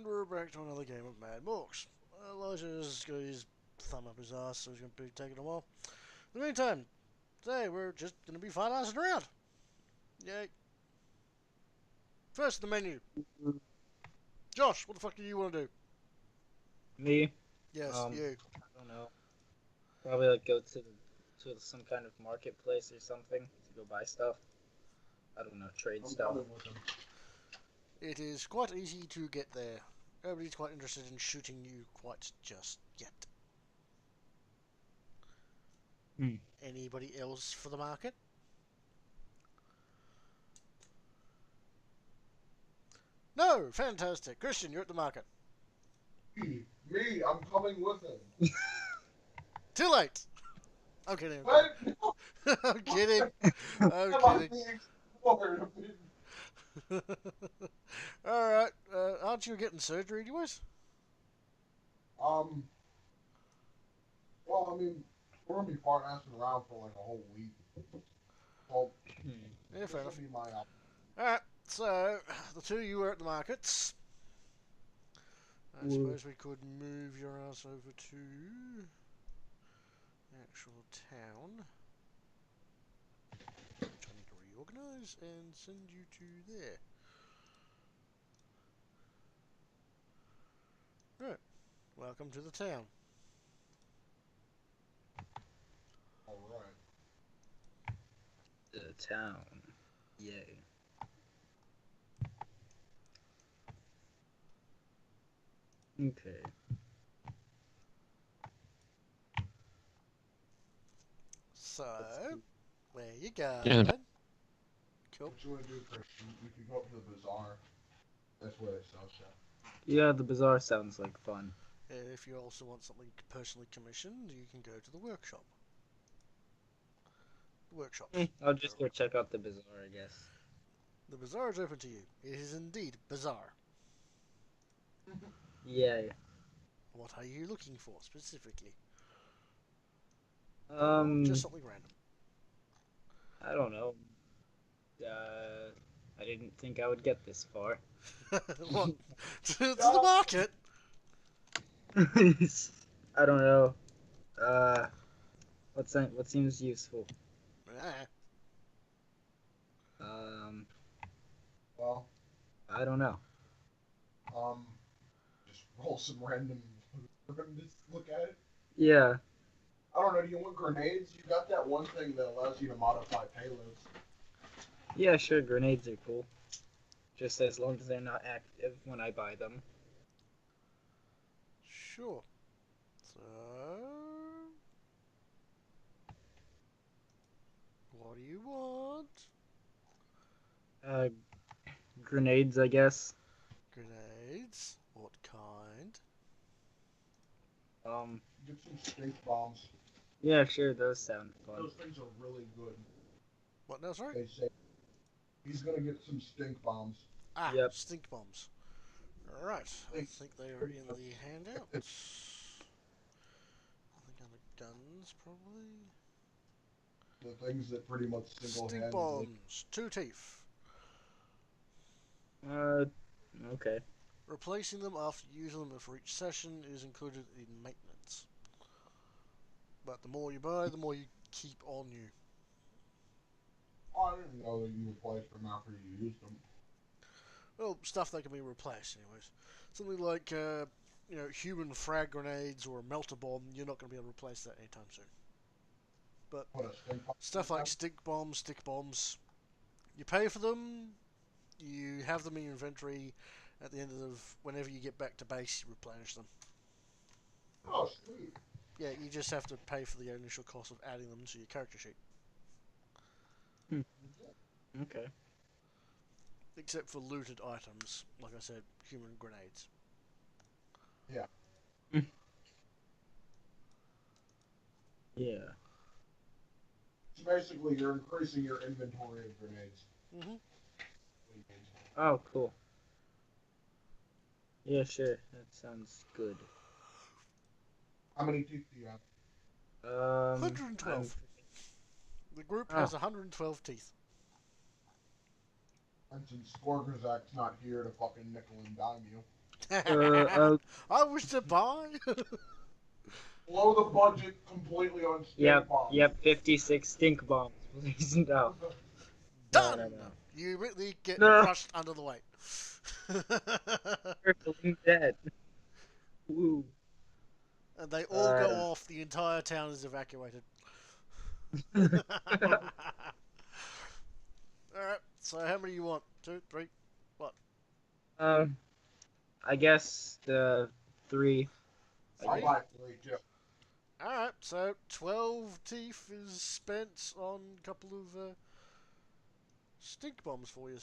And we're back to another game of Mad Morks. Elijah's got his thumb up his ass, so he's going to be taking a while. In the meantime, today we're just going to be fine-assing around. Yay. First, the menu. Josh, what the fuck do you want to do? Me? Yes, you. I don't know. Probably like go to some kind of marketplace or something to go buy stuff. I don't know, trade stuff. It is quite easy to get there. Nobody's quite interested in shooting you quite just yet. Anybody else for the market? No! Fantastic. Christian, you're at the market. Me, I'm coming with him. Too late! I'm kidding. What? I'm kidding. I'm Am I kidding. being explored? Alright, aren't you getting surgery anyways? Well, I mean, we're gonna be part-assing around for like a whole week. Well, Yeah, fair enough. Be my Alright, so, the two of you are at the markets. I suppose we could move your ass over to the actual town. Which I need to reorganise and send you to there. Right, welcome to the town. Alright. The town. Yay. Okay. So, where you going? Yeah. Cool. What you wanna do, Christian? We could go up to the bazaar. That's where they sell stuff. Yeah, the bazaar sounds like fun. And if you also want something personally commissioned, you can go to the workshop. Workshops. I'll just go check out the bazaar, I guess. The bazaar is open to you. It is indeed bizarre. Yay. What are you looking for specifically? Just Just something random. I don't know. I didn't think I would get this far. What? to the market? I don't know. What seems useful? Well, I don't know. Just roll some random. We're gonna just look at it. Yeah. I don't know. Do you want grenades? You got that one thing that allows you to modify payloads. Yeah, sure, grenades are cool. Just as long as they're not active when I buy them. Sure. So, what do you want? Grenades, I guess. Grenades? What kind? Get some stink bombs. Yeah, sure, those sound fun. Those things are really good. What now, sorry? They say he's gonna get some stink bombs. Ah, Yep. stink bombs. Right, I think they are in the handouts. I think under guns, probably. The things that pretty much Stink single-handedly. bombs, 2 teeth. Okay. Replacing them after using them for each session is included in maintenance. But the more you buy, the more you keep on you. Oh, I didn't know that you replaced them after you used them. Well, stuff that can be replaced, anyways. Something like, human frag grenades or a melter bomb, you're not going to be able to replace that anytime soon. But What a stink bomb. stuff like stick bombs, you pay for them, you have them in your inventory. At the end of whenever you get back to base, you replenish them. Oh, sweet. Yeah, you just have to pay for the initial cost of adding them to your character sheet. Okay. Except for looted items, like I said, human grenades. Yeah. Yeah. So basically, you're increasing your inventory of grenades. Mm-hmm. Oh, cool. Yeah, sure. That sounds good. How many teeth do you have? 112. The group has 112 teeth. And since Skorgazak's not here to fucking nickel and dime you. I wish to buy. Blow the budget completely on stink Yep, bombs. yep, 56 stink bombs. Please no. No, no, Done. no. You immediately get No. crushed under the weight. Crippling dead. Woo. And they all go Uh. off. The entire town is evacuated. Alright, so how many you want? 2, 3, what? I guess the 3. I'll buy 3 too. Alright, so 12 teeth is spent on a couple of stink bombs for you.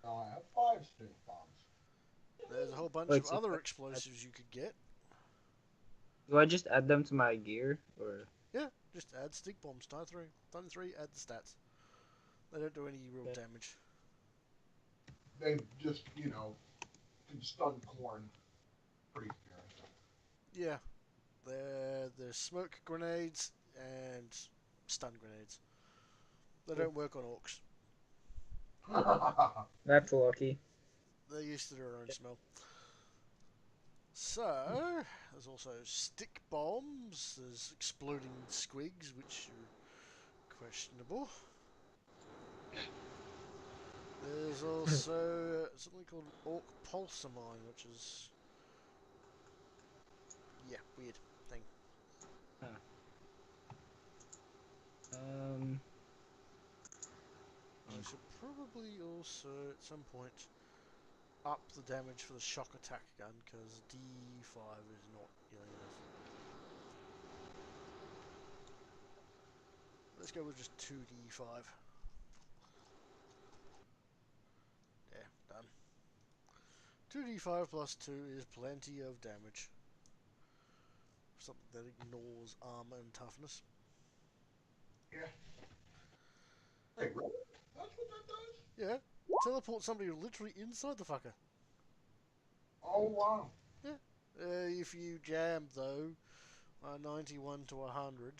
Now I have 5 stink bombs. There's a whole bunch Wait, of so other explosives you could get. do I just add them to my gear, or? Yeah, just add stink bombs. Times 3. Times 3, add the stats. They don't do any real Okay. damage. They just, can stun corn pretty fierce. Yeah, they're smoke grenades and stun grenades. They don't work on orcs. That's lucky. They're used to their own smell. So, there's also stick bombs, there's exploding squigs, which are questionable. There's also something called Orc Pulsar Mine, which is... yeah, weird thing. I should probably also, at some point, up the damage for the shock attack gun, because D5 is not healing enough. Let's go with just 2D5. Yeah, done. 2D5 plus 2 is plenty of damage. Something that ignores armor and toughness. Yeah. Hey, really? That's what that does? Yeah, teleport somebody literally inside the fucker. Oh, wow. Yeah. If you jam, though, 91 to 100,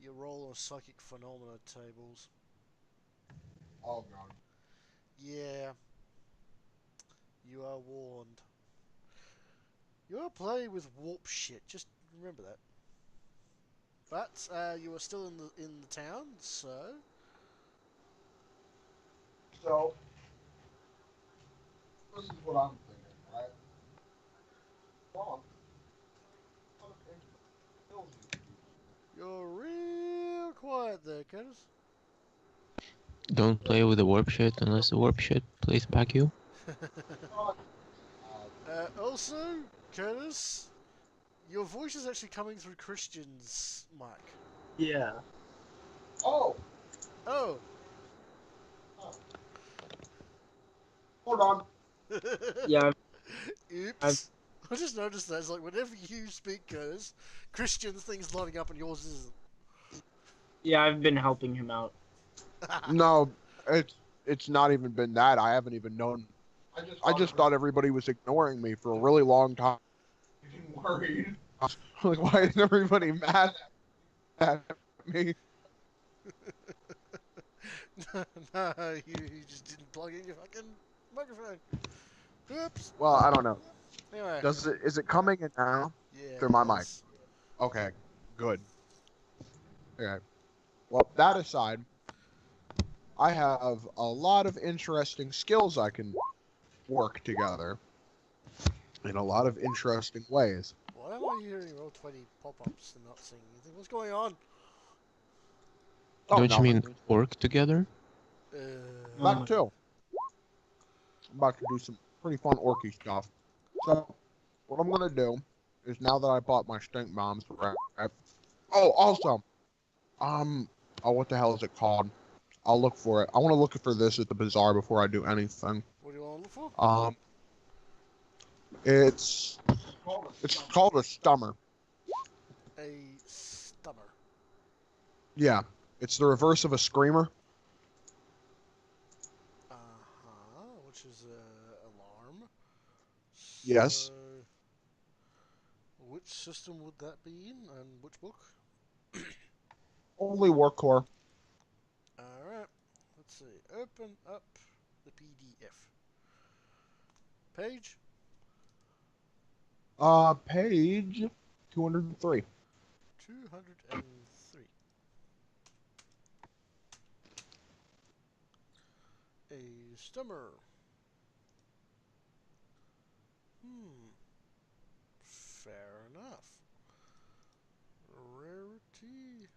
you roll on psychic phenomena tables. Oh, God. Yeah. You are warned. You're playing with warp shit, just remember that. But you are still in the town, so... So, this is what I'm thinking, right? Wrong. You're real quiet there, Curtis. Don't play with the warp shit unless the warp shit plays back you. Also, Curtis, your voice is actually coming through Christian's mic. Yeah. Oh, Oh. hold on. Yeah. Oops. I just noticed that. It's like whenever you speak, Curtis, Christian's thing's lighting up and yours isn't. Yeah, I've been helping him out. No, it's not even been that. I haven't even known. I just thought everybody was ignoring me for a really long time. Getting worried. Like, why is everybody mad at me? No, you just didn't plug in your fucking microphone. Oops. Well, I don't know. Anyway. Is it coming in now? Yeah. Through my mic. Okay, good. Okay. Well, that aside, I have a lot of interesting skills I can work together in a lot of interesting ways. Why am I hearing Roll20 pop-ups and not seeing anything? What's going on? Oh, Don't no. you mean work together? That too. I'm about to do some pretty fun orky stuff. So, what I'm gonna do is now that I bought my stink bombs, right? Oh, also, what the hell is it called? I'll look for it. I want to look for this at the bazaar before I do anything. What do you want to look for? It's called a stummer. A stummer. Yeah, it's the reverse of a screamer. Which is alarm. Yes. So, which system would that be in, and which book? Only Warcore. Alright, let's see. Open up the PDF. Page? Page 203. 203. A stummer. Fair enough. Rarity.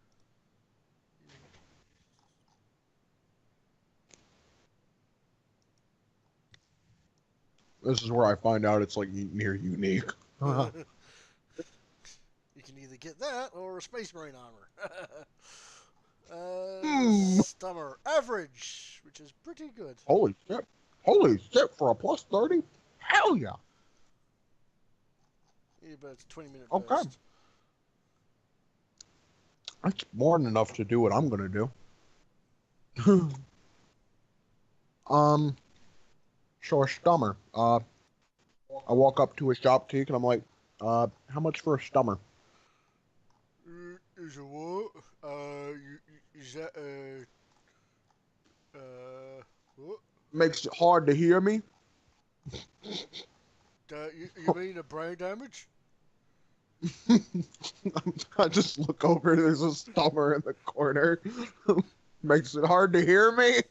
This is where I find out it's like near unique. You can either get that or a Space Marine armor. Stummer average, which is pretty good. Holy shit. Holy shit, for a plus 30? Hell yeah. Yeah, but it's a 20-minute Okay. burst. That's more than enough to do what I'm gonna do. So a stummer. I walk up to a shopkeep and I'm like, how much for a stummer? Is a what? Is that what? Makes it hard to hear me. You mean a brain damage? I just look over, there's a stummer in the corner. Makes it hard to hear me.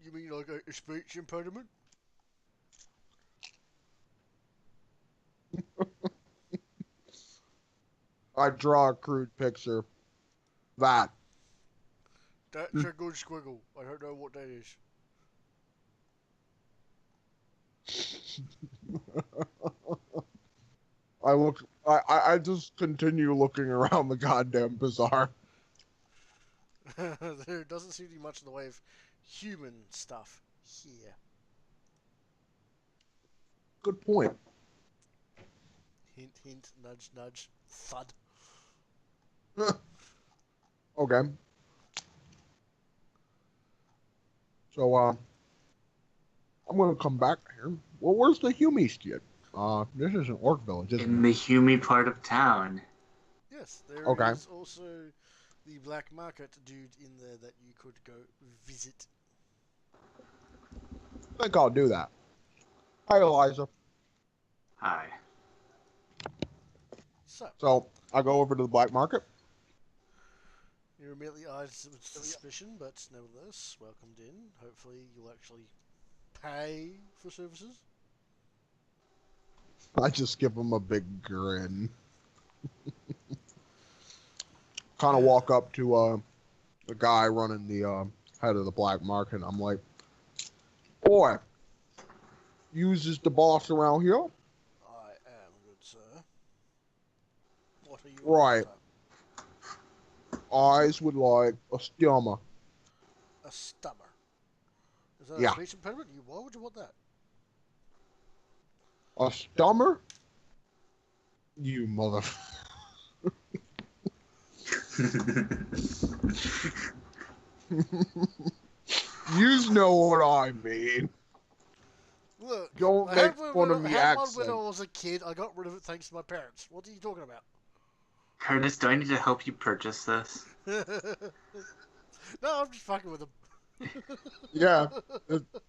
You mean like a speech impediment? I draw a crude picture. That. That's a good squiggle. I don't know what that is. I just continue looking around the goddamn bazaar. There doesn't seem to be much in the way of human stuff here. Good point. Hint, hint, nudge, nudge, thud. Okay. So, I'm gonna come back here. Well, where's the Humies shit? This isn't Orc Village, is it? In the Hume part of town. Yes, there Okay. is also the black market dude in there that you could go visit. I think I'll do that. Hi, Eliza. Hi. So, I go over to the black market. you're immediately eyed with suspicion, but nevertheless, welcomed in. Hopefully, you'll actually pay for services. I just give him a big grin. Kind of walk up to the guy running the head of the black market, and I'm like, boy, uses the boss around here? I am good, sir. What are you Right. after? Eyes would like a stummer. A stummer. Is that Yeah. a speech impediment? Why would you want that? A stummer? You mother... You know what I mean. Look, Don't I make had one fun of when, me I had one accent. when I was a kid. I got rid of it thanks to my parents. What are you talking about? Curtis, do I need to help you purchase this? No, I'm just fucking with them. Yeah,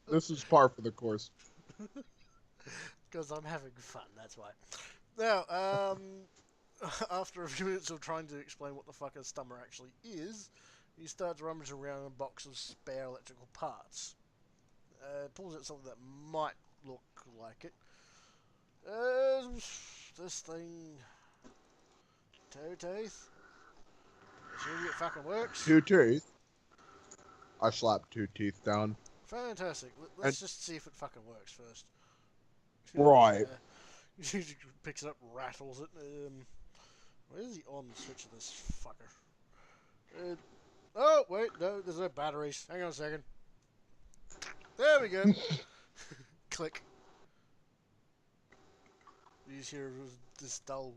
this is par for the course. Because I'm having fun, that's why. Now, after a few minutes of trying to explain what the fuck a stummer actually is, he starts rummaging around in a box of spare electrical parts. Pulls out something that might look like it. This thing... Toe teeth? Assuming it fucking works? 2 teeth. I slapped 2 teeth down. Fantastic. Let's just see if it fucking works first. Right. He picks it up, rattles it. Where's the on switch of this fucker? Oh, wait, no, there's no batteries. Hang on a second. There we go. Click. You just hear this dull...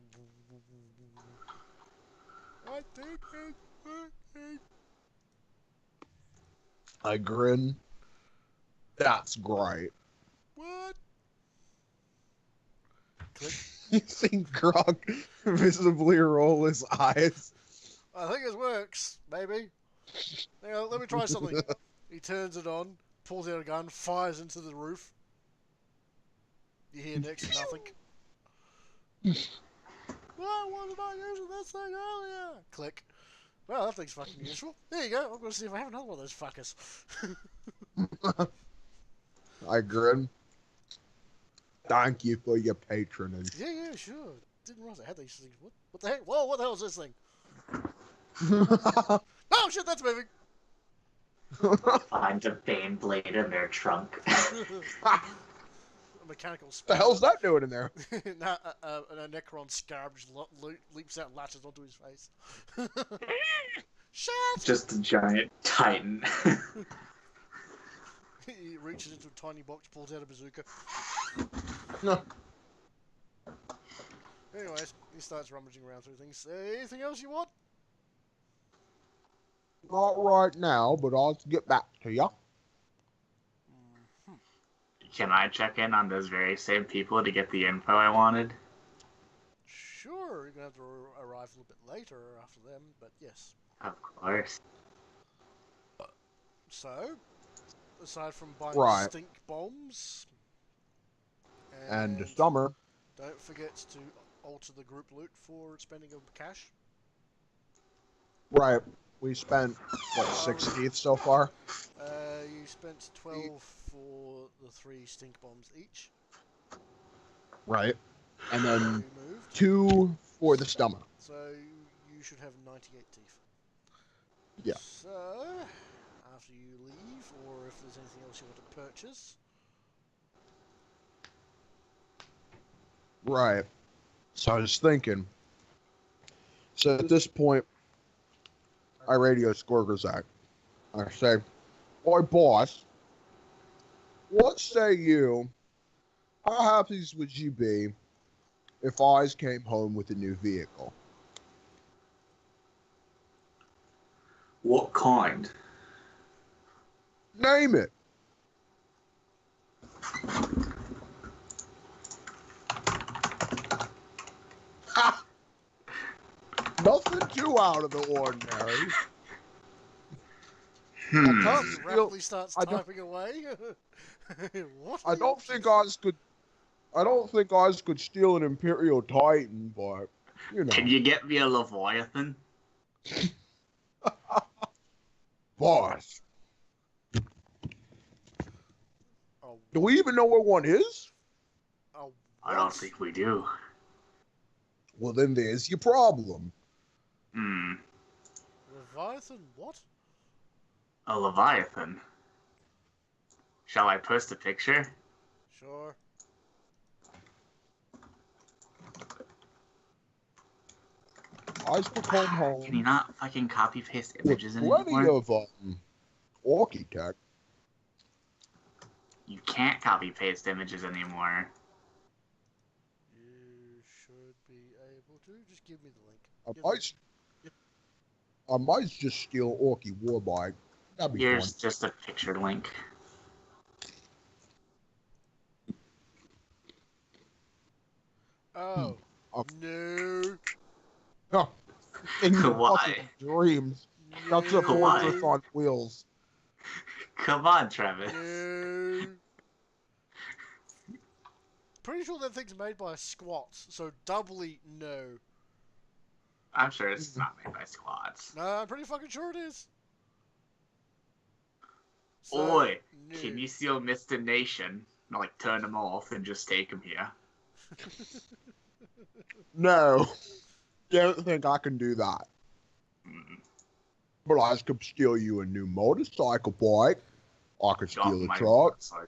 I think it's working. I grin. That's great. What? Click. You see Grog visibly roll his eyes. I think it works, maybe. Hang on, let me try something. He turns it on, pulls out a gun, fires into the roof. You hear next to nothing. Why wasn't I using this thing earlier? Click. Well, that thing's fucking useful. There you go. I'm going to see if I have another one of those fuckers. I grin. Thank you for your patronage. Yeah, sure. Didn't realize I had these things. What the heck? Whoa, what the hell is this thing? Oh shit, that's moving. Finds a Bane blade in their trunk. A mechanical What the spell. hell's that doing in there? Nah, a Necron scarab just leaps out and latches onto his face. Shit! Just a giant titan. He reaches into a tiny box, pulls out a bazooka. No. Anyways, he starts rummaging around through things. Anything else you want? Not right now, but I'll get back to ya. Can I check in on those very same people to get the info I wanted? Sure, you're gonna have to arrive a little bit later after them, but yes. Of course. So, aside from buying Right. stink bombs, And the summer. don't forget to alter the group loot for spending of cash. Right. We spent, what, 60th so far? You spent 12 for the 3 stink bombs each. Right. And then You moved, 2 for the stomach. so you should have 98 teeth. Yeah. So, after you leave, or if there's anything else you want to purchase, Right. So I was thinking. So at this point, I radio Skorgazak. I say, "Boy, boss, what say you? How happy would you be if I came home with a new vehicle?" What kind? Name it. Ha! Nothing too out of the ordinary. he Still- rapidly starts I don't- typing away. What? I don't think Oz could. I don't think Oz could steal an Imperial Titan, but you know, Can you get me a Leviathan? boss. Oh, Do we even know where one is? oh, I don't what? think we do. Well, then there's your problem. Leviathan, what? A Leviathan. Shall I post a picture? Sure. Oz could come home Can you not fucking copy paste with images in plenty anymore? of architect. You can't copy paste images anymore. You should be able to. Just give me the link. I Give me- might just steal Orky Warbike. That'd be Here's fun. just a picture link. Oh, Okay. no. In your Why? fucking dreams. That's a Why? fortress on wheels. Come on, Travis. No. Pretty sure that thing's made by squats, so doubly no. I'm sure it's not made by squads. No, I'm pretty fucking sure it is. So, Oi, no. can you steal Mr. Nation? Like, turn him off and just take him here? No. Don't think I can do that. Mm. But I could steal you a new motorcycle bike. I could Got steal a my truck. motorcycle.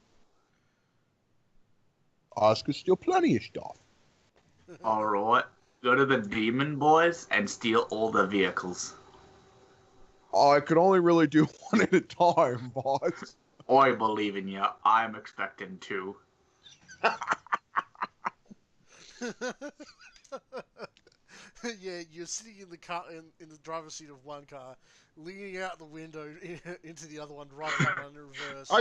I could steal plenty of stuff. Alright, go to the Demon Boys and steal all the vehicles. I could only really do one at a time, boss. I believe in you. I'm expecting two. Yeah, you're sitting in the car in the driver's seat of one car, leaning out the window into the other one, driving that one in reverse.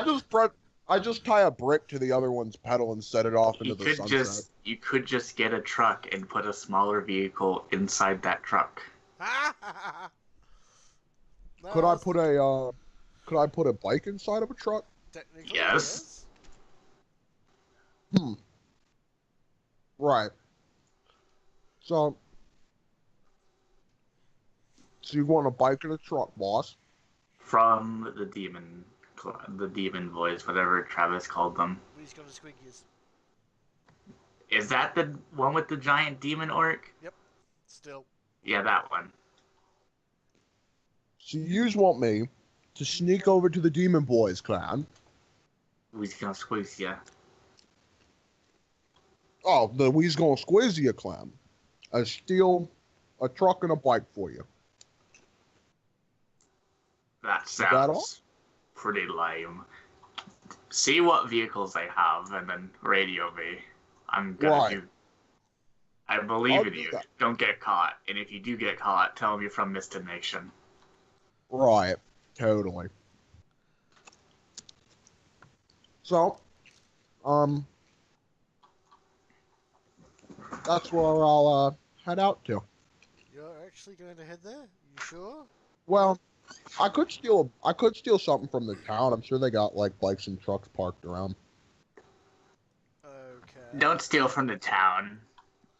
I just tie a brick to the other one's pedal and set it off into the sunset. You could just get a truck and put a smaller vehicle inside that truck. No, Could I that's put the- a bike inside of a truck? Technically, Yes. Hmm. Right. So you want a bike and a truck, boss? From the demon boys, whatever Travis called them. We's got a squiggies. Is that the one with the giant demon orc? Still. Yeah, that one. So you want me to sneak over to the Demon Boys clan? Who's gonna squeeze ya? Oh, the We's Gonna Squiz Ya clan, and steal a truck and a bike for you. That that all? sounds pretty lame. See what vehicles they have, and then radio me. I'm gonna Right. do. I believe I'll in do you. that. Don't get caught. And if you do get caught, tell them you're from Mr. Nation. Right. Totally. So, that's where I'll head out to. You're actually going to head there? You sure? Well, I could steal something from the town. I'm sure they got like bikes and trucks parked around. Okay. Don't steal from the town.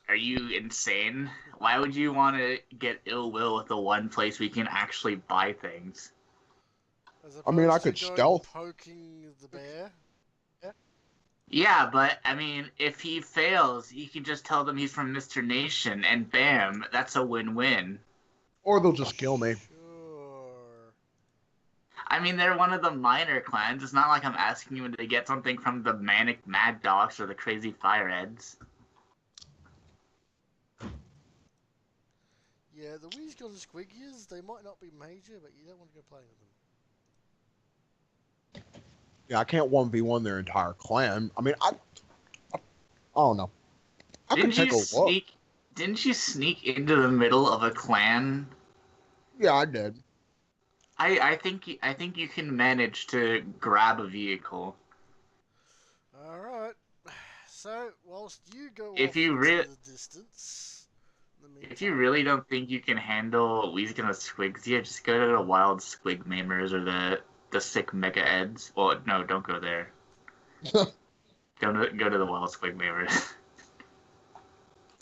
Are you insane? Why would you want to get ill will with the one place we can actually buy things? As I mean, I opposed to could going stealth. poking the bear. Yeah, but I mean, if he fails, you can just tell them he's from Mr. Nation, and bam, that's a win-win. Or they'll just kill me. Sure. I mean, they're one of the minor clans. It's not like I'm asking you to get something from the Manic Mad Dogs or the Crazy Fireheads. Yeah, the Wee's got the squiggies. They might not be major, but you don't want to go playing with them. Yeah, I can't 1v1 their entire clan. I mean, I don't know. I can take a look. Didn't you sneak into the middle of a clan? Yeah, I did. I think you can manage to grab a vehicle. All right. So, whilst you go If off you into re- the distance, in the If you meantime- really don't think you can handle We's Gonna Squigs, you just go to the Wild Squig Mamers or the Sick Mega Eds. Well, no, don't go there. go to the Wild Squig Mamers.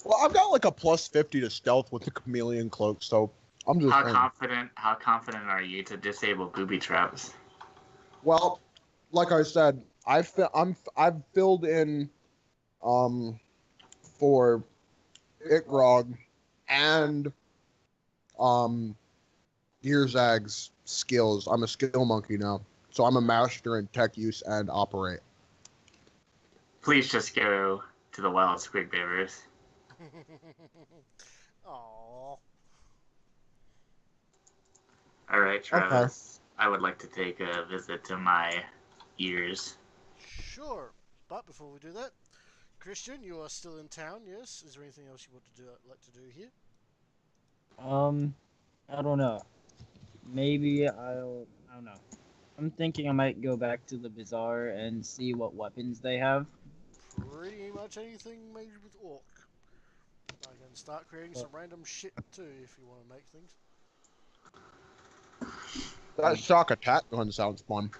Well, I've got like a plus 50 to stealth with the chameleon cloak, so I'm just saying. How confident are you to disable booby traps? Well, like I said, I've filled in for Itgrog and Earzag's skills. I'm a skill monkey now, so I'm a master in tech use and operate. Please just go to the Wild Squig Mamers. Aww. All right, Travis. I would like to take a visit to my ears. Sure. But before we do that, Christian, you are still in town, yes? Is there anything else you want to do? Like to do here? I don't know. Maybe I don't know. I'm thinking I might go back to the bazaar and see what weapons they have. Pretty much anything made with orc. I can start creating some random shit too if you want to make things. That shock attack gun sounds fun.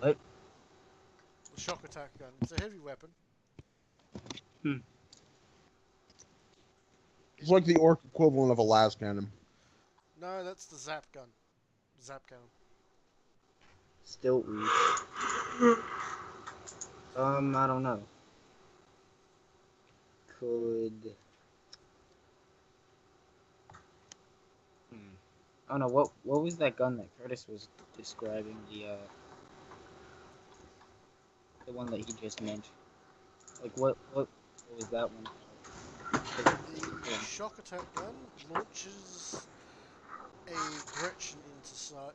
What? The shock attack gun. It's a heavy weapon. It's like the orc equivalent of a las cannon. No, that's the zap gun. Zap cannon. Still weak. I don't know. Could. Oh no, what was that gun that Curtis was describing? The one that he just mentioned. Like what was that one? The shock attack gun launches a Gretchen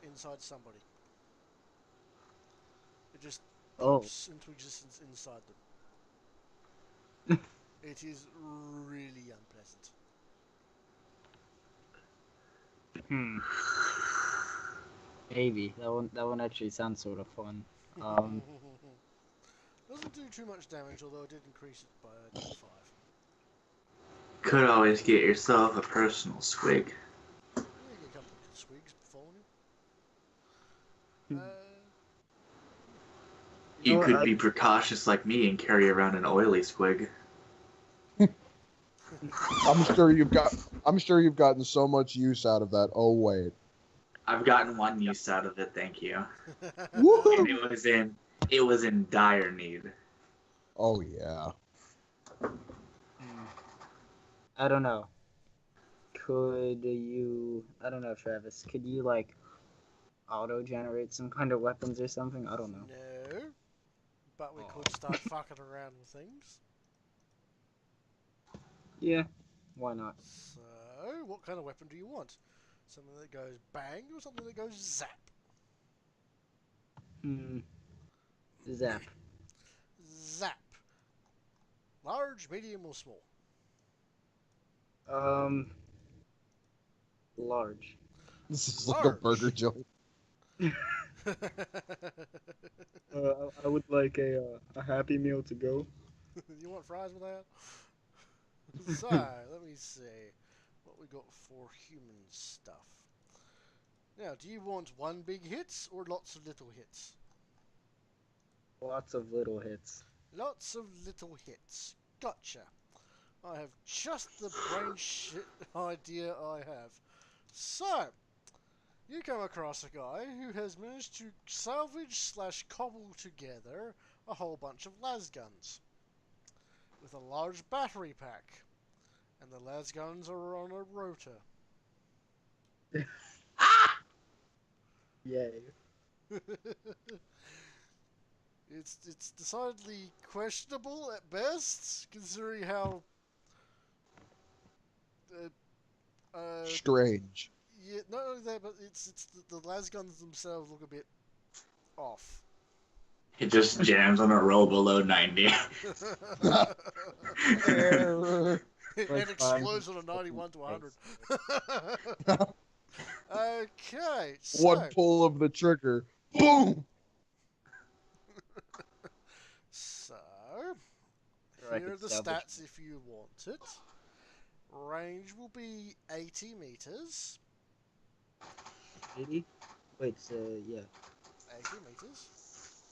inside somebody. It just pops into existence inside them. It is really unpleasant. Maybe that one actually sounds sort of fun. Doesn't do too much damage, although I did increase it by D5. Could always get yourself a personal squig. Yeah, you get a couple of swigs following You know, could be precautious like me and carry around an oily squig. I'm sure you've gotten so much use out of that. Oh wait. I've gotten one use out of it, thank you. Woohoo! And it was in dire need. Oh yeah. I don't know. Could you? I don't know, Travis. Could you like auto-generate some kind of weapons or something? I don't know. No. But we could start fucking around with things. Yeah, why not? So, what kind of weapon do you want? Something that goes bang or something that goes zap? Zap. Zap. Large, medium, or small? Large. This is like a Large. burger joint. I would like a Happy Meal to go. You want fries with that? So, let me see what we got for human stuff. Now, do you want one big hits or lots of little hits? Lots of little hits. Lots of little hits. Gotcha. I have just the brain shit idea I have. So, you come across a guy who has managed to salvage / cobble together a whole bunch of las guns with a large battery pack, and the las guns are on a rotor. Yay. It's decidedly questionable at best, considering how Strange. yeah, not only that, but it's the las guns themselves look a bit off. It just jams on a roll below 90. It explodes on a 91 to 100. Okay, so One pull of the trigger. Boom! So Right, here are the establish- stats if you want it. Range will be 80 meters. 80? Wait, so yeah. 80 meters.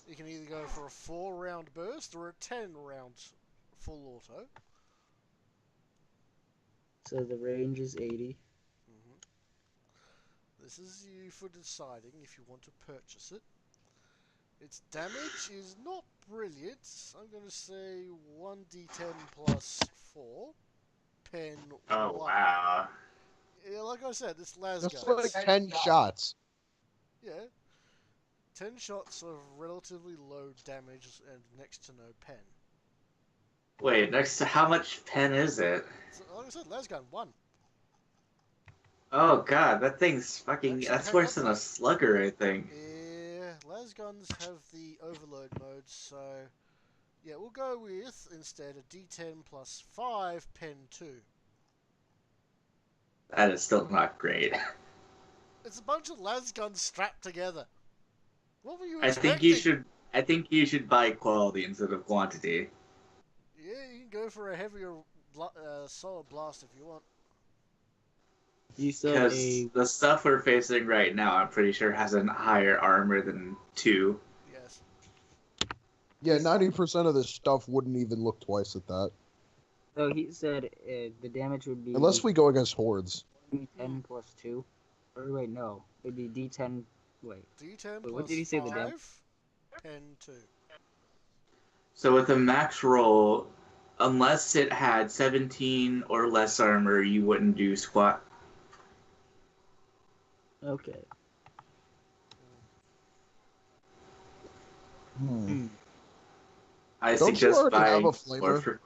You can either go for a 4-round burst or a 10-round full auto. So the range is 80. This is you for deciding if you want to purchase it. Its damage is not brilliant. I'm going to say 1d10 plus 4. Pen Oh, 1. wow. Yeah, like I said, it's las That's guns. like 10 shots. Yeah. 10 shots of relatively low damage and next to no pen. Wait, next to how much pen is it? So, like I said, las gun 1. Oh god, that thing's fucking. Actually, That's hang worse on, than a no. slugger, I think. Yeah, las guns have the overload mode, so yeah, we'll go with instead a D10 plus 5 pen 2. That is still not great. It's a bunch of las guns strapped together. What were you I expecting? think you should buy quality instead of quantity. Yeah, you can go for a heavier solid blast if you want. You said Because a the stuff we're facing right now, I'm pretty sure, has a higher armor than 2. Yes. Yeah, 90% of this stuff wouldn't even look twice at that. So he said the damage would be Unless we go against hordes. D10 plus 2. Or wait, no. It'd be D10. Wait. D10 Wait, what plus did he say the 5 damage? pen 2. So with a max roll, unless it had 17 or less armor, you wouldn't do squat. Okay. I Don't you suggest already have buying a flamer?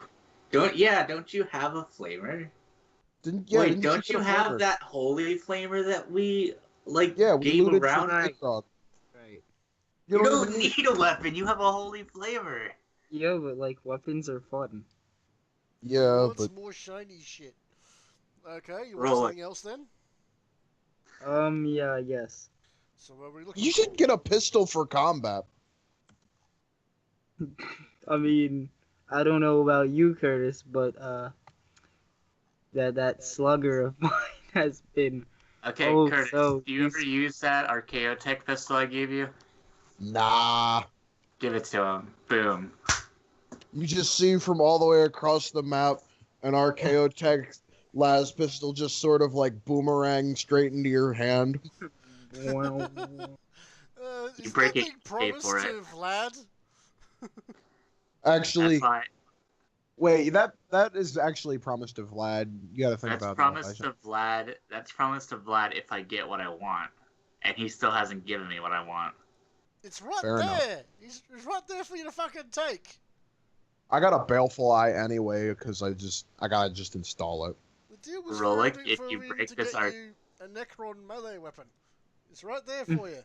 Don't you have a flamer? Didn't don't you get a have flavor? that holy flamer that we Yeah, we gave looted around? for Dog. Right. You don't need a weapon. You have a holy flamer. Yeah, but like weapons are fun. Yeah, What's but more shiny shit? Okay, you want Roll it. something else then? Yeah, I guess. So what are we looking you for? should get a pistol for combat. I mean, I don't know about you, Curtis, but that slugger of mine has been Okay, Oh, Curtis, so do you ever use that Archaeotech pistol I gave you? Nah. Give it to him. Boom. You just see from all the way across the map an Archaeotech las pistol just sort of like boomerang straight into your hand. Well, You Is break it, nothing you pay promised for to it. Vlad? Actually, That's why. wait, that is actually promised to Vlad. You gotta think That's about promised that. to Vlad. That's promised to Vlad if I get what I want, and he still hasn't given me what I want. It's right Fair enough. there. It's right there for you to fucking take. I got a baleful eye anyway because I gotta just install it. The deal was Rolik, for if you him break to this get you a Necron melee weapon. It's right there for you.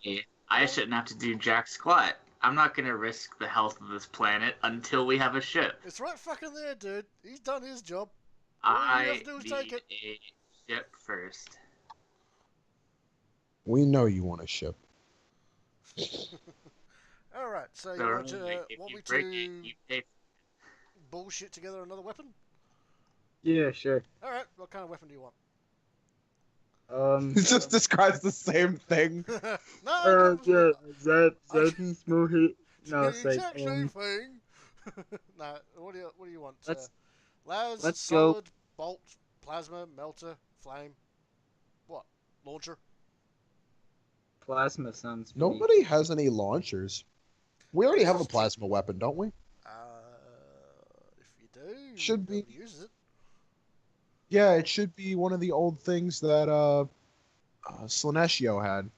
Yeah, I shouldn't have to do jack squat. I'm not gonna risk the health of this planet until we have a ship. It's right fucking there, dude. He's done his job. All you have I to do is need take it. a ship first. We know you want a ship. Alright, so you So want if you me break to it, you pay. bullshit together another weapon? yeah, sure. Alright, what kind of weapon do you want? It just describes the same thing. No, Yeah, I that piece more hit. No, the it's like, exact same thing. No, what do you want? let's Las, let's go. solid, bolt, plasma, melter, flame. What? Launcher? Plasma sounds pretty. Nobody has any launchers. We already have a plasma weapon, don't we? If you do, Should be. nobody uses it. Yeah, it should be one of the old things that Slanecio had.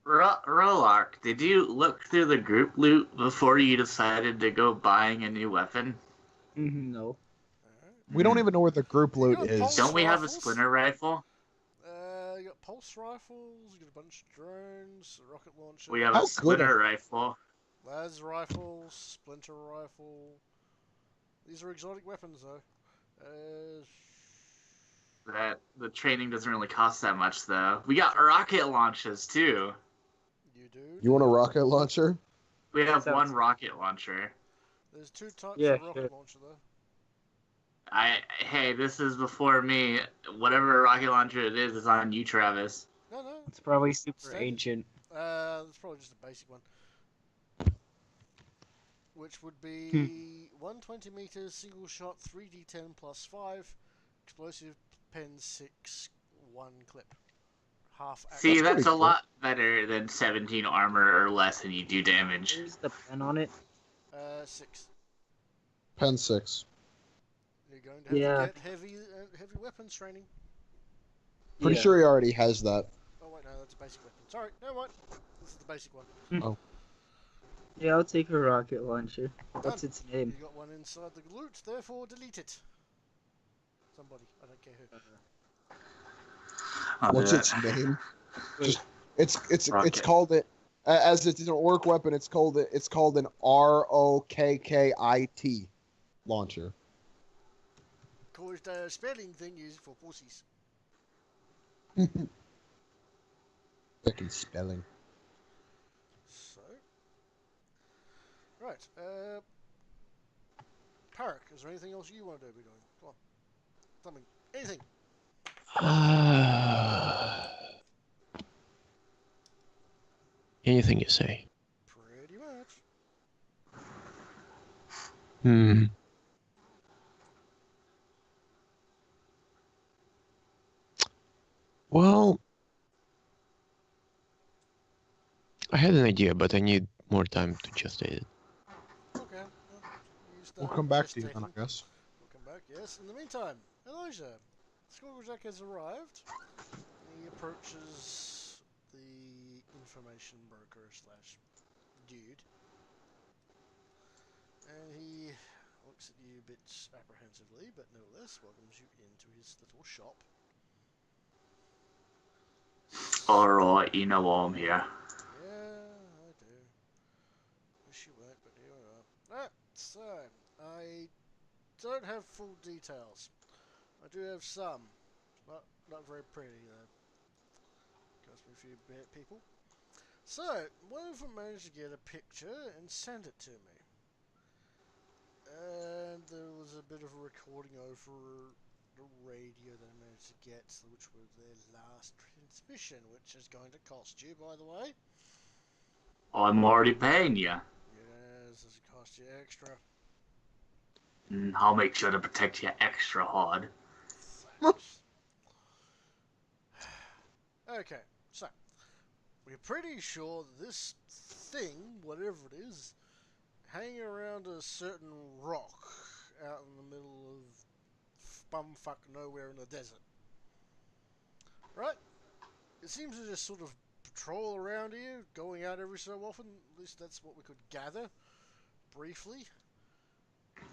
Rolark, did you look through the group loot before you decided to go buying a new weapon? No. We don't even know where the group You loot got is. pulse Don't we have a rifles? splinter rifle? You got pulse rifles, you got a bunch of drones, a rocket launcher. We have How a good splinter rifle. Las rifles, splinter rifle. These are exotic weapons, though. That the training doesn't really cost that much, though. We got rocket launches too. You do. You want a rocket launcher? We have Sounds- one rocket launcher. There's two types Yeah, of rocket sure. launcher, though. Hey, this is before me. Whatever rocket launcher it is on you, Travis. No, It's probably super Standard. ancient. that's probably just a basic one. Which would be 120 meters, single shot, 3d10 plus 5, explosive, pen 6, 1 clip. Half action. See, that's pretty a cool. lot better than 17 armor or less, and you do damage. Where's the pen on it? 6. Pen 6. You're going to have Yeah. to get heavy weapons training. Pretty Yeah. sure he already has that. Oh wait, no, that's a basic weapon. Sorry, no what? This is the basic one. Yeah, I'll take a rocket launcher. What's its name? You got one inside the loot, therefore delete it. Somebody, I don't care who. I'll do What's that. its name? Wait. It's Rocket. called it as it's an orc weapon. It's called an ROKKIT launcher. Of course, the spelling thing is for pussies. Fucking spelling. So, right, Parrot, is there anything else you want to do? Go on, something, anything. Anything you say. Pretty much. Well, I had an idea, but I need more time to gestate it. Okay. Well, you We'll start come back to you then, gestating. I guess. We'll come back. Yes. In the meantime, Elijah, Squagglejack has arrived. He approaches the information broker / dude, and he looks at you a bit apprehensively, but nevertheless welcomes you into his little shop. Alright, you know why I'm here. Yeah, I do. Wish you weren't, but here we are. Right, so I don't have full details. I do have some, but not very pretty though. Cost me a few people. So, one of them managed to get a picture and send it to me. And there was a bit of a recording over the radio that I managed to get, which was their last transmission, which is going to cost you, by the way. I'm already paying you. Yes, it's going to cost you extra. I'll make sure to protect you extra hard. Thanks. Okay, so we're pretty sure that this thing, whatever it is, hanging around a certain rock out in the middle of bumfuck nowhere in the desert. Right? It seems to just sort of patrol around here, going out every so often. At least that's what we could gather, briefly.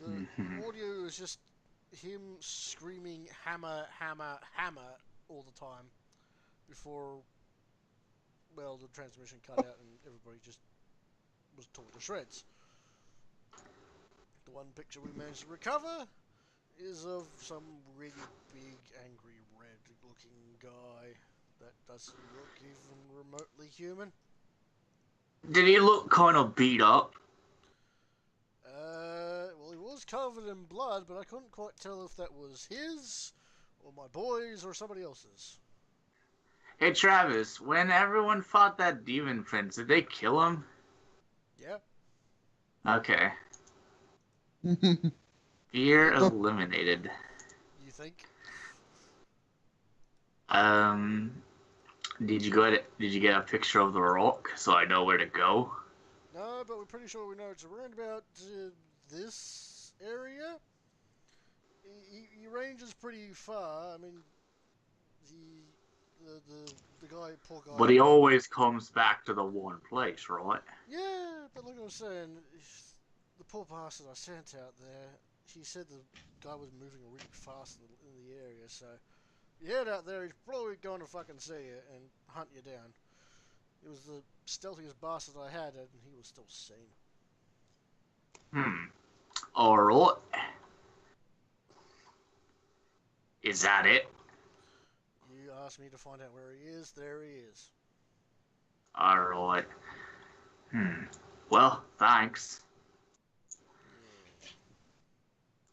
The audio is just him screaming hammer, hammer, hammer all the time before, well, the transmission cut out and everybody just was torn to shreds. The one picture we managed to recover is of some really big, angry, red-looking guy that doesn't look even remotely human. Did he look kind of beat up? Well, he was covered in blood, but I couldn't quite tell if that was his, or my boy's, or somebody else's. Hey Travis, when everyone fought that demon prince, did they kill him? Yeah. Okay. Fear eliminated. You think? Did you get a picture of the rock so I know where to go? No, but we're pretty sure we know it's around about this area. He ranges pretty far. I mean, the guy, poor guy. But he always comes back to the one place, right? Yeah, but like I was saying, the poor bastard I sent out there, he said the guy was moving really fast in the area, so you head out there, he's probably going to fucking see you and hunt you down. It was the stealthiest bastard I had, and he was still seen. Alright. Is that it? You asked me to find out where he is, there he is. Alright. Well, thanks.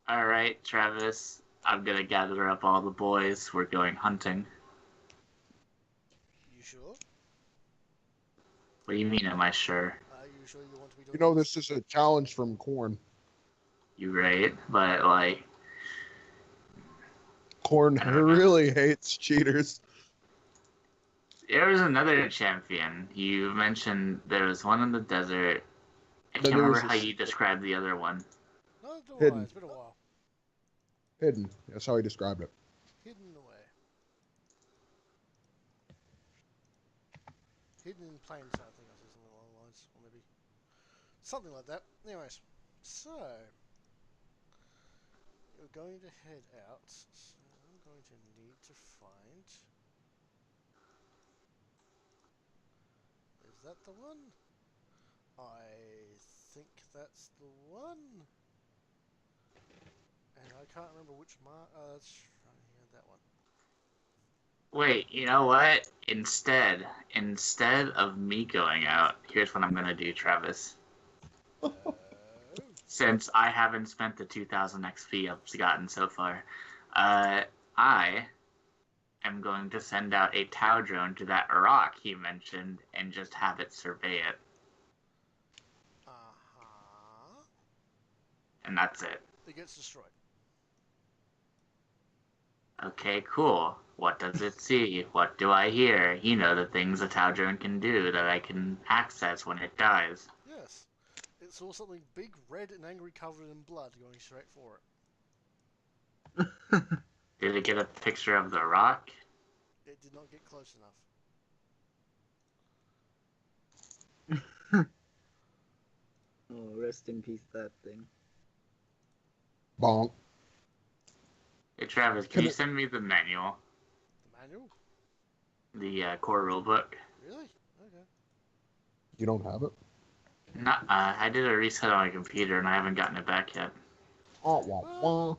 Alright, Travis. I'm gonna gather up all the boys. We're going hunting. You sure? What do you mean, am I sure? Are you sure you want to be doing You know, this is a challenge from Corn. You right, but like... Corn really hates cheaters. There was another champion. You mentioned there was one in the desert. I Then can't there was remember how this- you described the other one. No, it's been a Hidden. while. It's been a while. Hidden. That's how he described it. Hidden away. Hidden in plain sight, I think I said something along the lines. Or maybe something like that. Anyways, so you're going to head out. So I'm going to need to find... Is that the one? I think that's the one. And I can't remember which mark. Oh, that's right here, that one. Wait, you know what? Instead of me going out, here's what I'm gonna do, Travis. Since I haven't spent the 2,000 XP I've gotten so far, I am going to send out a Tau drone to that rock he mentioned and just have it survey it. And that's it. It gets destroyed. Okay, cool. What does it see? What do I hear? You know, the things a Tau drone can do that I can access when it dies. Yes. It saw something big, red, and angry, covered in blood, going straight for it. Did it get a picture of the rock? It did not get close enough. Oh, rest in peace, that thing. Bonk. Hey Travis, can you send me the manual? The manual? The core rulebook? Really? Okay. You don't have it? No, I did a reset on my computer and I haven't gotten it back yet. Oh, wah.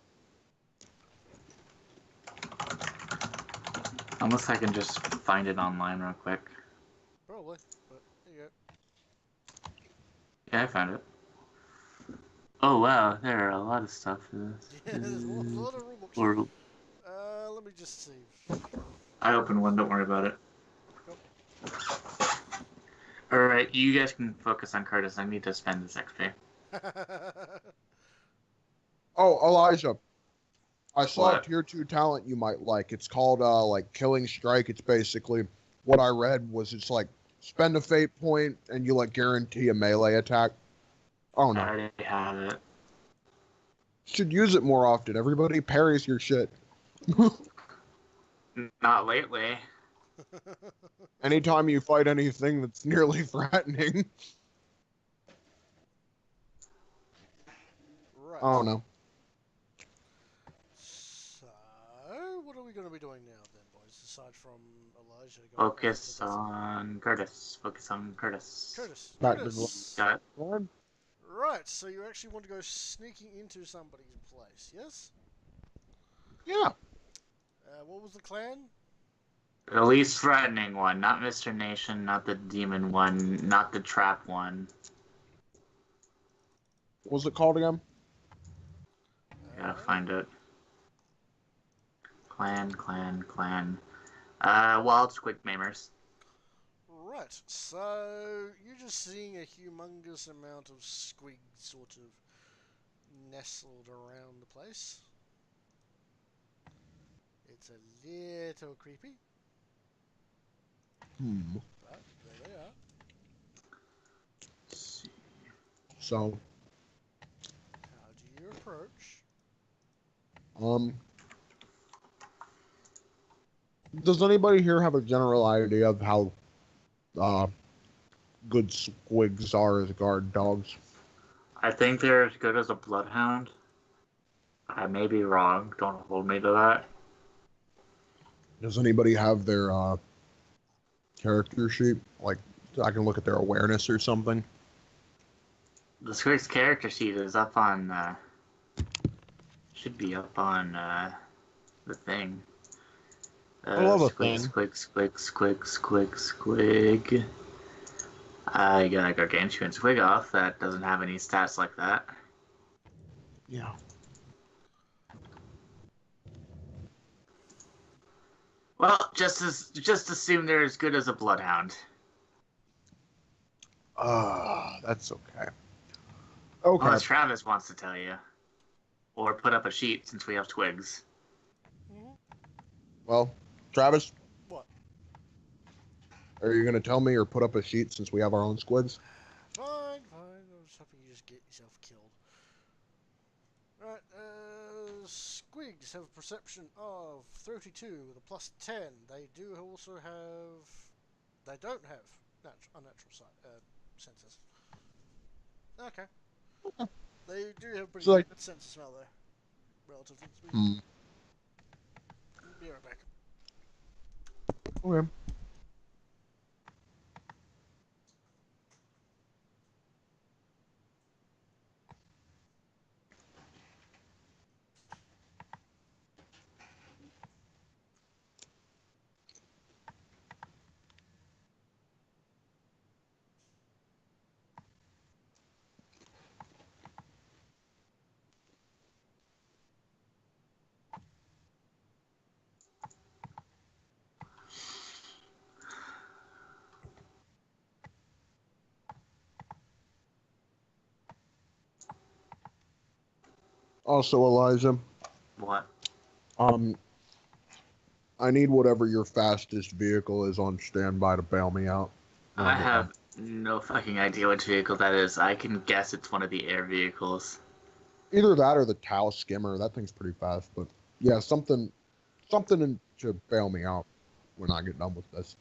Unless I can just find it online real quick. Probably, but there you go. Yeah, I found it. Oh wow, there are a lot of stuff for this. Yeah, there's a lot of rulebooks. Or let me just see. I opened one. Don't worry about it. Nope. All right, you guys can focus on Curtis. I need to spend this XP. Oh, Elijah. I saw What? a tier 2 talent you might like. It's called like Killing Strike. It's basically what I read was it's like spend a fate point and you like guarantee a melee attack. Oh I no. already have it. Should use it more often. Everybody parries your shit. Not lately. Anytime you fight anything that's nearly threatening. Right. Oh no. So, what are we going to be doing now then, boys? Aside from Elijah going Focus on Curtis. Focus on Curtis. Curtis. Back to Curtis. Got it. Lord? Right, so you actually want to go sneaking into somebody's place, yes? Yeah. What was the clan? The least threatening one, not Mr. Nation, not the demon one, not the trap one. What was it called again? Gotta find it. Clan. Wild Squig Mamers. Right, so you're just seeing a humongous amount of squigs sort of nestled around the place. It's a little creepy, but there they are. Let's see. So, How do you approach? does anybody here have a general idea of how good squigs are as guard dogs? I think they're as good as a bloodhound. I may be wrong. Don't hold me to that. Does anybody have their character sheet? Like, I can look at their awareness or something. The Squig's character sheet is up on. Should be up on the thing. I love a Squig, thing. Squig. I got a gargantuan Squig off that doesn't have any stats like that. Yeah. Well, just assume they're as good as a bloodhound. That's okay. Okay. Unless Travis wants to tell you. Or put up a sheet since we have twigs. Well, Travis, What? are you going to tell me or put up a sheet since we have our own squids? Fine. I was hoping you just get yourself killed. Right, squigs have a perception of 32 with a plus 10. They do also have... They don't have unnatural senses. Okay. They do have pretty So, like- good sense of smell, though. Relatively speaking. Be right back. Okay. Also, Elijah, What? I need whatever your fastest vehicle is on standby to bail me out. I have no fucking idea which vehicle that is. I can guess it's one of the air vehicles. Either that or the Tau Skimmer. That thing's pretty fast, but yeah, something to bail me out when I get done with this.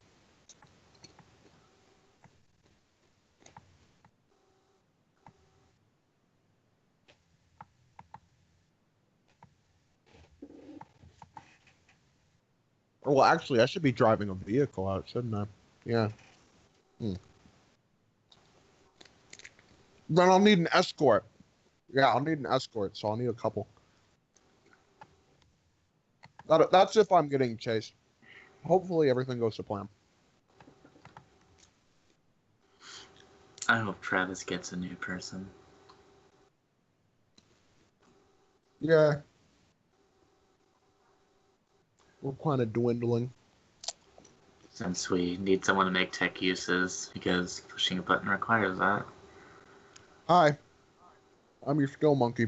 Well, actually, I should be driving a vehicle out, shouldn't I? Yeah. Then I'll need an escort. Yeah, I'll need an escort, so I'll need a couple. That's if I'm getting chased. Hopefully everything goes to plan. I hope Travis gets a new person. Yeah. We're kind of dwindling. Since we need someone to make tech uses, because pushing a button requires that. Hi. I'm your skill monkey.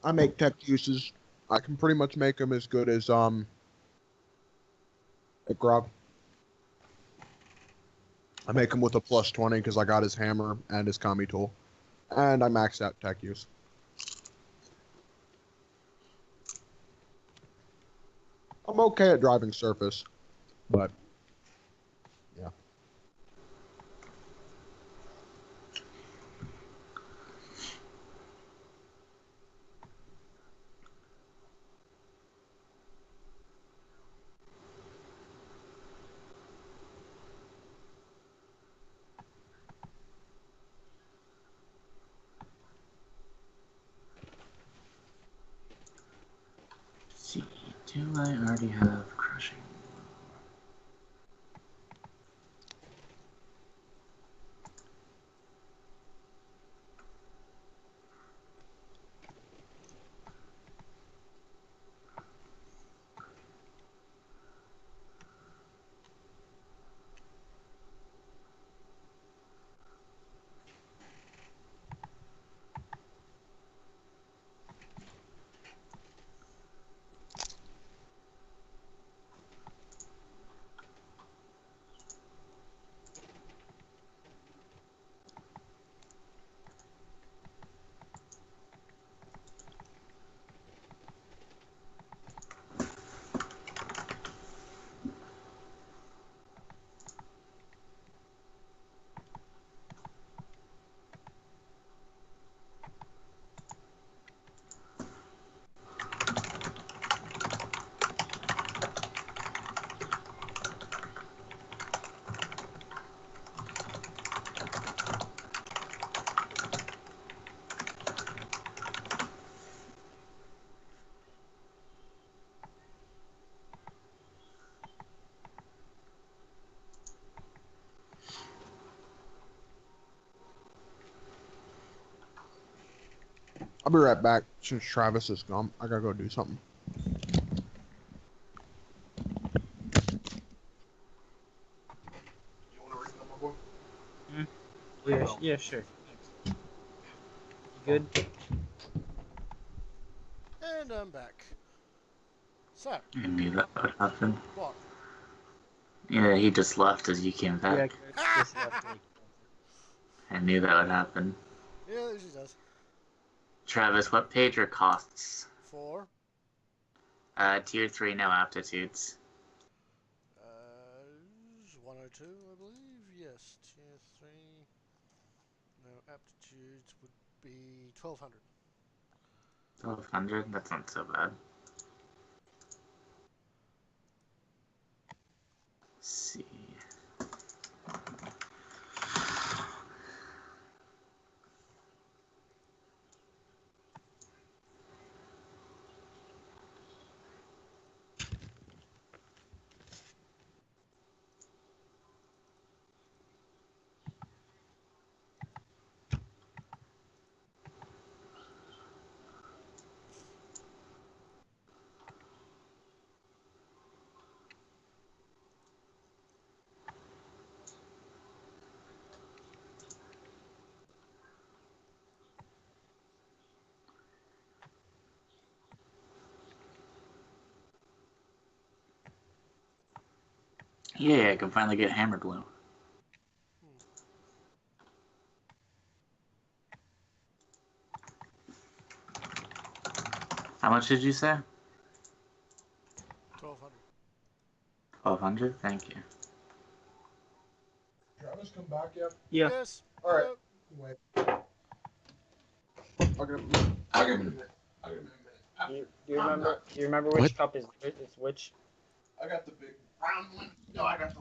I make tech uses. I can pretty much make them as good as Grog. I make him with a +20 because I got his hammer and his kami tool, and I max out tech use. I'm okay at driving surface, but yeah. See, do I already have crushing? I'll be right back since Travis is gone. I gotta go do something. You want to read them, my boy? Yeah, sure. You good? And I'm back. So, I knew that would happen. what? Yeah, he just left as you came back. Yeah, Chris left me. I knew that would happen. Yeah, it usually does. Travis, what page are costs? 4. Tier 3, no aptitudes. 102, I believe. Yes, tier 3. No, aptitudes would be 1200. 1200? That's not so bad. Let's see. Yeah, I can finally get hammer blue. How much did you say? 1200. 1200? Thank you. Travis come back yet? Yeah. Yes. All right. Hello. Wait. I'll give him a minute. Do you remember which What? cup is which? I got the big round one. No, I got the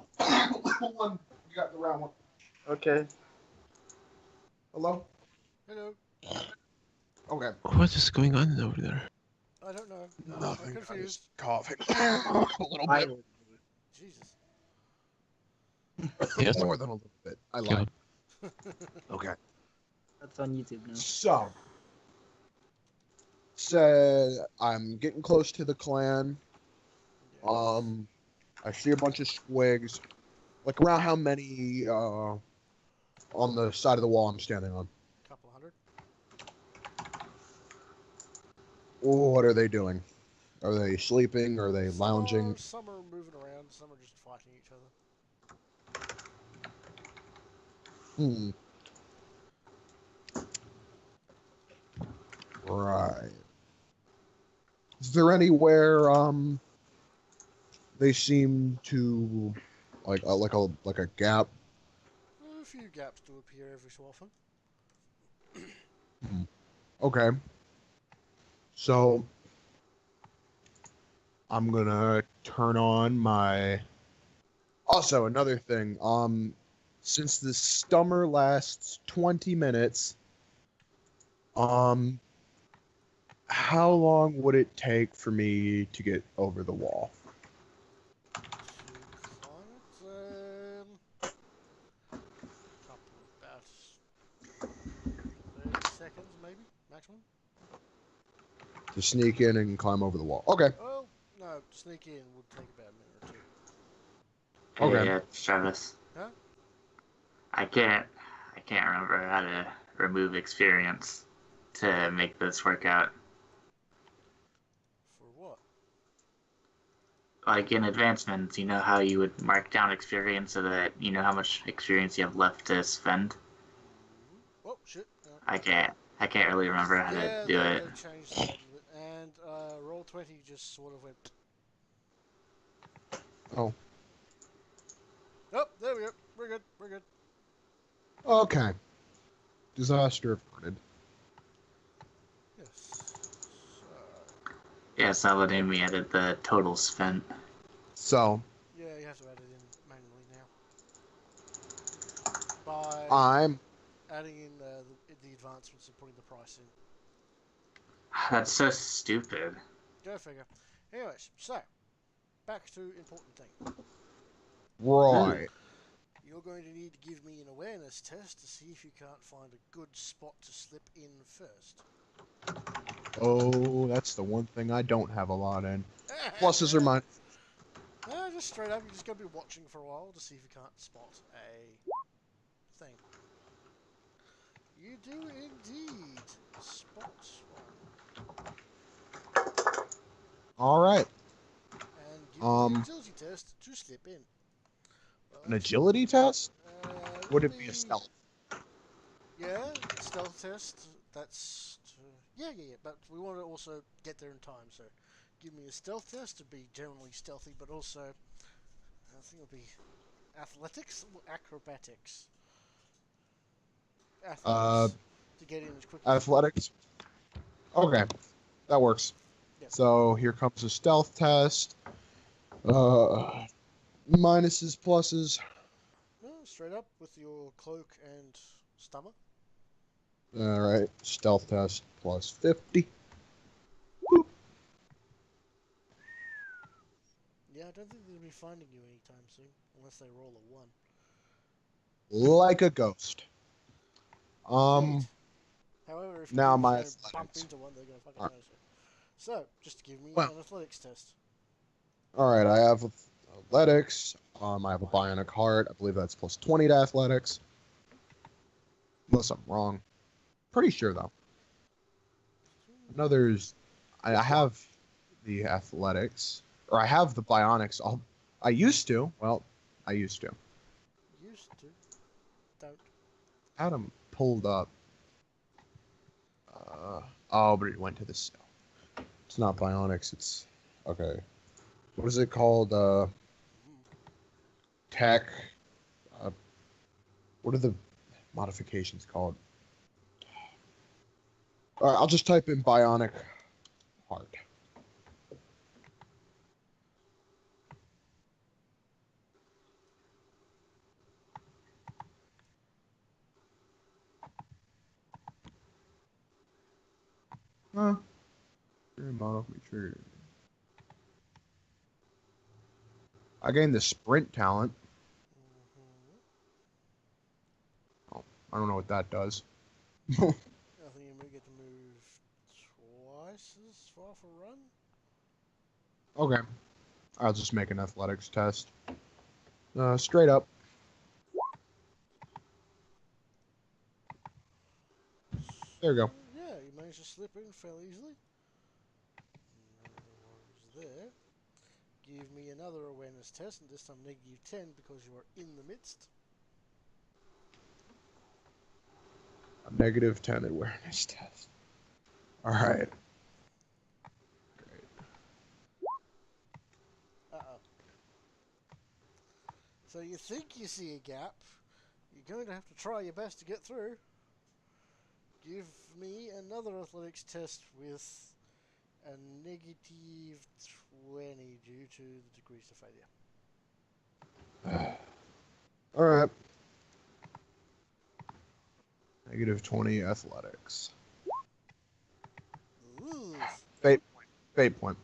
little one. You got the round one. Okay. Hello? Hello. Okay. What is going on over there? I don't know. Nothing. I'm I'm confused. just coughing a little bit. Jesus. Yes. More than a little bit. I Yeah. lied. Okay. That's on YouTube now. So, said I'm getting close to the clan. Yes. I see a bunch of squigs. Like around how many on the side of the wall I'm standing on? Couple hundred. What are they doing? Are they sleeping? Are they lounging? Some are moving around. Some are just fighting each other. Hmm. Right. Is there anywhere they seem to like a gap? A few gaps do appear every so often. Hmm. Okay. So I'm gonna turn on my. Also, another thing. Since the stummer lasts 20 minutes, um, how long would it take for me to get over the wall? To climb it, couple about 30 seconds maybe maximum. To sneak in and climb over the wall. Okay. Oh no, sneak in would take about a minute or two. Okay. Hey, Travis. Huh? I can't remember how to remove experience to make this work out. For what? Like in advancements, you know how you would mark down experience so that you know how much experience you have left to spend. Oh shit! No. I can't really remember how to Yeah, do it. they've changed that a little bit, and roll 20 just sort of went. Oh. Oh, there we go. We're good. We're good. Okay. Disaster averted. Yes. So Yeah, Saladin added the total spent. So yeah, you have to add it in manually now by I'm adding in the advancements and putting the price in. That's so stupid. Go figure. Anyways, so back to important thing. right. You're going to need to give me an awareness test to see if you can't find a good spot to slip in first. Oh, that's the one thing I don't have a lot in. Pluses or minuses. No, just straight up, you're just going to be watching for a while to see if you can't spot a thing. You do indeed spot one. All right. And give me an Um, agility test to slip in. an agility test? Would Will it be a stealth? Yeah, stealth test. That's yeah. But we want to also get there in time. So, give me a stealth test to be generally stealthy, but also I think it'll be athletics or acrobatics. Uh, Athletics to get in as quick as you can. athletics. Okay, that works. Yep. So here comes a stealth test. Minuses, pluses. No, straight up with your cloak and stammer. All right, stealth test plus 50. Yeah, I don't think they'll be finding you anytime soon, unless they roll a 1. Like a ghost. Indeed. However, if you Now do, my bump athletics. into one, they're gonna fucking All right. notice it. So, just give me Well, an athletics test. all right. I have athletics. I have a bionic heart. I believe that's plus 20 to athletics. Unless I'm wrong. Pretty sure though. Another's. I have the athletics, or I have the bionics. I used to. Well, I used to. Used to. Don't. Had them pulled up. Oh, but it went to this. It's not bionics. It's okay. What is it called? Tech. Uh, what are the modifications called? All right, I'll just type in bionic heart. Huh? Model trigger. I gained the sprint talent. Mm-hmm. Oh, I don't know what that does. I think you may get to move twice as far for a run. Okay. I'll just make an athletics test. Straight up. There you go. Yeah, you managed to slip in fairly easily. No worries there. Give me another awareness test, and this time -10 because you are in the midst. A -10 awareness test. Alright. Uh-oh. So you think you see a gap. You're going to have to try your best to get through. Give me another athletics test with a -20 due to the degrees of failure. Alright. -20 athletics. Ooh. Fate point. Fate point.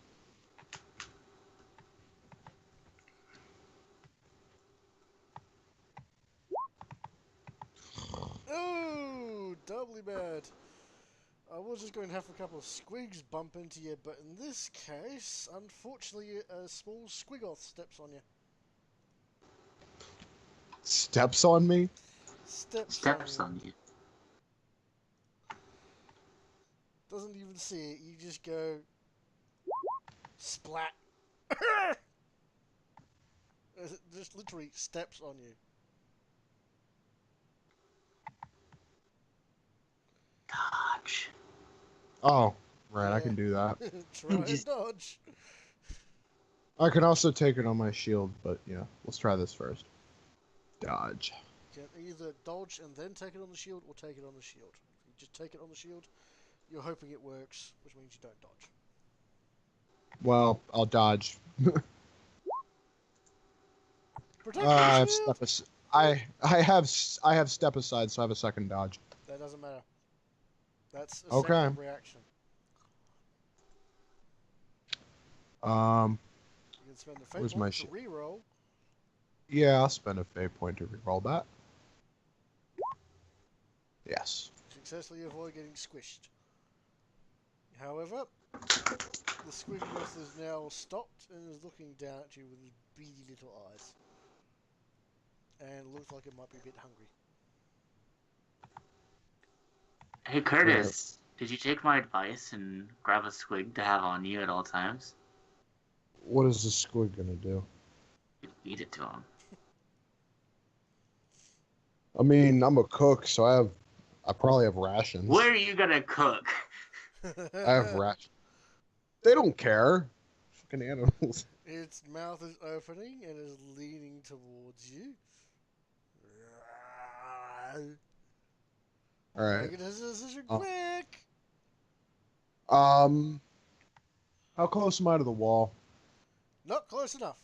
Oh, doubly bad. I was just going to have a couple of squigs bump into you, but in this case, unfortunately, a small squigoth steps on you. Steps on me? Steps on you. Doesn't even see it. You just go splat. It just literally steps on you. Dodge. Oh, right, I Yeah. can do that. Try and dodge. I can also take it on my shield, but yeah, let's try this first. Dodge. You can either dodge and then take it on the shield, or take it on the shield. If you just take it on the shield, you're hoping it works, which means you don't dodge. Well, I'll dodge. Protect I the have shield! I have step aside, so I have a second dodge. That doesn't matter. That's a Okay. second reaction. Um, You can spend the fate where's my point to shit? reroll. Yeah, I'll spend a fate point to reroll that. Yes. Successfully avoid getting squished. However, the squiggles is now stopped and is looking down at you with his beady little eyes. And looks like it might be a bit hungry. Hey Curtis, did you take my advice and grab a squig to have on you at all times? What is this squid gonna do? You feed it to him. I mean, I'm a cook, so I probably have rations. What are you gonna cook? I have rations. They don't care. Fucking animals. Its mouth is opening and is leaning towards you. All right. Make a decision quick! How close am I to the wall? Not close enough.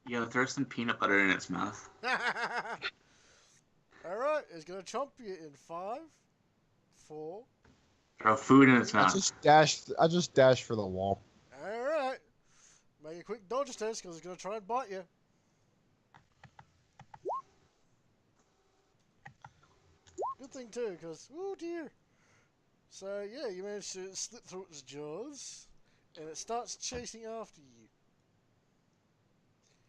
You gotta throw some peanut butter in its mouth. Alright, it's gonna chomp you in 5, 4. Throw food in its I mouth. just dash for the wall. Alright. Make a quick dodge test because it's gonna try and bite you. Good thing too, because, oh dear. So yeah, you managed to slip through its jaws, and it starts chasing after you.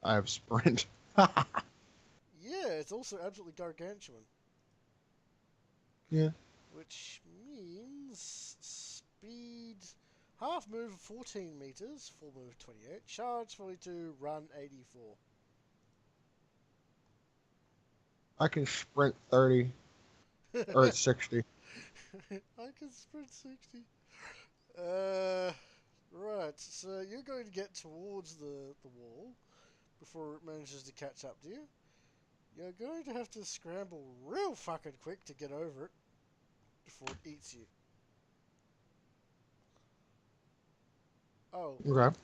I have sprint. Yeah, it's also absolutely gargantuan. Yeah. Which means speed, half move 14 meters, full move 28, charge 42, run 84. I can sprint 30 or 60. I can sprint 60. Right, so you're going to get towards the wall before it manages to catch up to you. You're going to have to scramble real fucking quick to get over it before it eats you. Oh. Okay.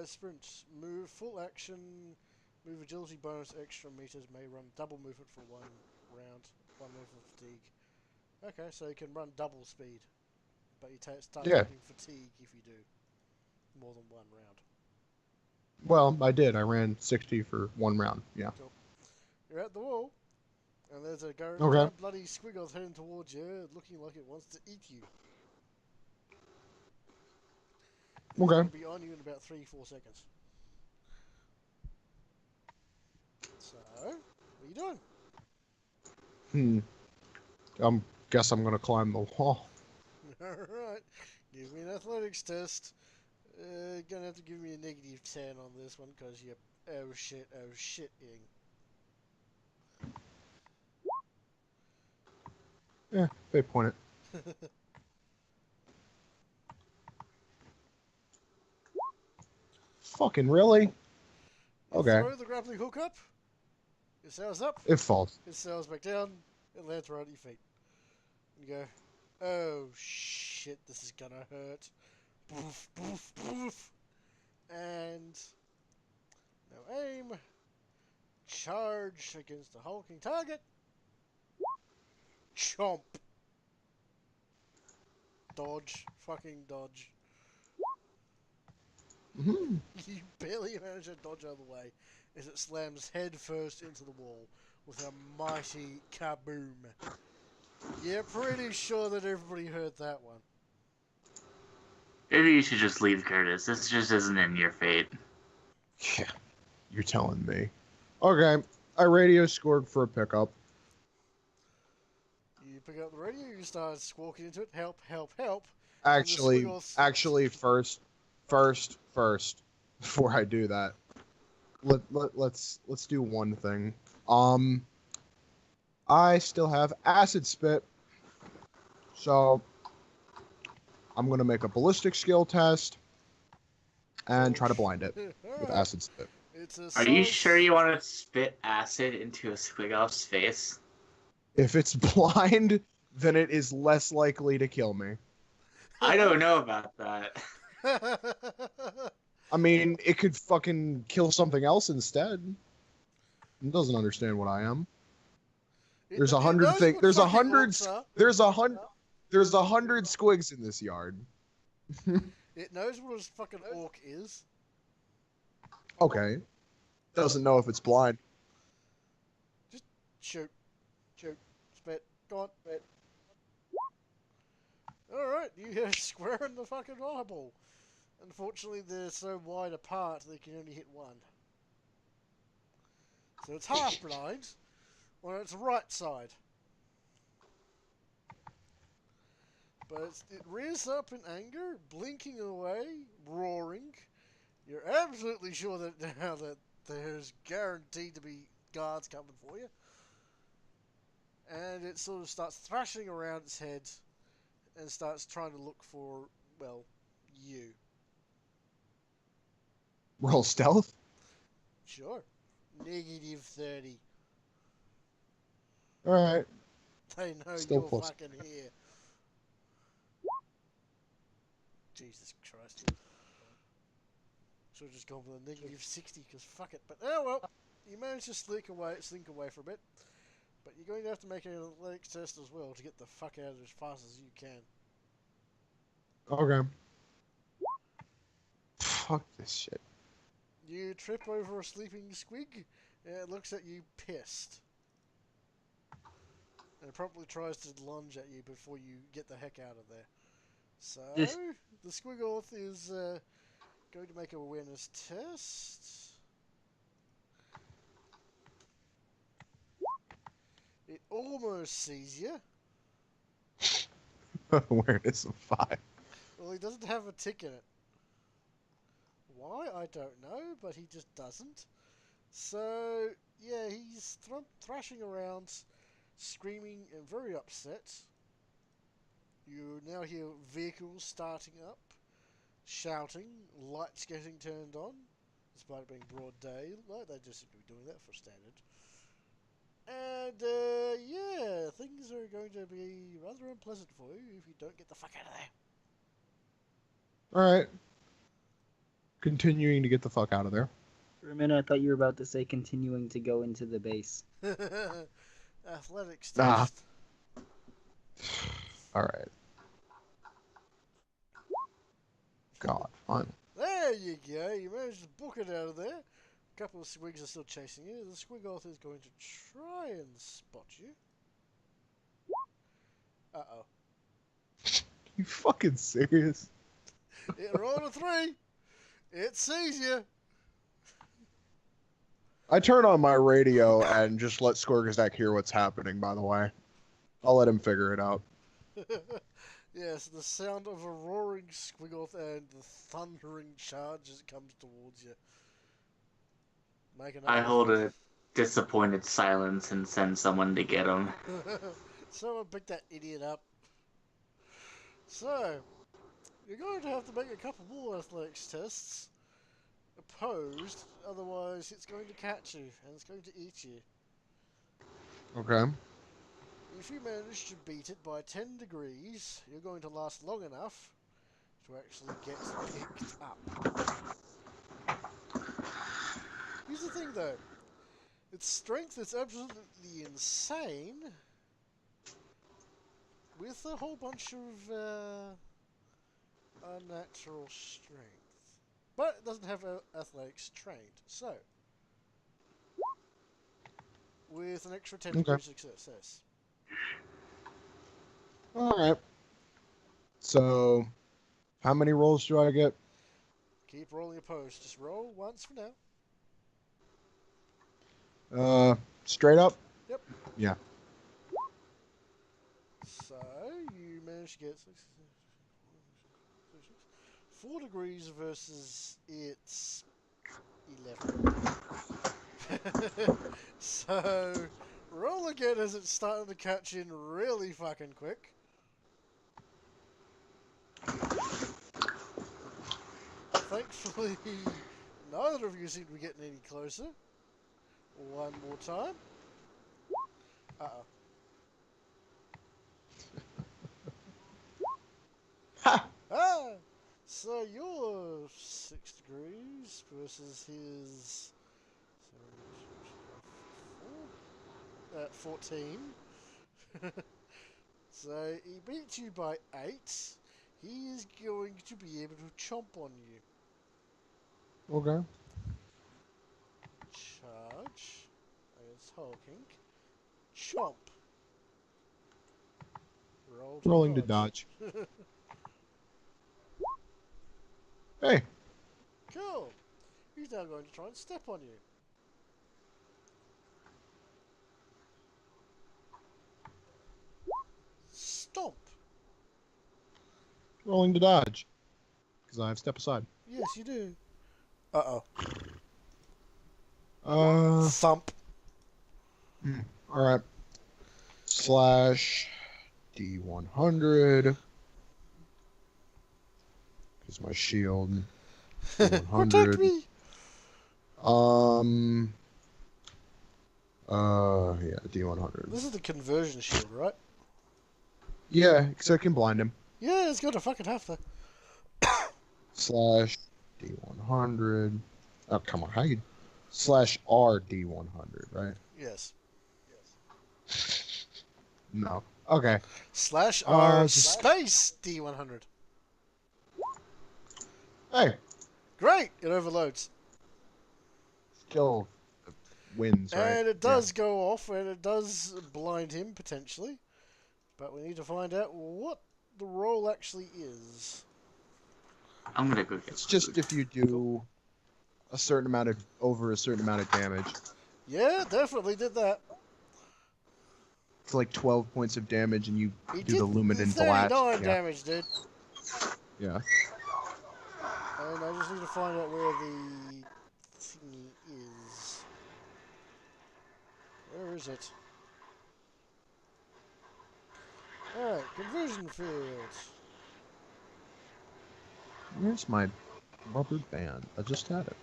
Sprint. Move full action. Move agility bonus extra meters. May run double movement for 1 round. 1 movement fatigue. Okay, so you can run double speed. But you start taking fatigue if you do more than 1 round. Well, I did. I ran 60 for 1 round. Yeah. Cool. You're at the wall. And there's a Okay. bloody squiggle heading towards you, looking like it wants to eat you. It's Okay. going to be on you in about 3-4 seconds. So, what are you doing? Guess I'm gonna climb the wall. Alright, give me an athletics test. Gonna have to give me a -10 on this one because you're oh shitting. Yeah, they point it. Fucking really? You Okay. throw the grappling hook up, it sails up, It falls. it sails back down, it lands right at your feet. You go, oh shit, this is gonna hurt. Boof, boof, boof. And no aim. Charge against the hulking target. Chomp. Dodge. Fucking dodge. Mhm. You barely manage to dodge out of the way as it slams head first into the wall with a mighty kaboom. You're pretty sure that everybody heard that one. Maybe you should just leave, Curtis. This just isn't in your fate. Yeah, you're telling me. Okay, I radio scored for a pickup. You pick up the radio, you start squawking into it, help, help, help. Actually, first, before I do that, let's do one thing. I still have acid spit, so I'm gonna make a ballistic skill test and try to blind it with acid spit. Are you sure you want to spit acid into a Squigoff's face? If it's blind, then it is less likely to kill me. I don't know about that. I mean, it could fucking kill something else instead. It doesn't understand what I am. There's 100 things. There's 100. There's 100. There's 100 squigs in this yard. It knows what a fucking orc is. Okay. Doesn't know if it's blind. Just shoot. Shoot. Spit. Go on, spit. Alright, you hit a square in the fucking eyeball. Unfortunately, they're so wide apart they can only hit one. So it's half blind on its right side. But it rears up in anger, blinking away, roaring. You're absolutely sure that now that there's guaranteed to be guards coming for you. And it sort of starts thrashing around its head and starts trying to look for, well, you. Roll stealth? Sure. -30. Alright. They know Still you're plus. fucking here. Jesus Christ. Should have just gone for the -60 because fuck it. But oh well. You managed to slink away for a bit. But you're going to have to make an athletics test as well to get the fuck out as fast as you can. Okay. Fuck this shit. You trip over a sleeping squig, and it looks at you pissed. And it probably tries to lunge at you before you get the heck out of there. So, the squiggoth is going to make an awareness test. It almost sees you. Awareness of 5. Well, he doesn't have a tick in it. Why? I don't know, but he just doesn't. So, yeah, he's thrashing around, screaming and very upset. You now hear vehicles starting up, shouting, lights getting turned on, despite it being broad daylight. They just seem to be doing that for standard. And, yeah, things are going to be rather unpleasant for you if you don't get the fuck out of there. Alright. Continuing to get the fuck out of there. For a minute, I thought you were about to say continuing to go into the base. Athletics Nah. test. Alright. God, fine. There you go. You managed to book it out of there. A couple of squigs are still chasing you. The squiggoth is going to try and spot you. Uh-oh. You fucking serious? It rolled a 3. It sees you. I turn on my radio and just let Skorgazak hear what's happening, by the way. I'll let him figure it out. Yes, the sound of a roaring squiggle and the thundering charge as it comes towards you. Make I hold a disappointed silence and send someone to get him. Someone pick that idiot up. So, you're going to have to make a couple more athletics tests. Opposed, otherwise it's going to catch you and it's going to eat you. Okay. If you manage to beat it by 10 degrees, you're going to last long enough to actually get picked up. Here's the thing though. Its strength is absolutely insane with a whole bunch of unnatural strength. But it doesn't have athletics trained, so with an extra 10 degrees of success. Alright. So, how many rolls do I get? Keep rolling opposed. Just roll once for now. Straight up? Yep. Yeah. So, you managed to get 4 degrees versus its 11. So, roll again as it's starting to catch in really fucking quick. Thankfully, neither of you seem to be getting any closer. One more time. Uh-oh. Ah! So you're 6 degrees versus his 14. So he beats you by 8. He is going to be able to chomp on you. Okay. Charge against hulking. Chomp. Rolling to dodge. Hey. Cool. He's now going to try and step on you. Stomp. Rolling to dodge. Because I have step aside. Yes, you do. Uh-oh. Thump. Alright. Slash D100. Because my shield. D100. Protect me. Yeah, D100. This is the conversion shield, right? Yeah, because I can blind him. Yeah, it's got to fucking have to. Slash D100. Oh, come on. How you... Slash RD100, right? Yes. No. Okay. Slash R just- space D100. Hey, Great! It overloads. still wins, right? And it does go off, and it does blind him, potentially. But we need to find out what the roll actually is. I'm gonna go get It's just if you do a certain amount of damage. Yeah, definitely did that. It's like 12 points of damage, and you He do did the Luminant Blast. 39 Yeah. damage, dude. Yeah. And I just need to find out where the thingy is. Where is it? Alright, conversion field. Where's my rubber band? I just had it.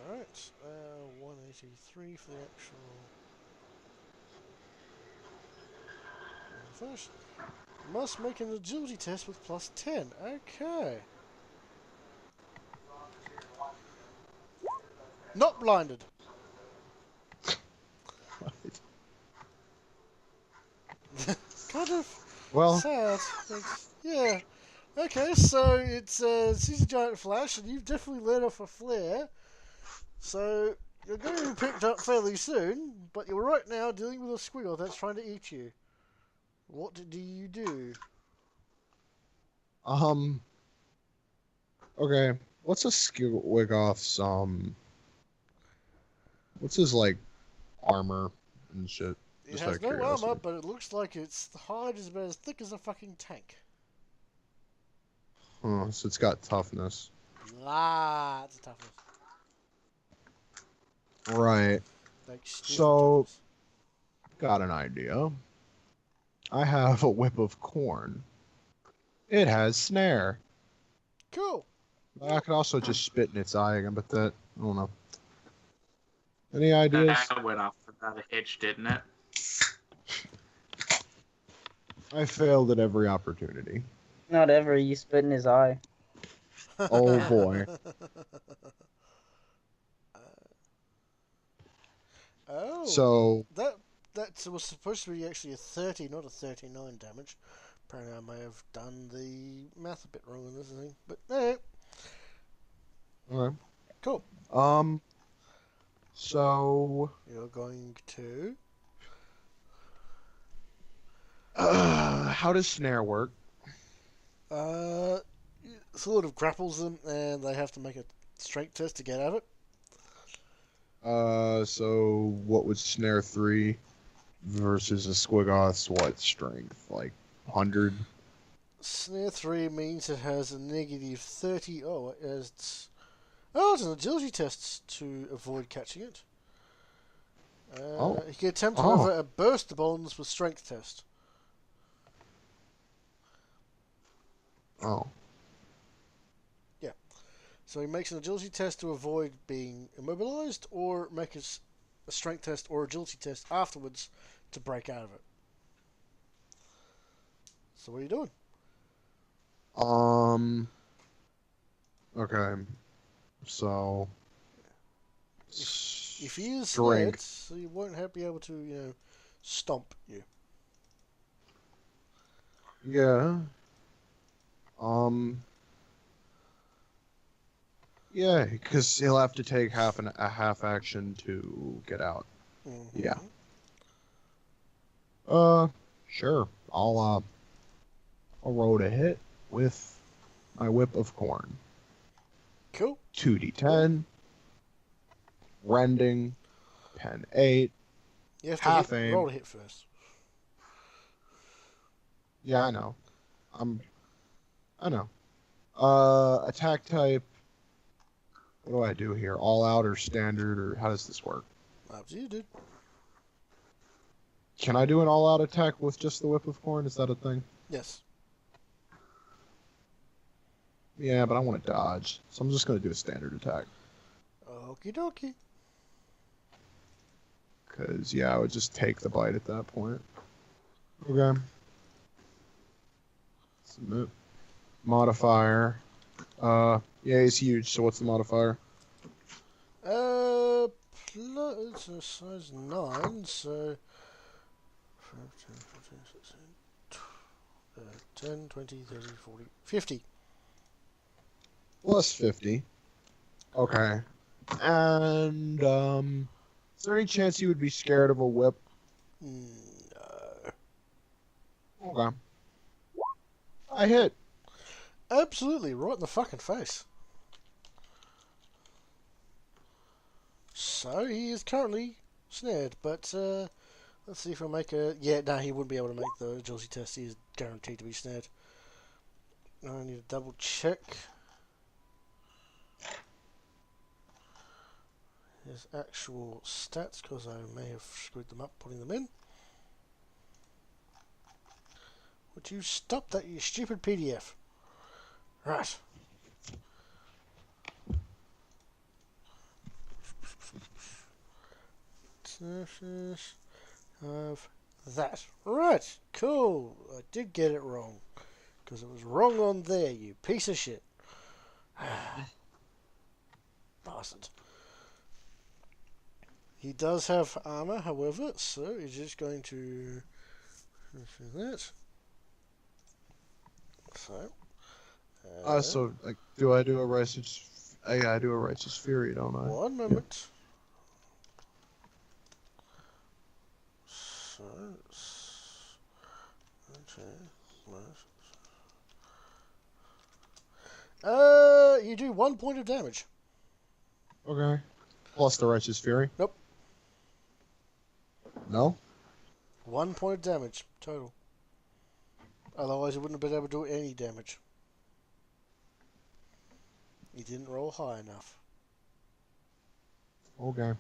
Alright, 183 for the actual. First, must make an agility test with plus 10. Okay. Not blinded. Kind of Well, sad. Yeah. Okay, so it's sees a giant flash, and you've definitely let off a flare. So you're going to be picked up fairly soon, but you're right now dealing with a squiggle that's trying to eat you. What do you do? Okay. What's a Skwigoth's what's his like armor and shit? It Just out has of no curiosity. armor, but it looks like its hide is about as thick as a fucking tank. Huh, so it's got toughness. Lots of toughness. Right. Like stupid So toughness. got an idea. I have a whip of corn. It has snare. Cool. I could also just spit in its eye again, but that I don't know. Any ideas? That went off without a hitch, didn't it? I failed at every opportunity. Not ever. You spit in his eye. Oh boy. Oh. So That was supposed to be actually a 30, not a 39 damage. Apparently, I may have done the math a bit wrong on this thing, but no. okay. Cool. So You're going to. how does snare work? Sort of grapples them, and they have to make a strength test to get out of it. So what would snare 3 versus a Squigoth's what strength? Like 100? Snare 3 means it has a negative 30. It's an agility test to avoid catching it. You can attempt, however, a burst the bonds with strength test. Oh. So he makes an agility test to avoid being immobilized, or make a strength test or agility test afterwards to break out of it. So what are you doing? Okay. So If he is strength. scared, he won't be able to, stomp you. Yeah. Yeah, because he'll have to take a half action to get out. Mm-hmm. Yeah. Sure. I'll roll to hit with my whip of corn. Cool. 2d10. Rending. 10-8. You have Half to aim. roll a hit first. Yeah, I know. I know. Attack type. What do I do here? All out or standard, or how does this work? Up to you, dude. Can I do an all out attack with just the whip of corn? Is that a thing? Yes. Yeah, but I want to dodge, so I'm just going to do a standard attack. Okie dokie. Because, yeah, I would just take the bite at that point. Okay. Submit. Modifier. Yeah, he's huge, so what's the modifier? It's a size 9, so 10, 20, 30, 40, 50. Plus 50. Okay. And, is there any chance you would be scared of a whip? No. Okay. I hit. Absolutely, right in the fucking face. So, he is currently snared, but, let's see if I make a... Yeah, no, he wouldn't be able to make the agility test. He is guaranteed to be snared. I need to double check his actual stats, because I may have screwed them up putting them in. Would you stop that, you stupid PDF? Right. Of that. Right. Cool. I did get it wrong. Because it was wrong on there, you piece of shit. Bastard. He does have armor, however, so he's just going to do that. So. So, like, do I do a righteous... I do a righteous fury, don't I? One moment. So, You do 1 point of damage. Okay. Plus the Righteous Fury? Nope. No? 1 point of damage total. Otherwise, you wouldn't have been able to do any damage. You didn't roll high enough. Okay.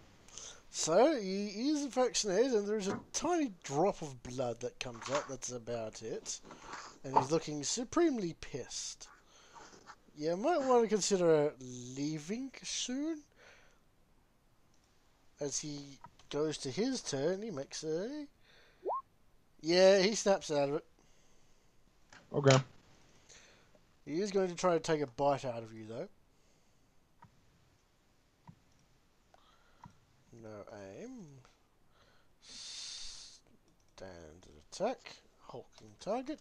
So, he is in fact snared, and there's a tiny drop of blood that comes out. That's about it. And he's looking supremely pissed. You might want to consider leaving soon. As he goes to his turn, he makes a... Yeah, he snaps out of it. Okay. He is going to try to take a bite out of you, though. No aim. Standard attack. Hulking target.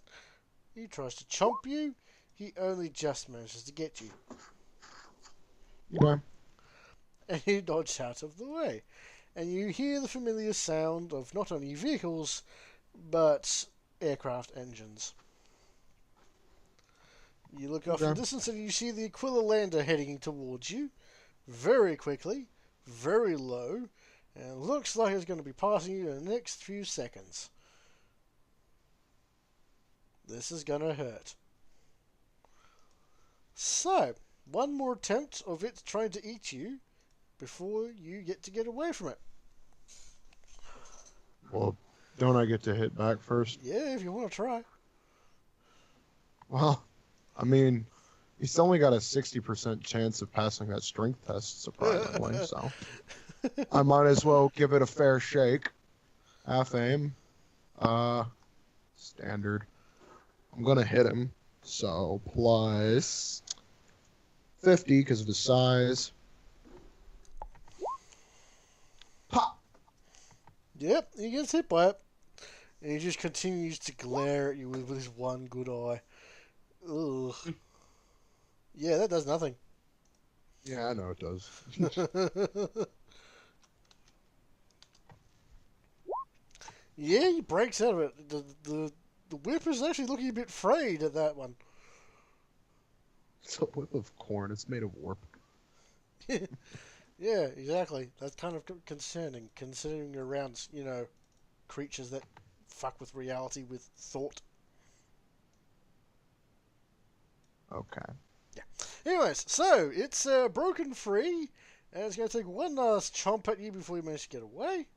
He tries to chomp you. He only just manages to get you. Okay. And you dodge out of the way. And you hear the familiar sound of not only vehicles, but aircraft engines. You look off in the distance and you see the Aquila lander heading towards you. Very quickly. Very low. And looks like it's going to be passing you in the next few seconds. This is going to hurt. So, one more attempt of it trying to eat you before you get away from it. Well, don't I get to hit back first? Yeah, if you want to try. Well, I mean, he's only got a 60% chance of passing that strength test, surprisingly, so I might as well give it a fair shake. Half aim. Standard. I'm gonna hit him, so plus 50 because of his size. Pop! Yep, he gets hit by it. And he just continues to glare at you with his one good eye. Ugh. Yeah, that does nothing. Yeah, I know it does. Yeah, he breaks out of it. The whip is actually looking a bit frayed at that one. It's a whip of corn. It's made of warp. Yeah, exactly. That's kind of concerning, considering you're around, creatures that fuck with reality with thought. Okay. Yeah. Anyways, so it's broken free, and it's going to take one last chomp at you before you manage to get away.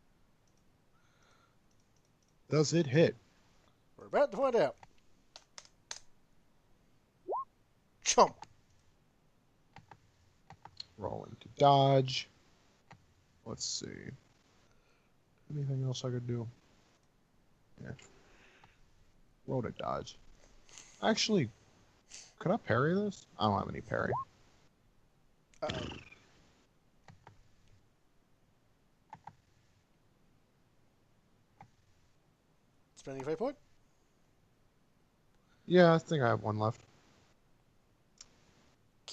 Does it hit? We're about to find out. Chomp. Rolling to dodge. Let's see. Anything else I could do? Yeah. Roll to dodge. Actually, could I parry this? I don't have any parry. Uh-oh. Spending a fate point? Yeah, I think I have one left.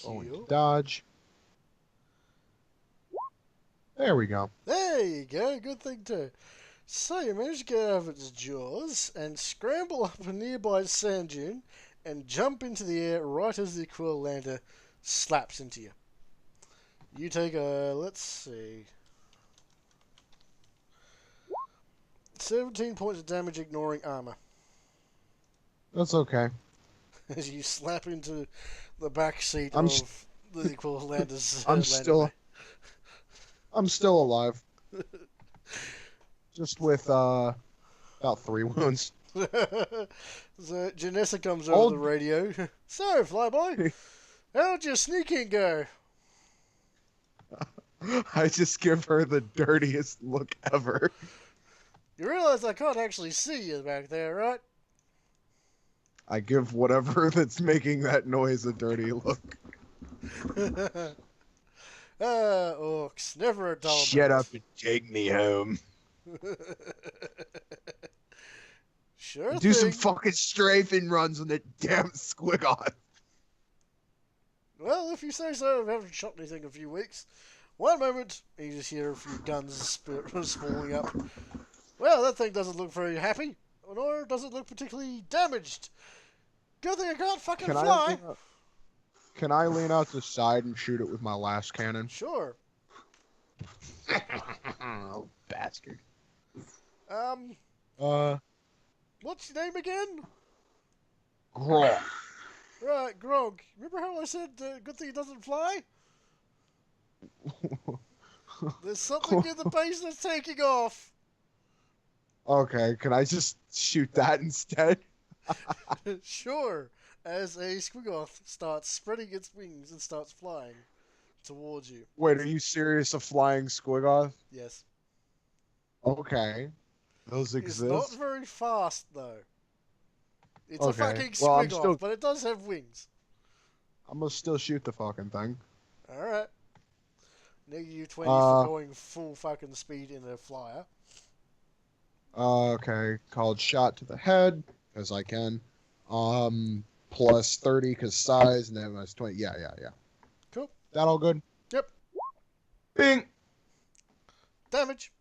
Rolling to Kill. dodge. There we go. There you go. Good thing too. So you manage to get out of its jaws and scramble up a nearby sand dune and jump into the air right as the Aquila lander slaps into you. You take let's see, 17 points of damage ignoring armor. That's okay. As you slap into the back seat I'm of the Aquila lander's I'm still alive. Just with about 3 wounds. So Janessa comes over the radio. So, Flyboy, how'd your sneaking go? I just give her the dirtiest look ever. You realize I can't actually see you back there, right? I give whatever that's making that noise a dirty look. Orcs, never a dull Shut moment. up and take me home. Sure Do some thing. fucking strafing runs on the damn squiggle. Well, if you say so, I haven't shot anything in a few weeks. One moment, and you just hear a few guns spooling up. Well, that thing doesn't look very happy. nor does it look particularly damaged. Good thing I can't fucking Can fly. Can I lean out the side and shoot it with my last cannon? Sure. Oh, bastard. What's your name again? Grog. Right, Grog. Remember how I said good thing it doesn't fly? There's something in the base that's taking off. Okay, can I just shoot that instead? Sure. As a squigoth starts spreading its wings and starts flying towards you. Wait, are you serious? A flying squigoth? Yes. Okay. Those It's exist? not very fast, though. It's a Okay. fucking Well, I'm squigoth, still- but it does have wings. I'm gonna still shoot the fucking thing. Alright. Negative 20 for going full fucking speed in a flyer. Okay, called shot to the head, because I can. Plus 30 because size, and then minus 20. Yeah. Cool. That all good? Yep. Bing! Damage.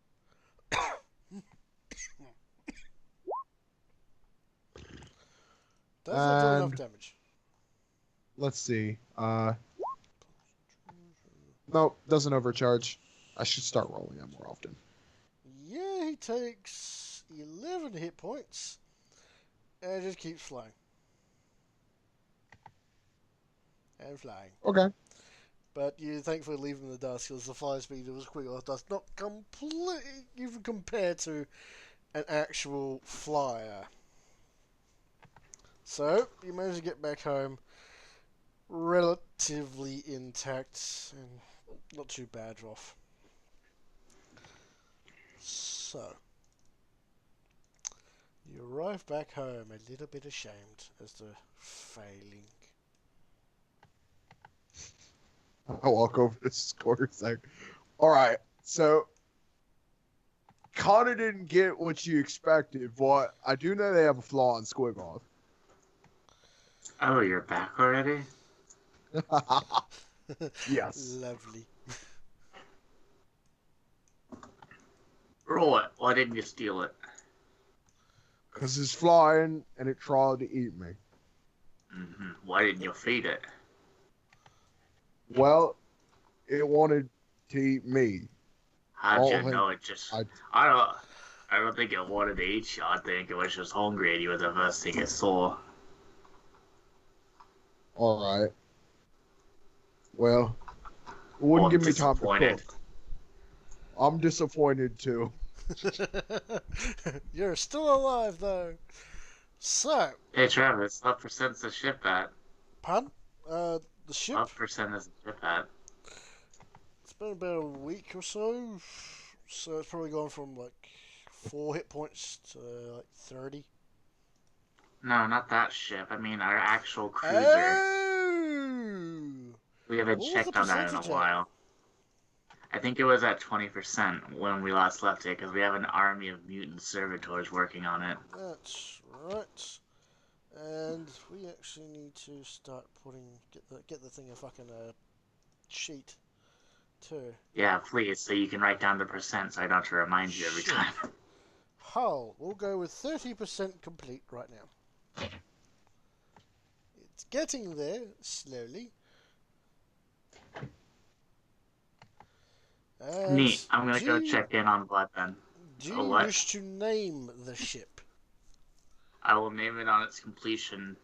Does not do enough And- damage. Let's see. Nope, doesn't overcharge. I should start rolling that more often. Yeah, he takes 11 hit points. And just keeps flying. And flying. Okay. But you thankfully leave him in the dust because the fly speed of a squiggle does not completely even compare to an actual flyer. So, you manage to get back home relatively intact and not too bad off. So, you arrive back home a little bit ashamed as to failing. I walk over to Scor's like, alright, so kinda didn't get what you expected, but I do know they have a flaw in Squigoth. Oh, you're back already? Yes. Lovely. Roll it. Why didn't you steal it? Because it's flying and it tried to eat me. Why didn't you feed it? Well, it wanted to eat me. How'd Oh, you hey, know it just... I- I don't think it wanted to eat you. I think it was just hungry and you were the first thing it saw. Alright. Well, it wouldn't Well, give me time to disappointed. cook. I'm disappointed too. You're still alive, though. So, Hey Travis, what percent's the ship at? pun? The ship? What percent is the ship at? It's been about a week or so. So it's probably gone from like 4 hit points to like 30. No, not that ship. I mean our actual cruiser. Oh! We haven't What was checked the on that in a percentage at? while. I think it was at 20% when we last left it, because we have an army of mutant servitors working on it. That's right. And we actually need to start get the thing a fucking sheet too. Yeah, please, so you can write down the percent so I don't have to remind you every Sure. time. Hull. We'll go with 30% complete right now. It's getting there slowly. And Neat. I'm gonna do go you- check in on Blood then. Do Oh, you what? wish to name the ship? I will name it on its completion.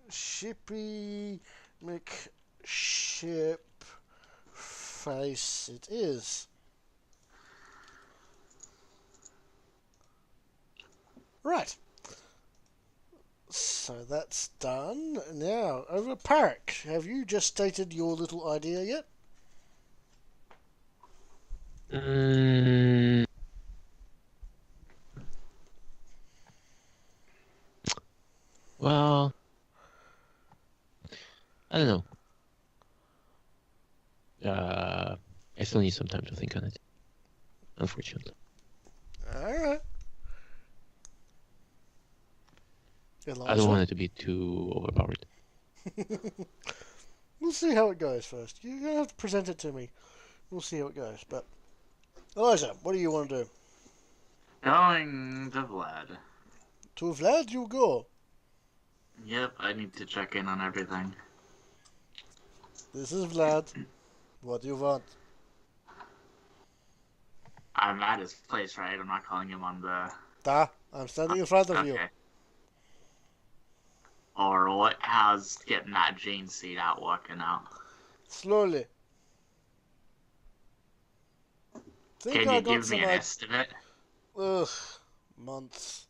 Shippy McShip Face it is. Right. So that's done. Now, over Park, have you just stated your little idea yet? Mm, well, I don't know. I still need some time to think on it. Unfortunately. Alright. I don't want it to be too overpowered. We'll see how it goes first. You're going to have to present it to me. We'll see how it goes. But, Elijah, what do you want to do? Going to Vlad. To Vlad you go. Yep, I need to check in on everything. This is Vlad. What do you want? I'm at his place, right? I'm not calling him on the... I'm standing in front of you. Okay. Alright, how's getting that gene seed out working out? Slowly. Think Can I you got give me some an estimate? months.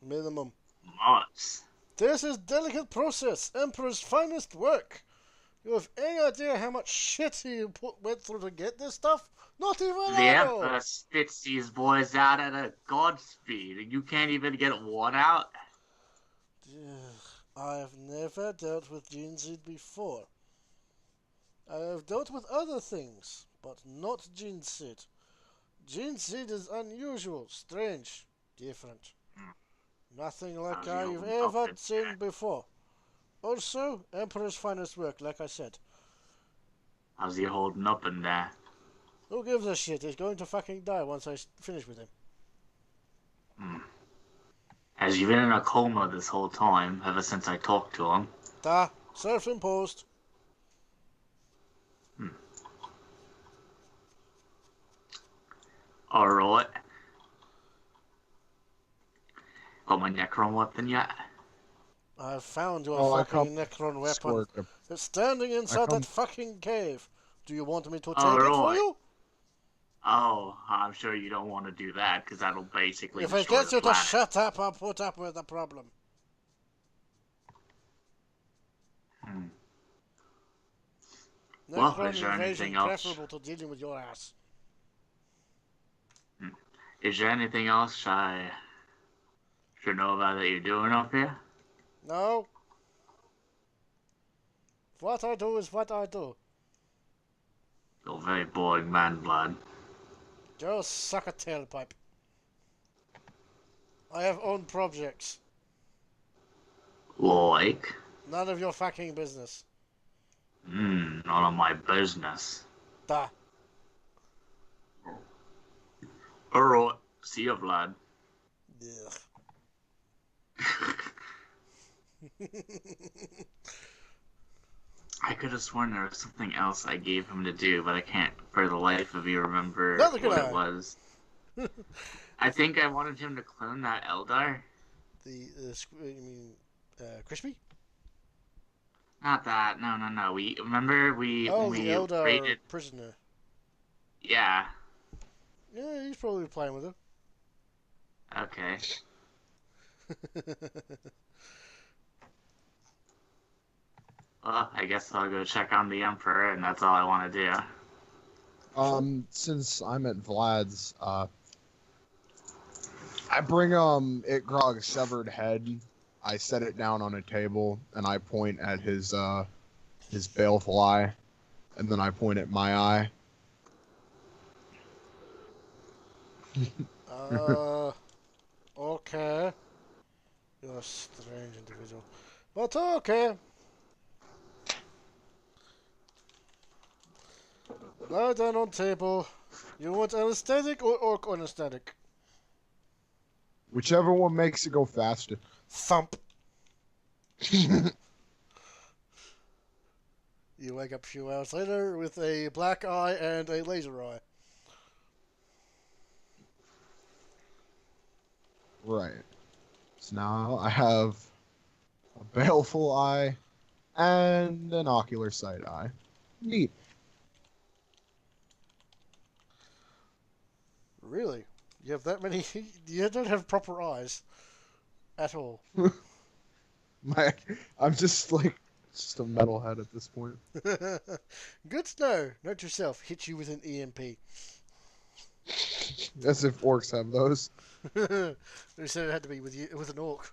Minimum. Months. This is delicate process. Emperor's finest work. You have any idea how much shit he went through to get this stuff? Not even The I know. Emperor spits these boys out at a god speed, and you can't even get one out? I have never dealt with gene seed before. I have dealt with other things, but not gene seed. Gene seed is unusual, strange, different. Nothing like I've ever seen before. Also, Emperor's finest work, like I said. How's he holding up in there? Who gives a shit? He's going to fucking die once I finish with him. Has he been in a coma this whole time, ever since I talked to him? Self-imposed. Alright. Got my Necron weapon yet? I've found your fucking Necron weapon. Squirt. It's standing inside that fucking cave. Do you want me to take it Alright. for you? Oh, I'm sure you don't want to do that, because that'll basically If it destroy gets the you to planet. shut up, I'll put up with the problem. Well, Necron is there invasion anything else? preferable to dealing with your ass. Is there anything else I should know about that you're doing up here? No. What I do is what I do. You're a very boring man, Vlad. Just suck a tailpipe. I have own projects. Like? None of your fucking business. None of my business. Da. Alright, see you, Vlad. I could have sworn there was something else I gave him to do, but I can't for the life of you remember Neither can what I. it was. I think I wanted him to clone that Eldar. You mean, Crispy? Not that, no. We remember we Oh, when the we Eldar raided. prisoner. Yeah. Yeah, he's probably playing with him. Okay. Well, I guess I'll go check on the Emperor, and that's all I want to do. Since I'm at Vlad's, I bring Itgrog's severed head. I set it down on a table, and I point at his baleful eye, and then I point at my eye. Okay. You're a strange individual. But okay. Lie down on table. You want anesthetic or orc anesthetic? Whichever one makes it go faster. Thump. You wake up a few hours later with a black eye and a laser eye. Right. So now I have a baleful eye and an ocular sight eye. Neat. Really? You have that many? You don't have proper eyes. At all. I'm just a metalhead at this point. Good to know. Note yourself. Hit you with an EMP. As if orcs have those. They said it had to be with an orc.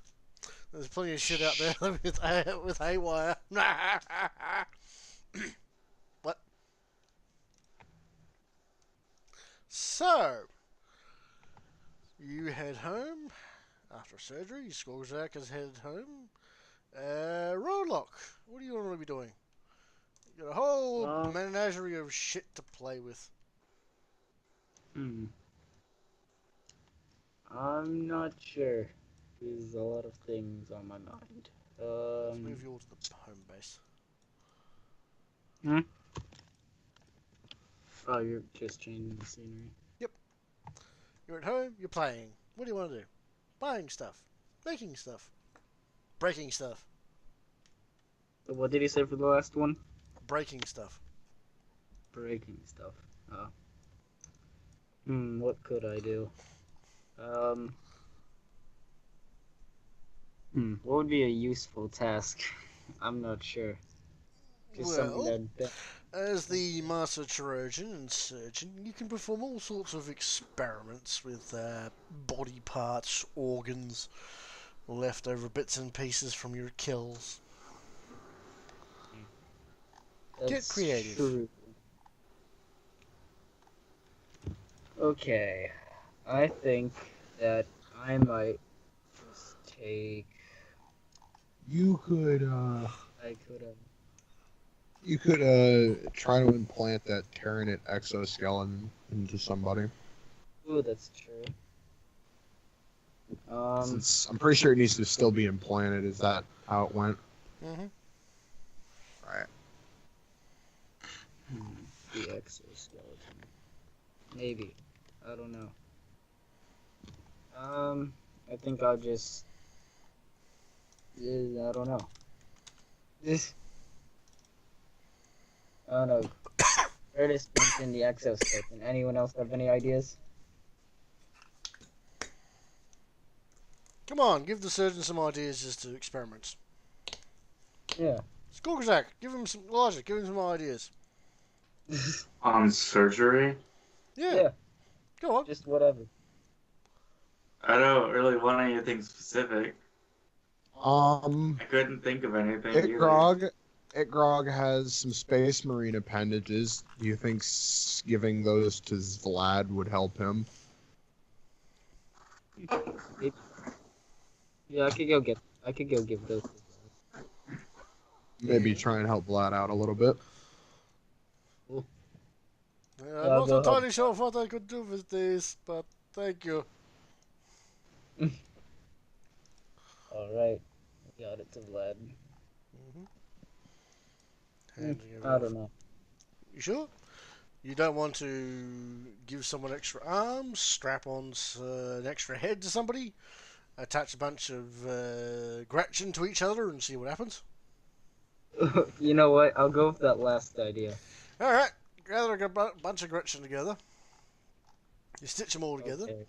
There's plenty of shit out there with haywire. What? So, you head home after surgery. Skorzak has headed home. Roadlock, what do you want to be doing? You got a whole menagerie of shit to play with. I'm not sure. There's a lot of things on my mind. Let's move you all to the home base. Oh, you're just changing the scenery. Yep. You're at home, you're playing. What do you want to do? Buying stuff. Making stuff. Breaking stuff. What did he say for the last one? Breaking stuff. Breaking stuff. Oh. What could I do? What would be a useful task? I'm not sure. Just something that... As the Master Trojan and Surgeon, you can perform all sorts of experiments with body parts, organs, leftover bits and pieces from your kills. Get creative. True. Okay. I think that I might just take... You could, I could have... You could try to implant that Tyranid exoskeleton into somebody. Ooh, that's true. Since I'm pretty sure it needs to still be implanted. Is that how it went? Mm-hmm. Right. The exoskeleton. Maybe. I don't know. I think I'll just... I don't know. I don't know. Curtis mentioned the exoskeleton. Anyone else have any ideas? Come on, give the surgeon some ideas as to experiments. Yeah. Skorkazak, give him some logic, give him some ideas. On surgery? Yeah. Go on. Just whatever. I don't really want anything specific. I couldn't think of anything either. Itgrog has some Space Marine appendages. Do you think giving those to Vlad would help him? Yeah, I could go give those. Maybe try and help Vlad out a little bit. I'm not entirely sure what I could do with this, but thank you. Alright. Got it to Vlad. I don't know. You sure? You don't want to give someone extra arms, strap on an extra head to somebody, attach a bunch of Gretchen to each other and see what happens? You know what? I'll go with that last idea. Alright, gather a bunch of Gretchen together. You stitch them all together. Okay.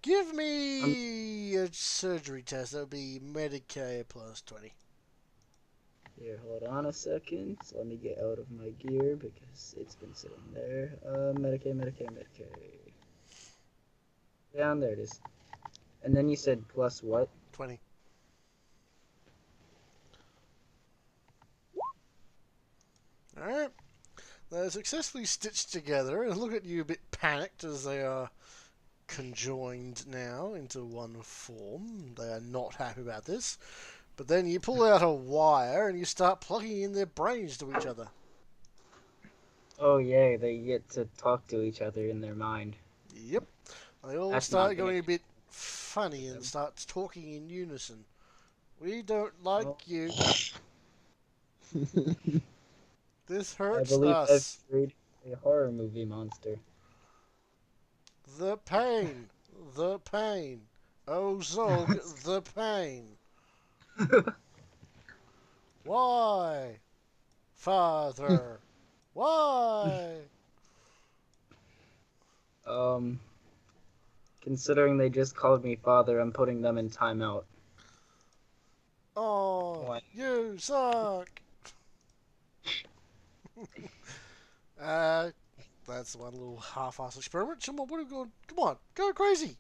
Give me a surgery test. That would be Medicaid plus 20. Here, hold on a second. So let me get out of my gear because it's been sitting there. Medicaid. Down there it is. And then you said plus what? 20. Alright. They're successfully stitched together, and look at you a bit panicked as they are conjoined now into one form. They are not happy about this. But then you pull out a wire and you start plugging in their brains to each other. Oh yeah, they get to talk to each other in their mind. Yep. They all start going a bit funny and start talking in unison. We don't like you. This hurts I believe us. I've created a horror movie monster. The pain. The pain. Oh, Zog, the pain. Why? Father. Why? Considering they just called me father, I'm putting them in timeout. Oh, What? you suck. That's one little half-assed experiment. Come on, what are we going? Come on, go crazy.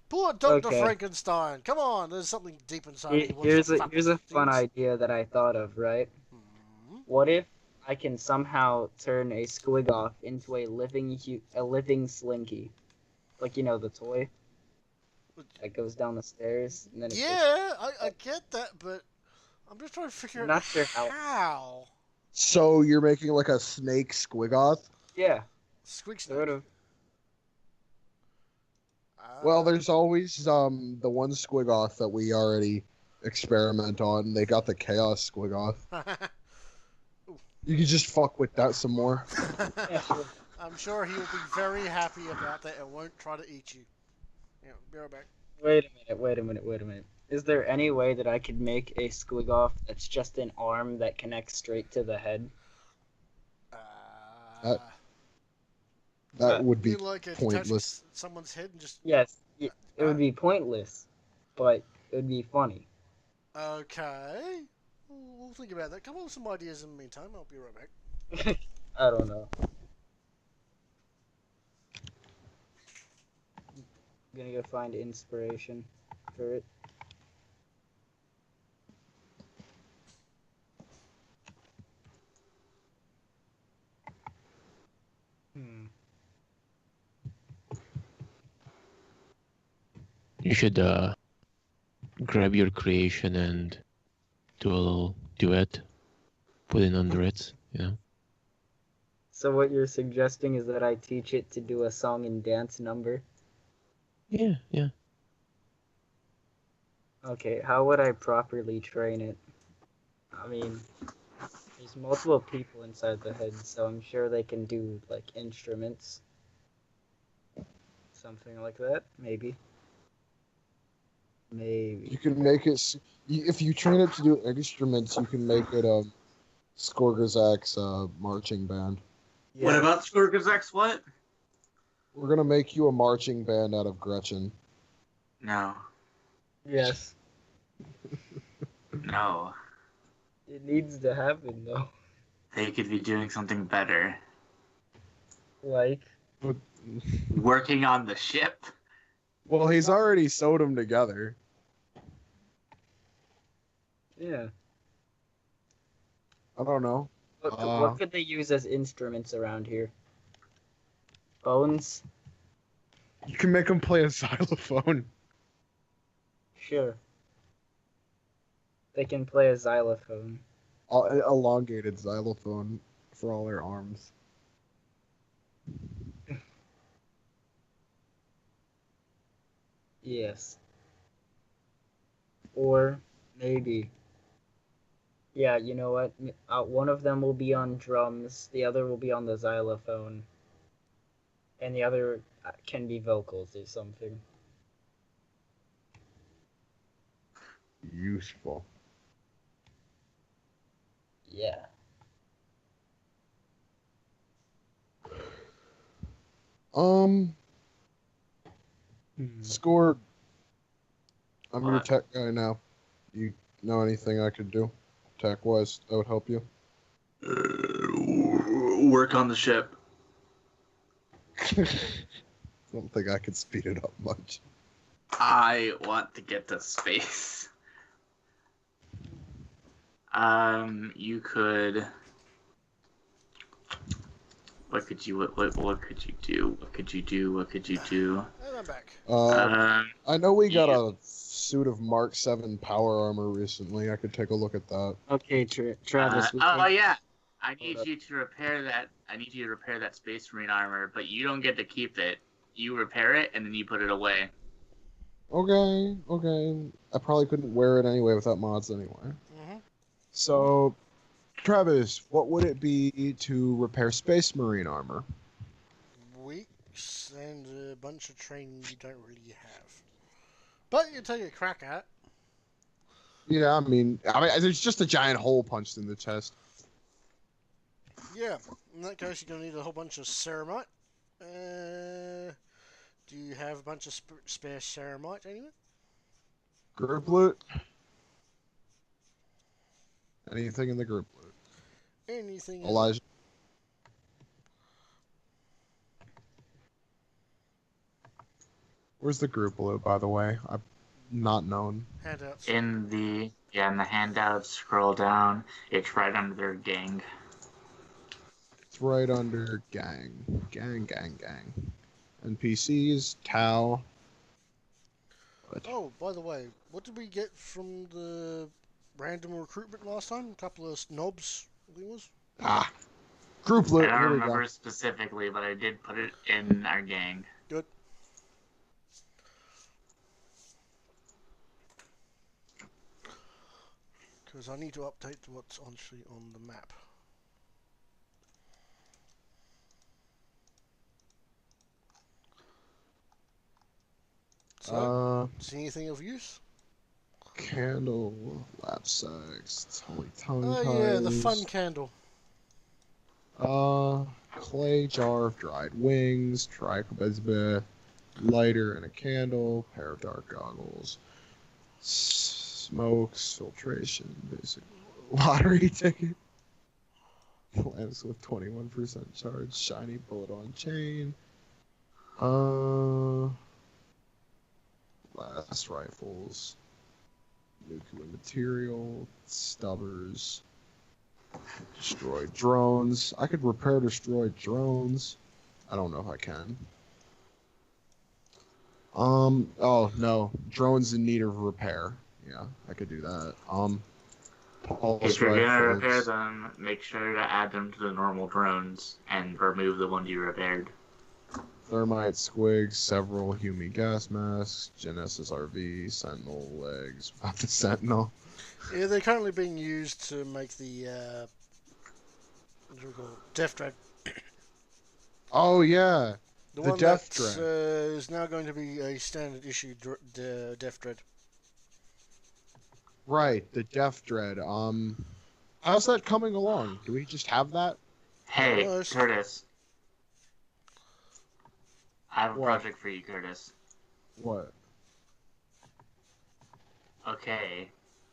Pull out Dr. Okay. Frankenstein. Come on, there's something deep inside you. Here's a fun idea that I thought of, right? What if I can somehow turn a Squigoth into a living Slinky? Like, you know, the toy that goes down the stairs. And then it I get that, but I'm just trying to figure Not out sure how. So you're making like a snake Squigoth? Yeah, Squeak sort snake. of. Well, there's always the one squig-off that we already experiment on. They got the chaos squig-off. You can just fuck with that some more. Yeah, sure. I'm sure he'll be very happy about that and won't try to eat you. Yeah, be right back. Wait a minute. Is there any way that I could make a squig-off that's just an arm that connects straight to the head? That would be You like pointless. someone's head and just... Yes, it would be pointless, but it would be funny. Okay. We'll think about that. Come up with some ideas in the meantime. I'll be right back. I don't know. I'm gonna go find inspiration for it. You should grab your creation and do a little duet, put it under it, you know. So what you're suggesting is that I teach it to do a song and dance number? Yeah. Okay, how would I properly train it? I mean, there's multiple people inside the head, so I'm sure they can do, like, instruments. Something like that, maybe. You can make it... If you train it to do instruments, you can make it Skorgazak's marching band. Yeah. What about Skorgazak's what? We're gonna make you a marching band out of Gretchen. No. Yes. No. It needs to happen, though. They could be doing something better. Like? Working on the ship? Well, he's already sewed them together. Yeah. I don't know. What could they use as instruments around here? Bones? You can make him play a xylophone. Sure. They can play a xylophone. Elongated xylophone for all their arms. Yes. Or maybe. Yeah, you know what? One of them will be on drums, the other will be on the xylophone, and the other can be vocals or something. Useful. Yeah. Score. I'm your What? tech guy now. You know anything I could do, tech-wise, that would help you? Work on the ship. I don't think I could speed it up much. I want to get to space. You could. What could you do? What could you do? And I'm back. I know we got yeah. a suit of Mark 7 power armor recently. I could take a look at that. Okay, Travis. Yeah. I need Hold you to repair that. I need you to repair that Space Marine armor, but you don't get to keep it. You repair it and then you put it away. Okay. I probably couldn't wear it anyway without mods anyway. Mm-hmm. So, Travis, what would it be to repair Space Marine armor? Weeks and a bunch of training you don't really have. But you take a crack at. Yeah, I mean, there's just a giant hole punched in the chest. Yeah, in that case you're going to need a whole bunch of ceramite. Do you have a bunch of spare ceramite anyway? Group loot? Anything in the group loot? Anything. Elijah? Where's the group loot, by the way? I've not known. Handouts. In the handouts, scroll down. It's right under their gang. It's right under gang. Gang. NPCs, Tau. But Oh, by the way, what did we get from the random recruitment last time? A couple of knobs, I think it was? Group loot. I don't Here we remember go. specifically, but I did put it in our gang. Good. Because I need to update what's actually on the map. So, see anything of use? Candle, lap sacks, tongue Oh ties. yeah, the fun candle. Clay jar of dried wings, tricobezbeh, lighter and a candle, pair of dark goggles, smokes, filtration, basic lottery ticket, lamps with 21% charge, shiny bullet on chain, blast rifles, nuclear material, stubbers, destroyed drones. I could repair destroyed drones. I don't know if I can. Oh no, drones in need of repair. Yeah, I could do that. Pulse If you're gonna rifles. repair them, make sure to add them to the normal drones and remove the ones you repaired. Thermite squigs, several Hume gas masks, Genesis RV, Sentinel legs, about the Sentinel. Yeah, they're currently being used to make the what do we call it? Death Dread. Oh yeah, The The one Death that Dread. is now going to be a standard issue Death Dread. right, the Death Dread. How's that coming along? Do we just have that? Hey, Almost. Curtis. I have a What? project for you, Curtis. What? Okay,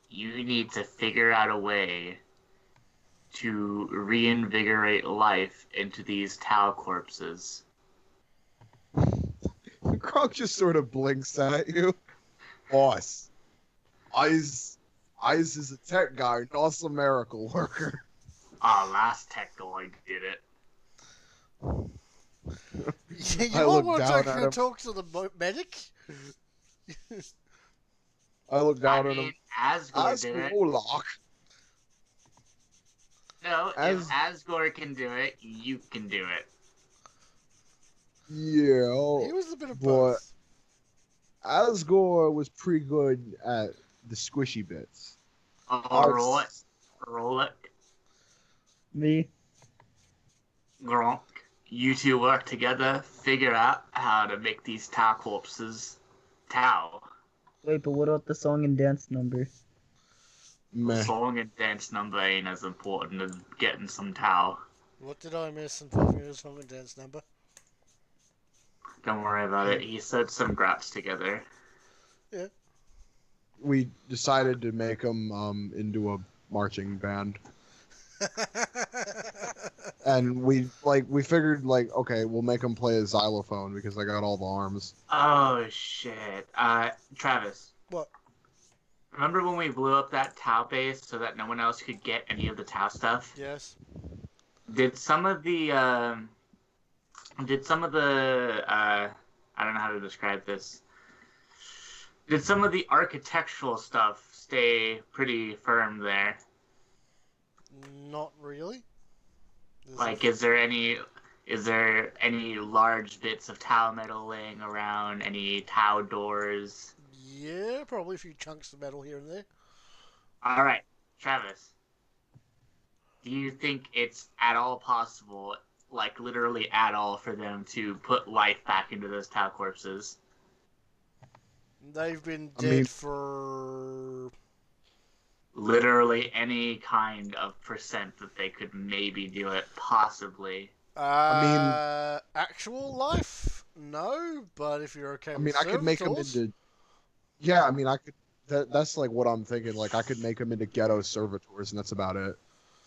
you need to figure out a way to reinvigorate life into these Tau corpses. Kronk just sort of blinks at you. Boss, Eyes is a tech guy, not a miracle worker. Last tech guy did it. You I might look want to down take at a him. talk to the medic. I look I down at mean, him. Asgore did it. Asgore. No, As- if Asgore can do it, you can do it. Yeah, He was a bit of but both. Asgore was pretty good at the squishy bits. Alright, roll it. Me? Gronk, you two work together, figure out how to make these Tau corpses Tau. Wait, but what about the song and dance number? Meh. Song and dance number ain't as important as getting some Tau. What did I miss involving the song and dance number? Don't worry about it. He said some graps together. We decided to make him into a marching band. And we figured okay, we'll make him play a xylophone because I got all the arms. Oh shit. Travis. What? Remember when we blew up that Tau base so that no one else could get any of the Tau stuff? Yes. Did some of the I don't know how to describe this. Did some of the architectural stuff stay pretty firm there? Not really. Like, is there any large bits of Tau metal laying around? Any Tau doors? Yeah, probably a few chunks of metal here and there. All right, Travis. Do you think it's at all possible, like literally at all, for them to put life back into those Tau corpses? They've been I dead mean- for... Literally any kind of percent that they could maybe do it, possibly. Actual life? No, but if you're okay I with mean, I could make him servitors- into. Yeah, I mean, I could. That's like what I'm thinking. Like, I could make him into ghetto servitors, and that's about it.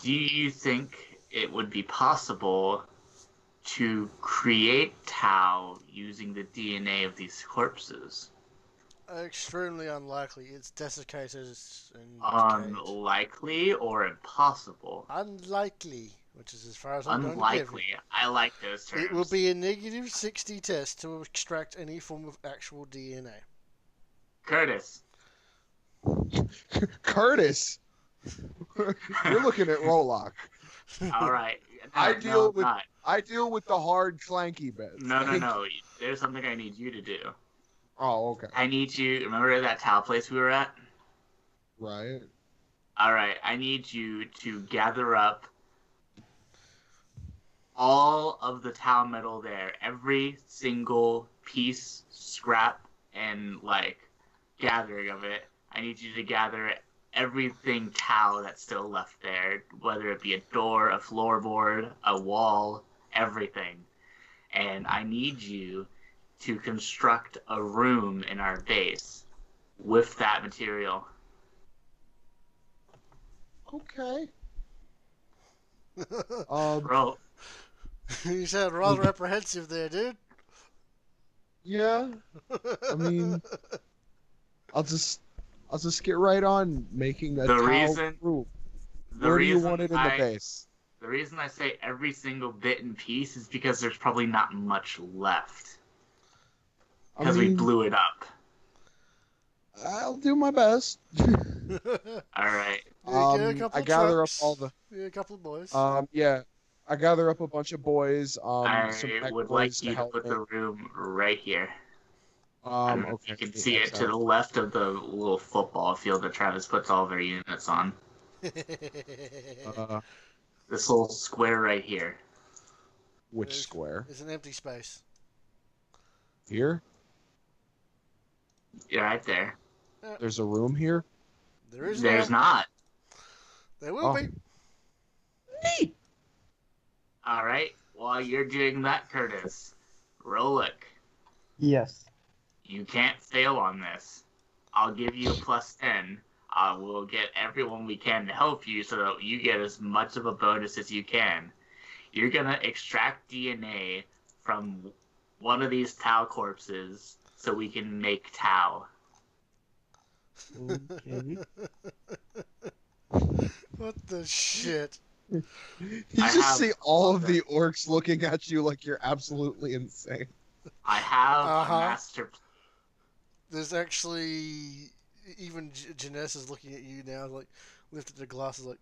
Do you think it would be possible to create Tau using the DNA of these corpses? Extremely unlikely. It's desiccated and decayed. Unlikely or impossible? Unlikely, which is as far as I'm going to give Unlikely. you. I like those terms. It will be a negative 60 test to extract any form of actual DNA. Curtis. Curtis, you're looking at Rolock. All right. I deal with- not. I deal with the hard, clanky bits. No. There's something I need you to do. Oh, okay. I need you. Remember that Tau place we were at? Right. Alright, I need you to gather up all of the Tau metal there. Every single piece, scrap, and, like, gathering of it. I need you to gather everything Tau that's still left there. Whether it be a door, a floorboard, a wall, everything. And I need you to construct a room in our base with that material. Okay. Bro, You sound rather apprehensive there, dude. Yeah. I mean, I'll just get right on making a The towel reason- room. the Where do you reason want it in the base? The reason I say every single bit and piece is because there's probably not much left. I Because we mean, blew it up. I'll do my best. Alright. I gather up all the. Yeah, a couple of boys. Yeah, I gather up a bunch of boys. I Some mech would boys like you to help put me. the room right here. I don't know Okay. if you can see it to the left of the little football field that Travis puts all their units on. This little square right here. Which square? It's an empty space. Here? Yeah, right there. There's a room here. There's not. There will be. Neat. Alright, while you're doing that, Curtis, Rolik, Yes. you can't fail on this. I'll give you a +10. We'll get everyone we can to help you so that you get as much of a bonus as you can. You're gonna extract DNA from one of these Tau corpses so we can make Tau. Okay. What the shit? You I just have see all of all the orcs looking at you like you're absolutely insane. I have Uh-huh. a master plan. There's actually even Janessa is looking at you now, like lifted the glasses, like,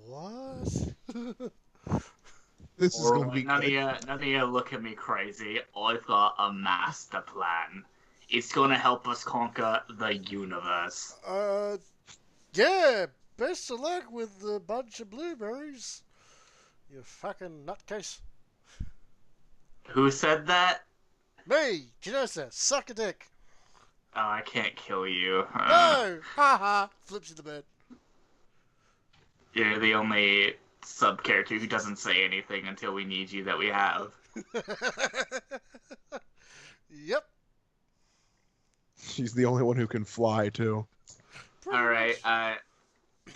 what? This is gonna be None good. of you look at me crazy. I've got a master plan. It's gonna help us conquer the universe. Yeah. Best of luck with the bunch of blueberries. You fucking nutcase. Who said that? Me, Janessa, suck a dick. Oh, I can't kill you. No! Haha! Flips you the bed. You're the only sub-character who doesn't say anything until we need you that we have. Yep. She's the only one who can fly too. Pretty much.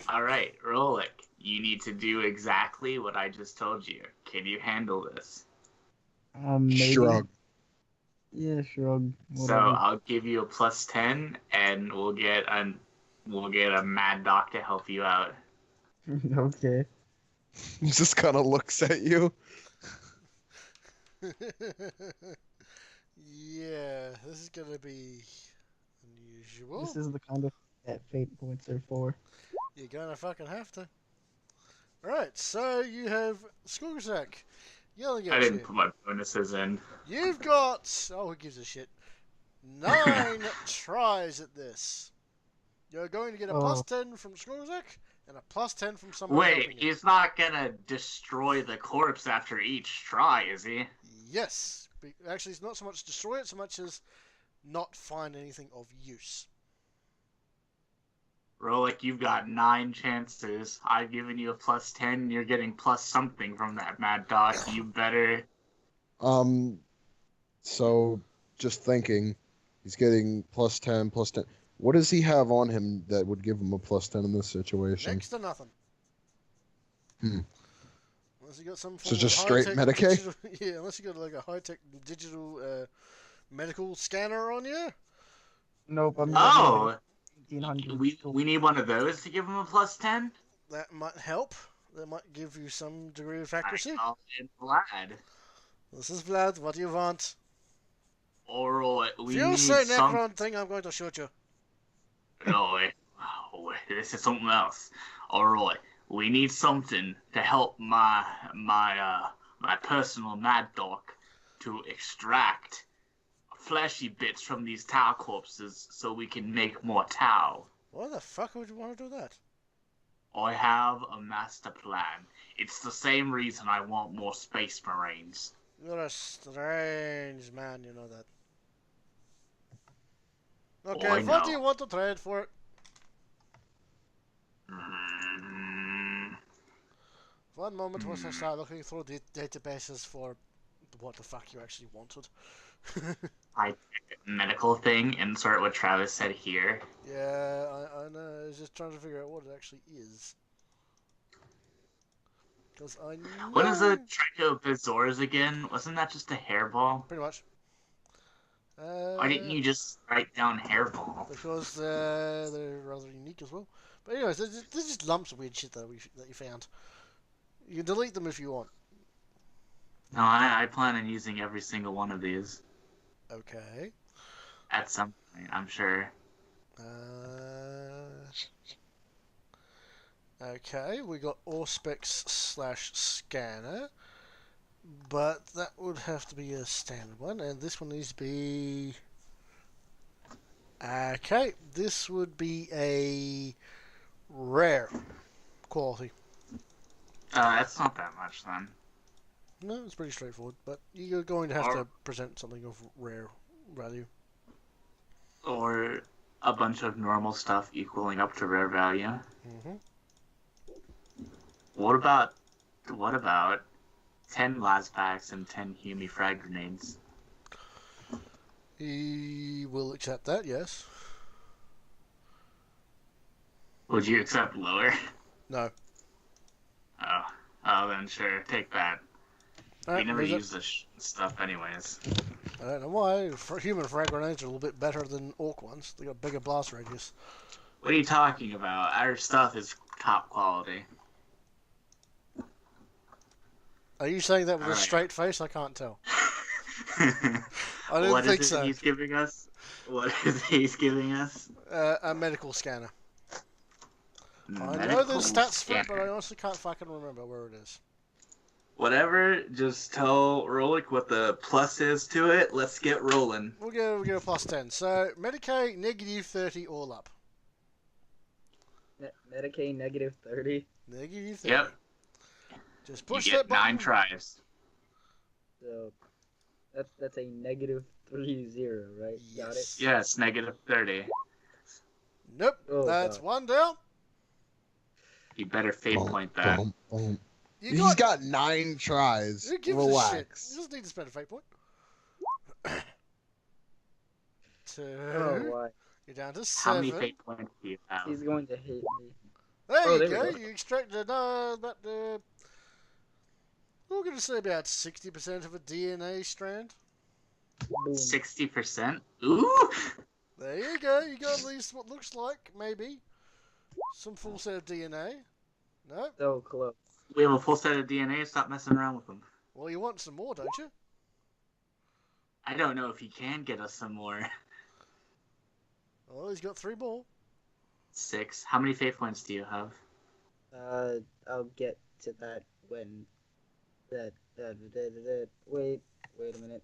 Alright, Rolik. You need to do exactly what I just told you. Can you handle this? Maybe. Shrug. Yeah, shrug. So Whatever. I'll give you a +10, and we'll get a Mad Doc to help you out. Okay. He just kind of looks at you. Yeah, this is gonna be unusual. This is the kind of that fate points are for. You're gonna fucking have to. Alright, so you have Skulgazak yelling I at didn't you. put my bonuses in. You've got, oh, who gives a shit, 9 tries at this. You're going to get a Oh. +10 from Skulgazak and a +10 from someone Wait, helping you. he's not gonna destroy the corpse after each try, is he? Yes. Actually, it's not so much destroy it, so much as not find anything of use. Rolik, you've got 9 chances. I've given you a +10. You're getting plus something from that Mad Doc. You better. So just thinking, he's getting +10, +10. What does he have on him that would give him a +10 in this situation? Next to nothing. Hmm. Unless you got some So form just of straight high-tech Medicaid? digital- yeah, unless you got like a high-tech digital medical scanner on you. Nope, I'm Oh! 1800. We need one of those to give him a +10? That might help. That might give you some degree of accuracy. I'll be glad. This is Vlad. What do you want? Alright, we If you need say some. Necron thing, I'm going to shoot you. No, this is something else. Alright, we need something to help my personal Mad Dog to extract fleshy bits from these Tau corpses so we can make more Tau. Why the fuck would you want to do that? I have a master plan. It's the same reason I want more Space Marines. You're a strange man, you know that. I Okay, what do know. you want to trade for it? One moment once I start looking through the databases for what the fuck you actually wanted. Medical thing, insert what Travis said here. Yeah, I know. I was just trying to figure out what it actually is. Because I know... What is the Trichobezoars again? Wasn't that just a hairball? Pretty much. Why didn't you just write down hairball? Because they're rather unique as well. But anyways, there's just lumps of weird shit that you found. You can delete them if you want. No, I plan on using every single one of these. Okay. At some point, I'm sure. Okay, we got Auspex/scanner, but that would have to be a standard one, and this one needs to be... Okay, this would be a rare quality. That's not that much then. No, it's pretty straightforward, but you're going to have to present something of rare value. Or a bunch of normal stuff equaling up to rare value. Mm-hmm. What about 10 las packs and 10 Humi frag grenades? He will accept that, yes. Would you accept lower? No. Oh, then sure, take that. Alright, We never use this stuff anyways. I don't know why. Human frag grenades are a little bit better than orc ones. They got bigger blast radius. What are you talking about? Our stuff is top quality. Are you saying that with a Alright. straight face? I can't tell. I didn't What think is it so. he's giving us? What is he's giving us? A medical scanner. I know Medical there's stats for it, scanner. but I honestly can't fucking remember where it is. Whatever, just tell Rolik what the plus is to it. Let's get rolling. We'll go a plus 10. So, Medicaid, negative 30 all up. Medicaid negative 30. Negative 30. Yep. Just You push get that button. 9 tries. So that's a negative 30, right? Got it. Yes. Yes, negative 30. Nope. Oh, That's God. one down. You better fate point that. He's got 9 tries. Who gives a shit? Relax. You just need to spend a fate point. Two. Oh, why? You're down to How 7. many fate points do you have? He's going to hate me. There Oh, you there we go. go. You extracted we're going to say about 60% of a DNA strand. Boom. 60%? Ooh! There you go. You got at least what looks like, maybe, some full set of DNA. No? So close. We have a full set of DNA. Stop messing around with them. Well, you want some more, don't you? I don't know if he can get us some more. Well, he's got 3 more. 6. How many fate points do you have? I'll get to that when wait a minute.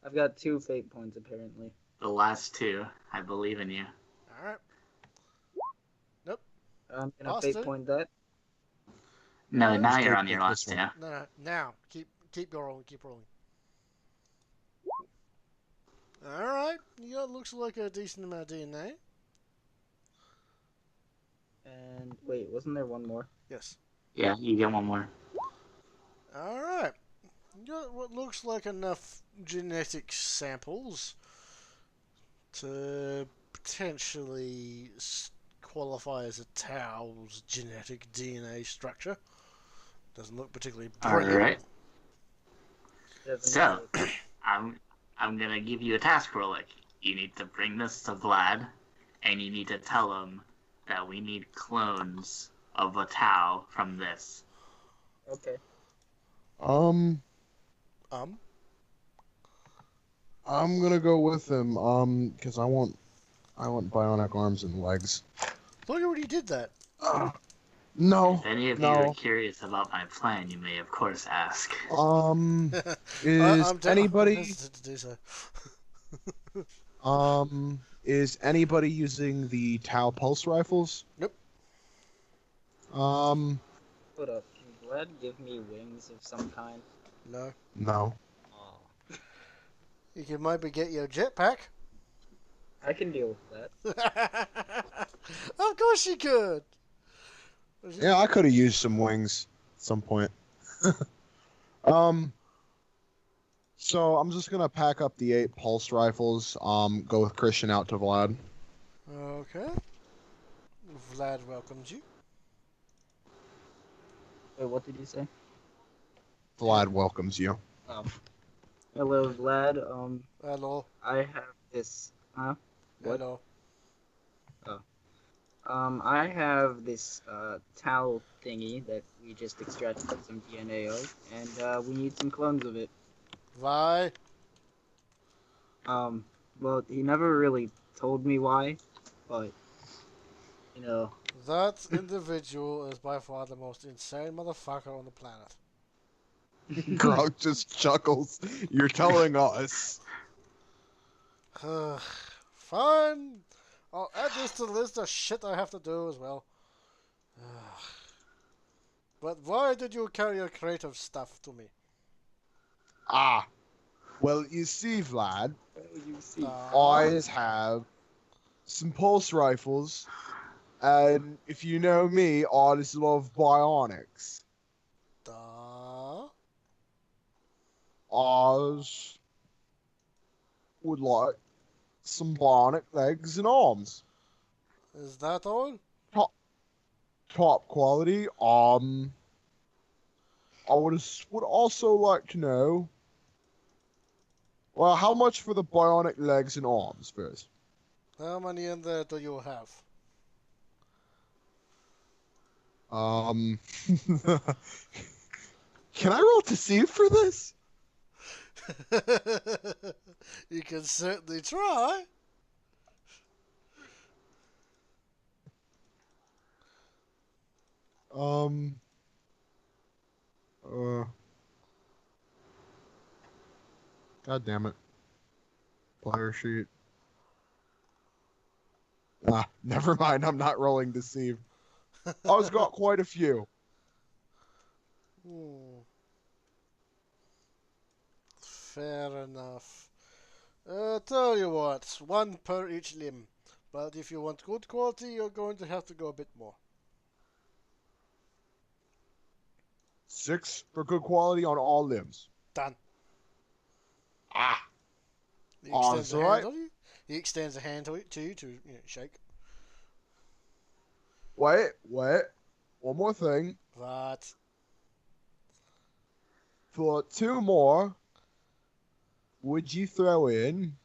I've got 2 fate points apparently. The last 2. I believe in you. Alright. I'm gonna Last fate 2? point that. No, now Just you're take on your this last 2. one. No. Now. Keep rolling. Keep rolling. Alright. You got looks like a decent amount of DNA. And wait, wasn't there one more? Yes. Yeah, you get one more. Alright. You got what looks like enough genetic samples to potentially qualify as a Tau's genetic DNA structure. Doesn't look particularly brilliant. Alright. Doesn't So, matter. I'm gonna give you a task, Rolik. You need to bring this to Vlad, and you need to tell him that we need clones of a Tau from this. Okay. I'm gonna go with him. Because I want bionic arms and legs. Look, already did that. No. If any of you No. are curious about my plan, you may of course ask. Is I'm anybody hesitant to do so. is anybody using the Tau pulse rifles? Nope. Um, Hold up. Can Vlad give me wings of some kind? No. no. Oh, You can maybe get your jetpack. I can deal with that. Of course you could. Yeah, I could have used some wings at some point. um, so I'm just gonna pack up the 8 pulse rifles. Go with Christian out to Vlad. Okay. Vlad welcomes you. Wait, what did you say? Vlad welcomes you. Oh. Hello, Vlad. Hello. I have this. Huh? What? Hello. I have this towel thingy that we just extracted some DNA of, and we need some clones of it. Why? Well, he never really told me why, but you know, That individual is by far the most insane motherfucker on the planet. Grog just chuckles. You're telling us. Fine. I'll add this to the list of shit I have to do as well. But why did you carry your crate of stuff to me? Ah. Well, you see, Vlad, you see. I have some pulse rifles, and if you know me, I just love bionics. Duh. Oz would like some bionic legs and arms. Is that all? Top quality. I would also like to know. Well, how much for the bionic legs and arms first? How many in there do you have? Can I roll to see for this? You can certainly try. Um. God damn it. Player sheet. Ah, never mind. I'm not rolling deceive. I've got quite a few. Fair enough. Tell you what, one per each limb. But if you want good quality, you're going to have to go a bit more. 6 for good quality on all limbs. Done. Ah. He extends That's a hand right. to you. He extends a hand to you to shake. Wait. One more thing. What? For 2 more, would you throw in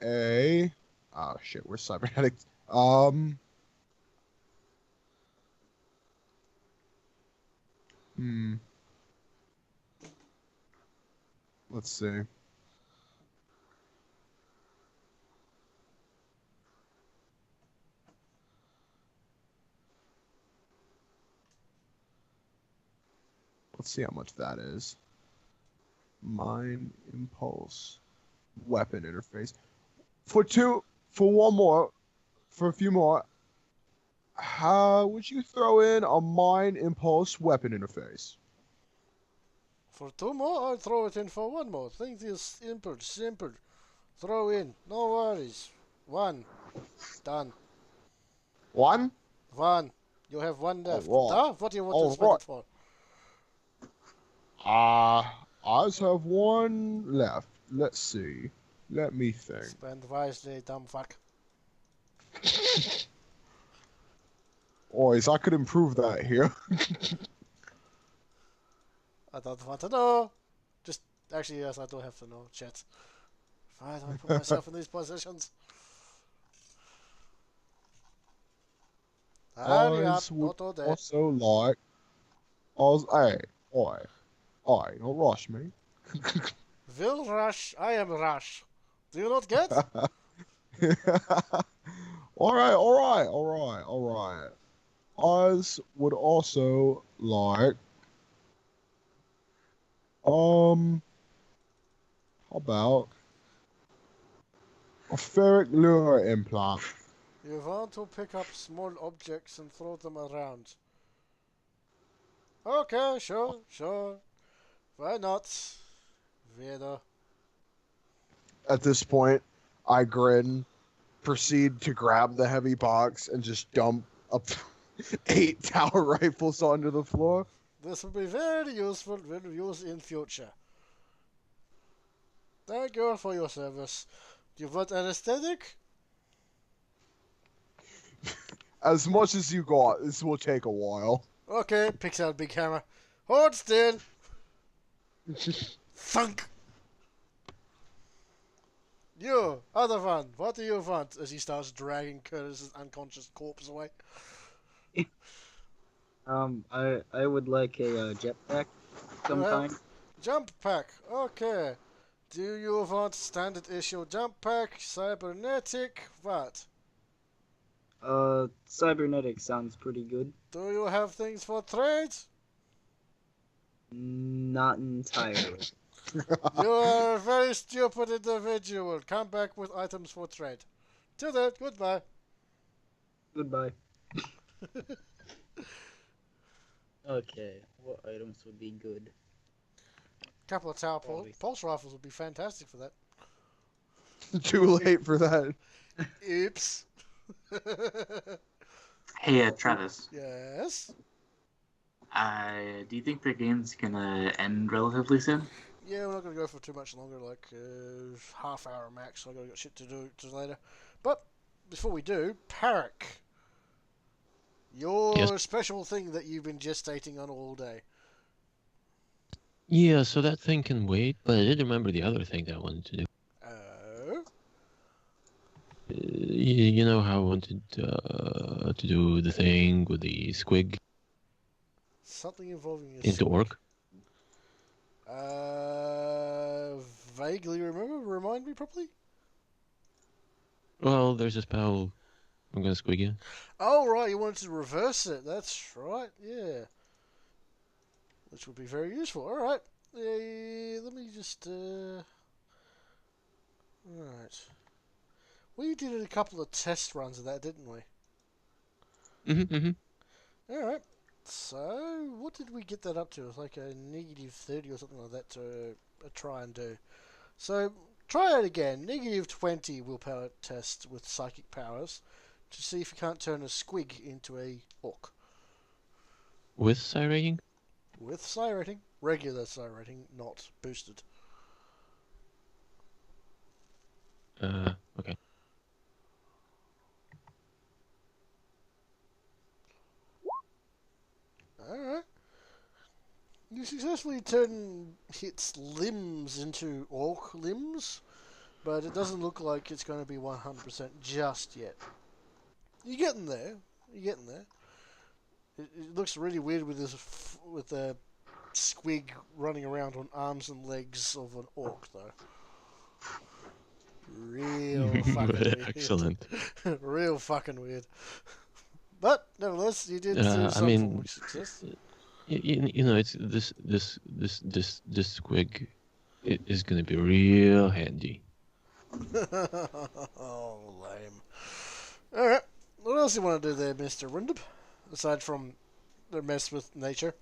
a... Oh, shit. We're cybernetics. Let's see. Let's see how much that is. Mind impulse. Weapon interface. For a few more, how would you throw in a mind impulse weapon interface? For 2 more, I'll throw it in for 1 more. Things is simple. Throw in. No worries. 1. Done. 1? 1. You have 1 left. Alright. Duh? What do you want to spend it for? I have 1 left. Let's see. Let me think. Spend wisely, dumb fuck. Boys, I could improve that here. I don't want to know. Just, actually, yes, I do have to know. Chat. Why do I put myself in these positions? Hurry up, Boys would not all day. also like... Hey, don't rush me. Will rush, I am rush. Do you not get? Alright. Oz would also like... How about... a ferric lure implant. You want to pick up small objects and throw them around. Okay, sure. Why not? Weirdo. At this point, I grin, proceed to grab the heavy box, and just dump up 8 tower rifles onto the floor. This will be very useful when used in future. Thank you for your service. Do you want anesthetic? As much as you got, this will take a while. Okay, picks out a big hammer. Hold still. Thunk. You, other one, what do you want? As he starts dragging Curtis's unconscious corpse away. I would like a jetpack, some Well, kind. Jump pack. Okay. Do you want standard issue jump pack, cybernetic, what? Cybernetic sounds pretty good. Do you have things for trade? Not entirely. You are a very stupid individual. Come back with items for trade. Till then, goodbye. Goodbye. Okay, what items would be good? Couple of tower Probably. pulse rifles would be fantastic for that. Too late for that. Oops. Hey, Travis. Yes? Do you think the game's gonna end relatively soon? Yeah, we're not going to go for too much longer, like half hour max. So I've got shit to do later. But before we do, Parak, your Yes. special thing that you've been gestating on all day. Yeah, so that thing can wait, but I did remember the other thing that I wanted to do. Oh? You know how I wanted to do the thing with the squig Something involving your into squig. orc? Vaguely remember? Remind me properly? Well, there's a spell. I'm gonna squig you. Oh, right, you wanted to reverse it. That's right, yeah. Which would be very useful. Alright. Let me just, Right. We did a couple of test runs of that, didn't we? Alright. So, what did we get that up to? It was like a negative 30 or something like that to try and do. So, try it again. Negative 20 willpower test with psychic powers to see if you can't turn a squig into a orc. With psi rating? With psi rating. Regular psi rating, not boosted. Okay. Alright. You successfully turn its limbs into orc limbs, but it doesn't look like it's going to be 100% just yet. You're getting there. It looks really weird with with a squig running around on arms and legs of an orc, though. Real fucking weird. Excellent. Real fucking weird. But nevertheless, you did I some mean, form of success. You know, it's this squig is gonna be real handy. Oh, lame. Alright, what else do you want to do there, Mr. Rindab? Aside from the mess with nature.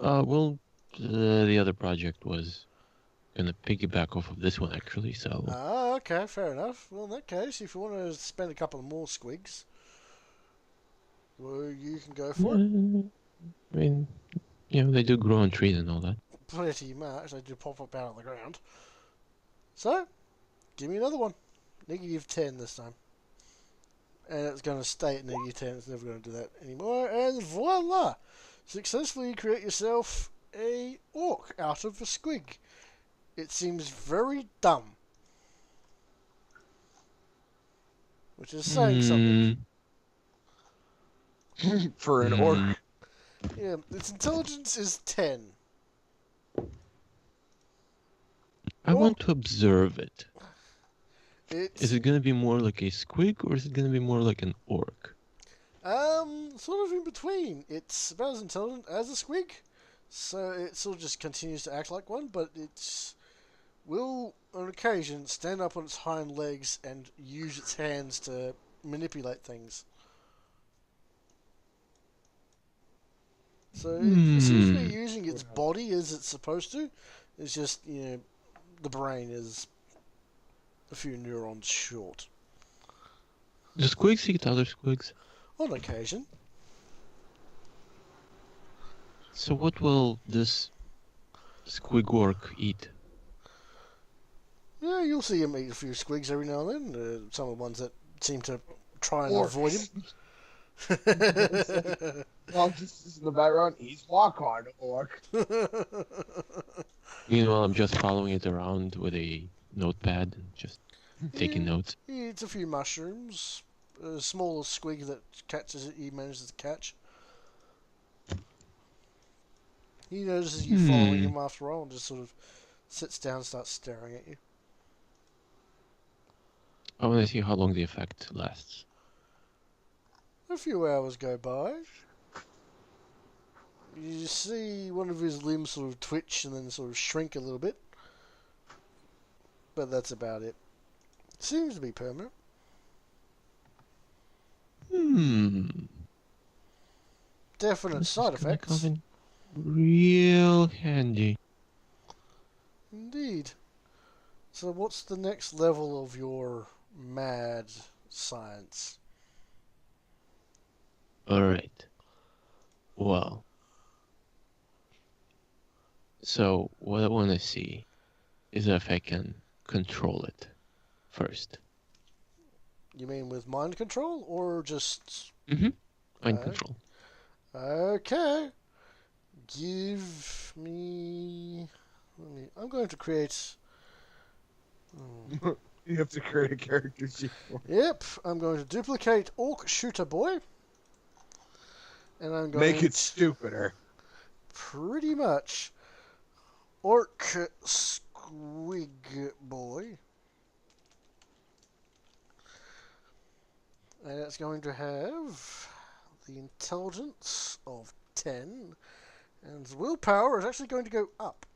Well, the other project was gonna piggyback off of this one actually, so Ah, okay, fair enough. Well, in that case, if you want to spend a couple of more squigs, well, you can go for it. I mean, you know, they do grow on trees and all that. Pretty much, they do pop up out of the ground. So, give me another one. Negative 10 this time. And it's going to stay at negative 10, it's never going to do that anymore. And voila! Successfully create yourself a orc out of a squig. It seems very dumb. Which is saying something. For an orc. Yeah, its intelligence is 10. I want to observe it. It's Is it gonna be more like a squig or is it gonna be more like an orc? sort of in between. It's about as intelligent as a squig, so it sort of just continues to act like one, but it's will, on occasion, stand up on its hind legs and use its hands to manipulate things. So it seems to be using its body as it's supposed to. It's just, the brain is a few neurons short. Do squigs eat other squigs? On occasion. So what will this squig orc eat? Yeah, you'll see him eat a few squigs every now and then. Some of the ones that seem to try and avoid him. Well, just in the background, he's Lockhart Orc. Meanwhile, I'm just following it around with a notepad and just taking notes. He eats a few mushrooms. A smaller squig that catches it, he manages to catch. He notices you following him after a while and just sort of sits down and starts staring at you. I want to see how long the effect lasts. A few hours go by. You see one of his limbs sort of twitch and then sort of shrink a little bit. But that's about it. Seems to be permanent. Definite side effects. Come in real handy. Indeed. So what's the next level of your mad science? Alright. Well. So, what I want to see is if I can control it first. You mean with mind control or just... Mind control. Okay. Give me... I'm going to create... You have to create a character sheet for it. Yep, I'm going to duplicate Orc Shooter Boy. And I'm going Make it stupider. Pretty much. Orc Squig Boy. And it's going to have the intelligence of 10. And the willpower is actually going to go up.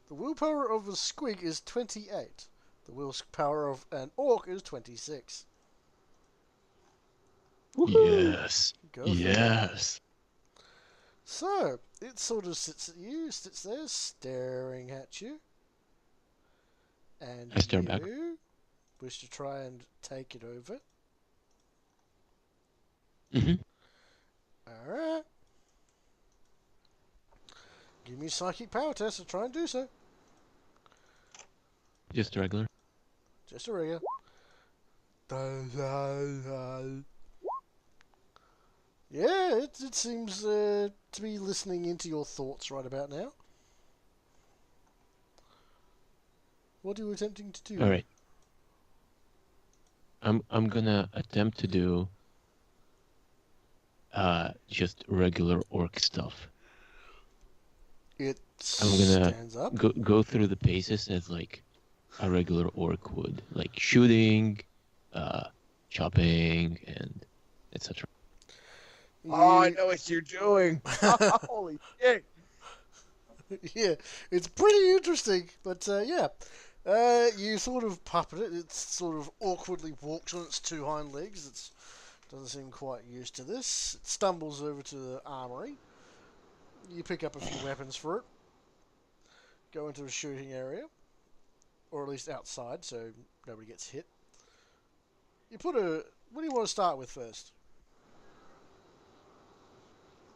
The willpower of a squig is 28. The willpower of an orc is 26. Woohoo! Yes. Go for yes. it. So, it sort of sits there staring at you. And I stare back. you wish to try and take it over. Alright. Give me a psychic power test to try and do so. Just regular. Just a regular. Yeah, it seems to be listening into your thoughts right about now. What are you attempting to do? All right. I'm gonna attempt to do just regular orc stuff. It I'm gonna stands up. go through the paces as like a regular orc would, like shooting, chopping, and etc. Oh, I know what you're doing. Holy shit. Yeah, it's pretty interesting, but yeah. You sort of puppet it. It sort of awkwardly walks on its two hind legs. It doesn't seem quite used to this. It stumbles over to the armory. You pick up a few weapons for it. Go into a shooting area. Or at least outside, so nobody gets hit. You put a... What do you want to start with first?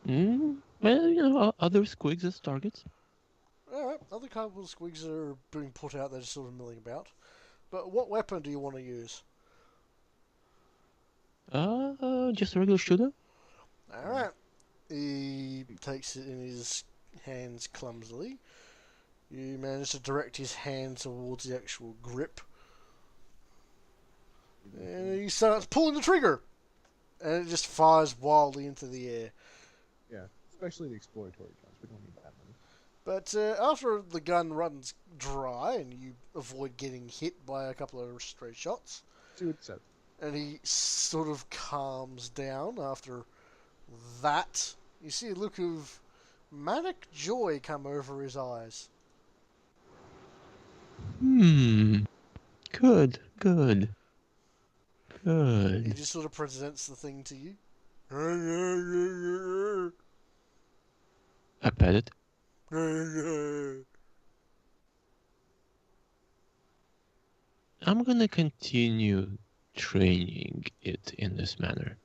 Well, other squigs as targets. Alright, other couple of squigs are being put out, they're just sort of milling about. But what weapon do you want to use? Just a regular shooter. Alright. He takes it in his hands clumsily. You manage to direct his hand towards the actual grip. And he starts pulling the trigger. And it just fires wildly into the air. Yeah, especially the exploratory guns. We don't need that many. But after the gun runs dry and you avoid getting hit by a couple of stray shots, See what it says. and he sort of calms down after that, you see a look of manic joy come over his eyes. Good, good, He good. just sort of presents the thing to you. I pet it. I'm gonna continue training it in this manner.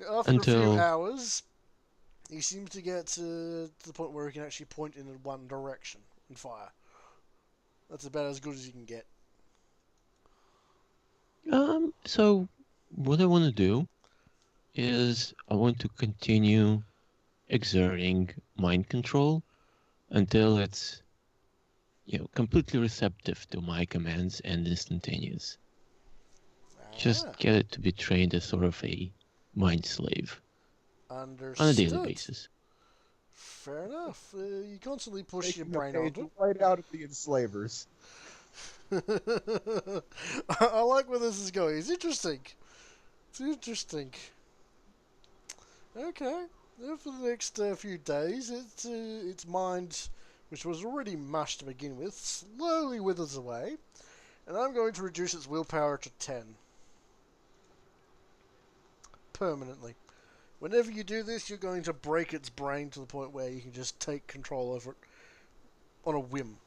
After a few Until- hours, he seems to get to the point where he can actually point in one direction and fire. That's about as good as you can get. So what I want to do is I want to continue exerting mind control until it's, completely receptive to my commands and instantaneous. Just get it to be trained as sort of a mind slave Understood. on a daily basis. Fair enough. You constantly push Taking your the brain page onto it. right out of the enslavers. I like where this is going. It's interesting. It's interesting. Okay. For the next few days, its mind, which was already mush to begin with, slowly withers away, and I'm going to reduce its willpower to 10. Permanently. Whenever you do this, you're going to break its brain to the point where you can just take control over it on a whim.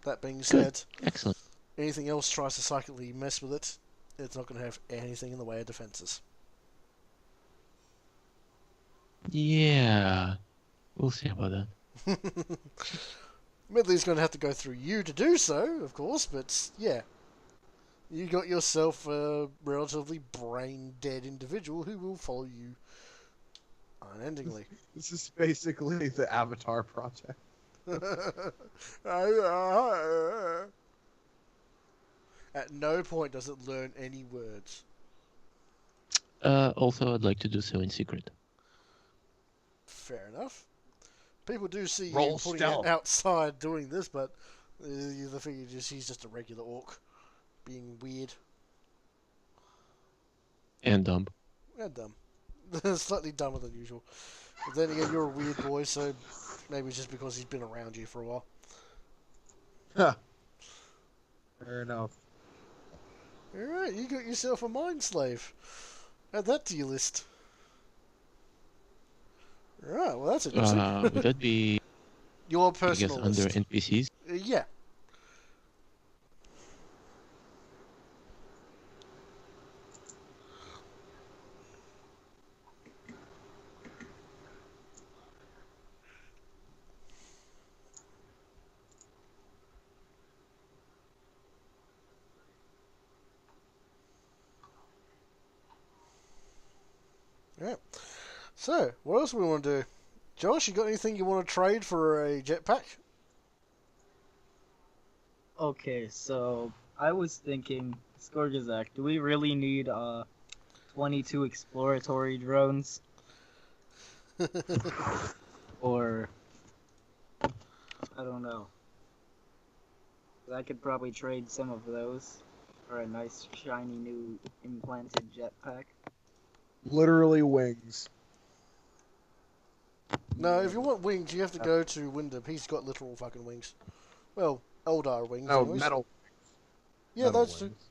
That being said, Excellent. anything else tries to psychically mess with it, it's not going to have anything in the way of defenses. Yeah, we'll see about that. Medley's going to have to go through you to do so, of course, but yeah. You got yourself a relatively brain-dead individual who will follow you unendingly. This is basically the Avatar project. At no point does it learn any words. Also, I'd like to do so in secret. Fair enough. People do see you Roll putting stealth. it outside doing this, but the thing is, he's just a regular orc, being weird And dumb. and dumb. Slightly dumber than usual. But then again, you're a weird boy, so maybe it's just because he's been around you for a while. Fair enough. Alright, you got yourself a mind slave. Add that to your list. Right, well that's interesting. Would that be, Your I guess, personal under list. NPCs? Yeah. Alright. So, what else do we want to do? Josh, you got anything you want to trade for a jetpack? Okay, so I was thinking, Scorgazak, do we really need 22 exploratory drones? Or I don't know. I could probably trade some of those for a nice shiny new implanted jetpack. Literally wings. No, if you want wings, you have to go to Wyndham. He's got literal fucking wings. Well, Eldar wings. No, anyways. metal. Yeah, metal that's wings.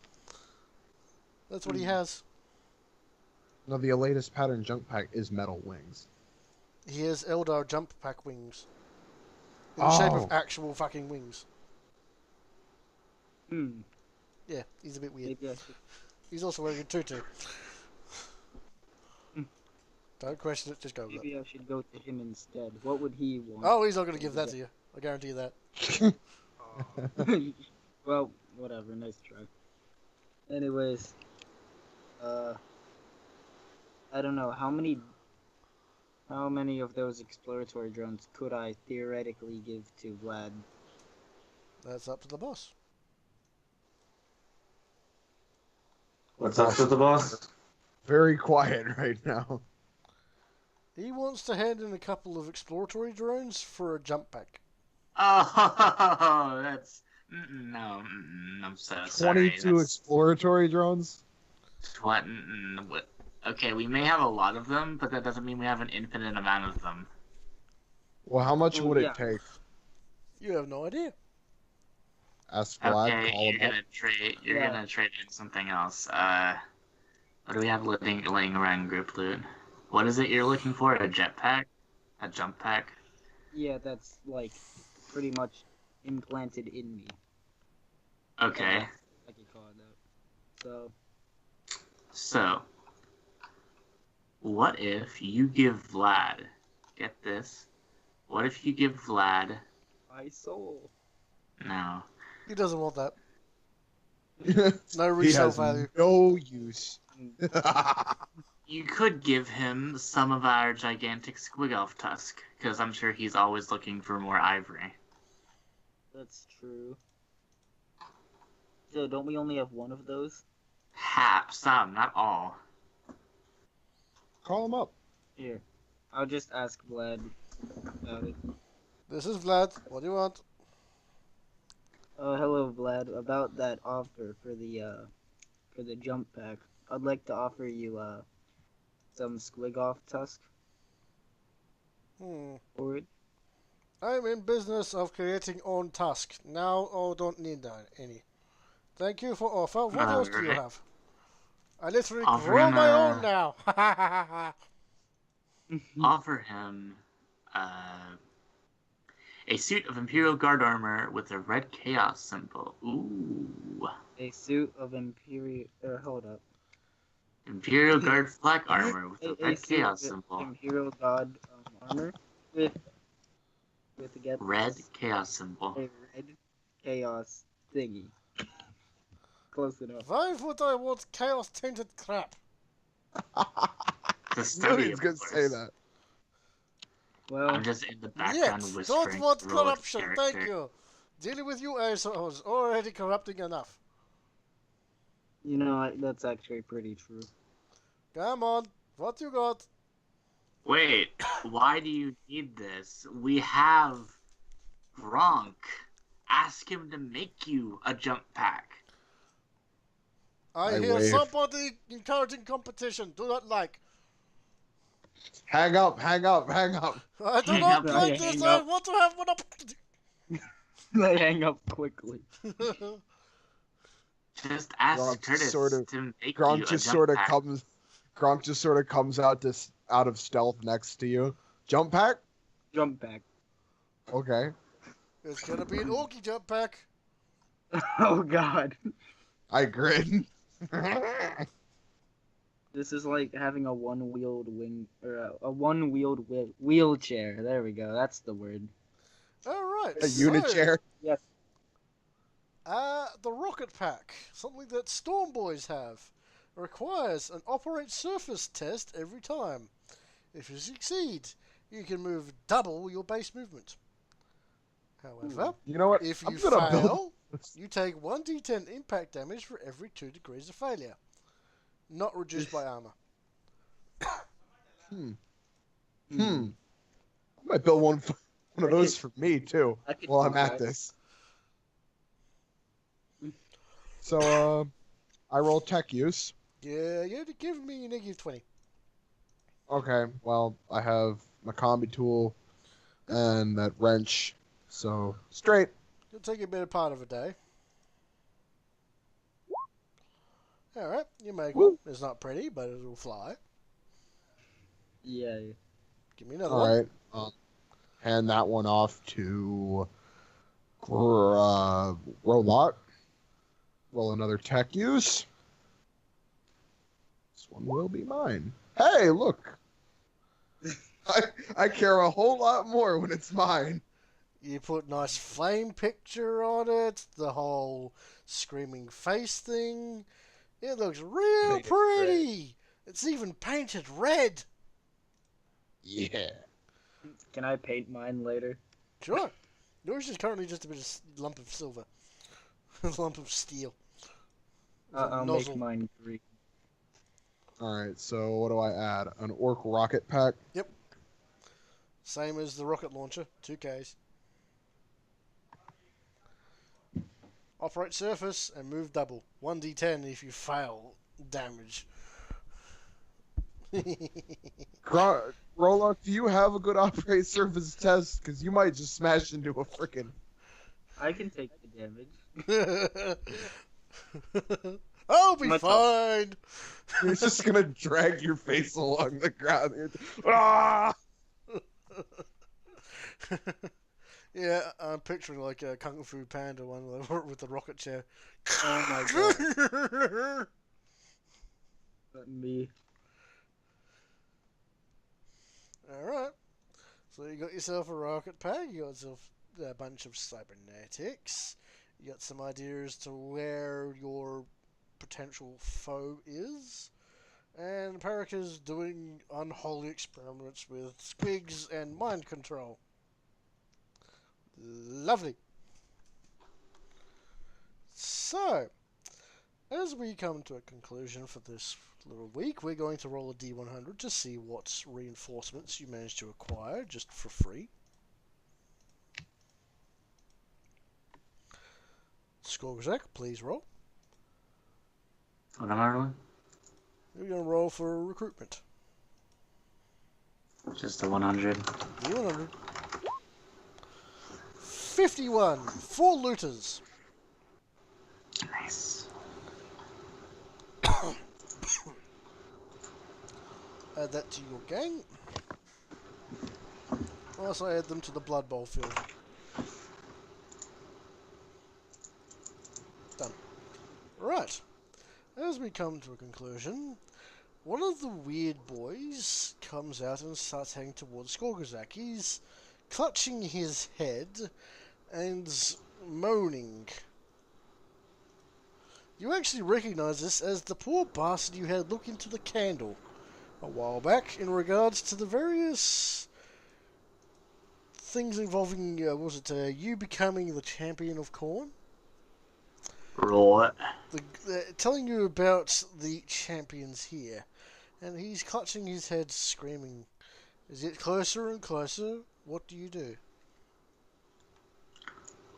that's what he has. No, the latest pattern junk pack is metal wings. He has Eldar jump pack wings. In the shape Oh. of actual fucking wings. Hmm. Yeah, he's a bit weird. Maybe I should. He's also wearing a tutu. Hmm. Don't question it, just go with it. Maybe I should go to him instead. What would he want? Oh, he's not going to give that to you. I guarantee you that. Well, whatever. Nice try. Anyways, I don't know how many of those exploratory drones could I theoretically give to Vlad? That's up to the boss. What's up with the boss? Very quiet right now. He wants to hand in a couple of exploratory drones for a jump pack. Oh, that's no. I'm so sorry. 22 exploratory drones? What? Okay, we may have a lot of them, but that doesn't mean we have an infinite amount of them. Well, how much Oh, would yeah. it take? You have no idea. Ask Vlad, Okay, call you're him up. gonna trade. You're Yeah. gonna trade in something else. What do we have laying around group loot? What is it you're looking for? A jetpack? A jump pack? Yeah, that's like pretty much implanted in me. Okay. I could call it that. So, So, what if you give Vlad? Get this. What if you give Vlad? my soul. No. He doesn't want that. No He resale has value. no use. You could give him some of our gigantic squig elf tusk, because I'm sure he's always looking for more ivory. That's true. So, don't we only have one of those? Some, not all. Call him up. Here. I'll just ask Vlad about it. This is Vlad. What do you want? Hello, Vlad. About that offer for the jump pack, I'd like to offer you some squig off tusk for it. I'm in business of creating own task. Now I don't need any. Thank you for offer. What else do you Alright. have? I literally Offer grow him my a- own now. Offer him a suit of Imperial Guard armor with a red chaos symbol. Ooh. A suit of Imperial. Hold up. Imperial Guard flak armor with a red suit chaos of symbol. Imperial God armor with get Red this, chaos symbol. a red chaos thingy. Close enough. Why would I want chaos tainted crap? The I knew study, he was of gonna course. say that. Well, I'm just in the Yet, background don't whispering. want to roll with corruption. character. Thank you. Dealing with you assholes already corrupting enough. you know that's actually pretty true. Come on, what you got? Wait, why do you need this? We have Gronk. Ask him to make you a jump pack. I I hear wave. somebody encouraging competition. Do not like. Hang up, hang up, hang up. I do Hang not up, like hang this. I up. want to have one up. They hang up quickly. Just ask Gronk Curtis sort of- to make you Gronk a just jump sort of pack. comes. Gronk just sort of comes out of stealth next to you. Jump pack? Jump back. Okay. It's gonna be an Orky jump pack. Oh God. I grin. This is like having a one-wheeled wing or a one-wheeled wheelchair. There we go. That's the word. All right. A unit chair. Yes. The rocket pack, something that Storm Boys have, requires an operate surface test every time. If you succeed, you can move double your base movement. However, You know what? if I'm you gonna build. fail, you take 1d10 impact damage for every 2 degrees of failure. Not reduced by armor. I might build one of those for me too. I could While do I'm at that. this. So I roll tech use. Yeah, you give me negative 20. Okay, well I have my combi tool and that wrench, so straight. It'll take you a better part of a day. Alright, you make Woo. one. It's not pretty, but it'll fly. Yeah. Give me another All one. right, hand that one off to Robot. Roll another tech use. This one will be mine. Hey, look! I care a whole lot more when it's mine. You put nice flame picture on it, the whole screaming face thing. It looks real Painted pretty. It's even painted red. Yeah. Can I paint mine later? Sure. Yours is currently just a bit of lump of silver. A lump of steel. With a I'll nozzle. make mine green. All right. So what do I add? An orc rocket pack. Same as the rocket launcher, 2Ks. Operate surface and move double. 1d10 if you fail damage. Rolla, do you have a good operate surface test? Because you might just smash into a frickin'. I can take the damage. I'll be I'm a fine. You're just gonna drag your face along the ground. Ah! Yeah, I'm picturing like a Kung Fu Panda one with the rocket chair. Oh my god. Me. Alright. So you got yourself a rocket pack, you got yourself a bunch of cybernetics, you got some ideas to where your potential foe is, and Paraka's doing unholy experiments with squigs and mind control. Lovely. So, as we come to a conclusion for this little week, we're going to roll a D100 to see what reinforcements you managed to acquire just for free. Skorgzak, please roll. What am I rolling? You're going to roll for recruitment. Just a 100. D100. 51. 4 looters. Nice. Add that to your gang. Also add them to the Blood Bowl field. Done. Right. As we come to a conclusion, one of the weird boys comes out and starts heading towards Skorgzak. He's clutching his head and moaning. You actually recognize this as the poor bastard you had look into the candle a while back in regards to the various things involving, you becoming the champion of Khorne? Right. Telling you about the champions here. And he's clutching his head, screaming. As it closer and closer, what do you do?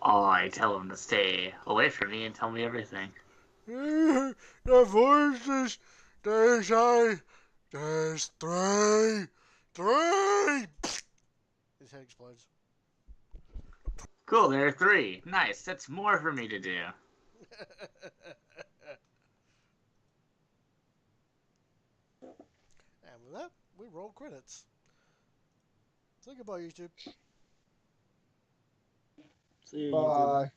Oh, I tell him to stay away from me and tell me everything. The voices, they say, there's three. His head explodes. Cool, there are 3. Nice, that's more for me to do. And with that, we roll credits. Say goodbye, YouTube. See you, YouTube. Bye.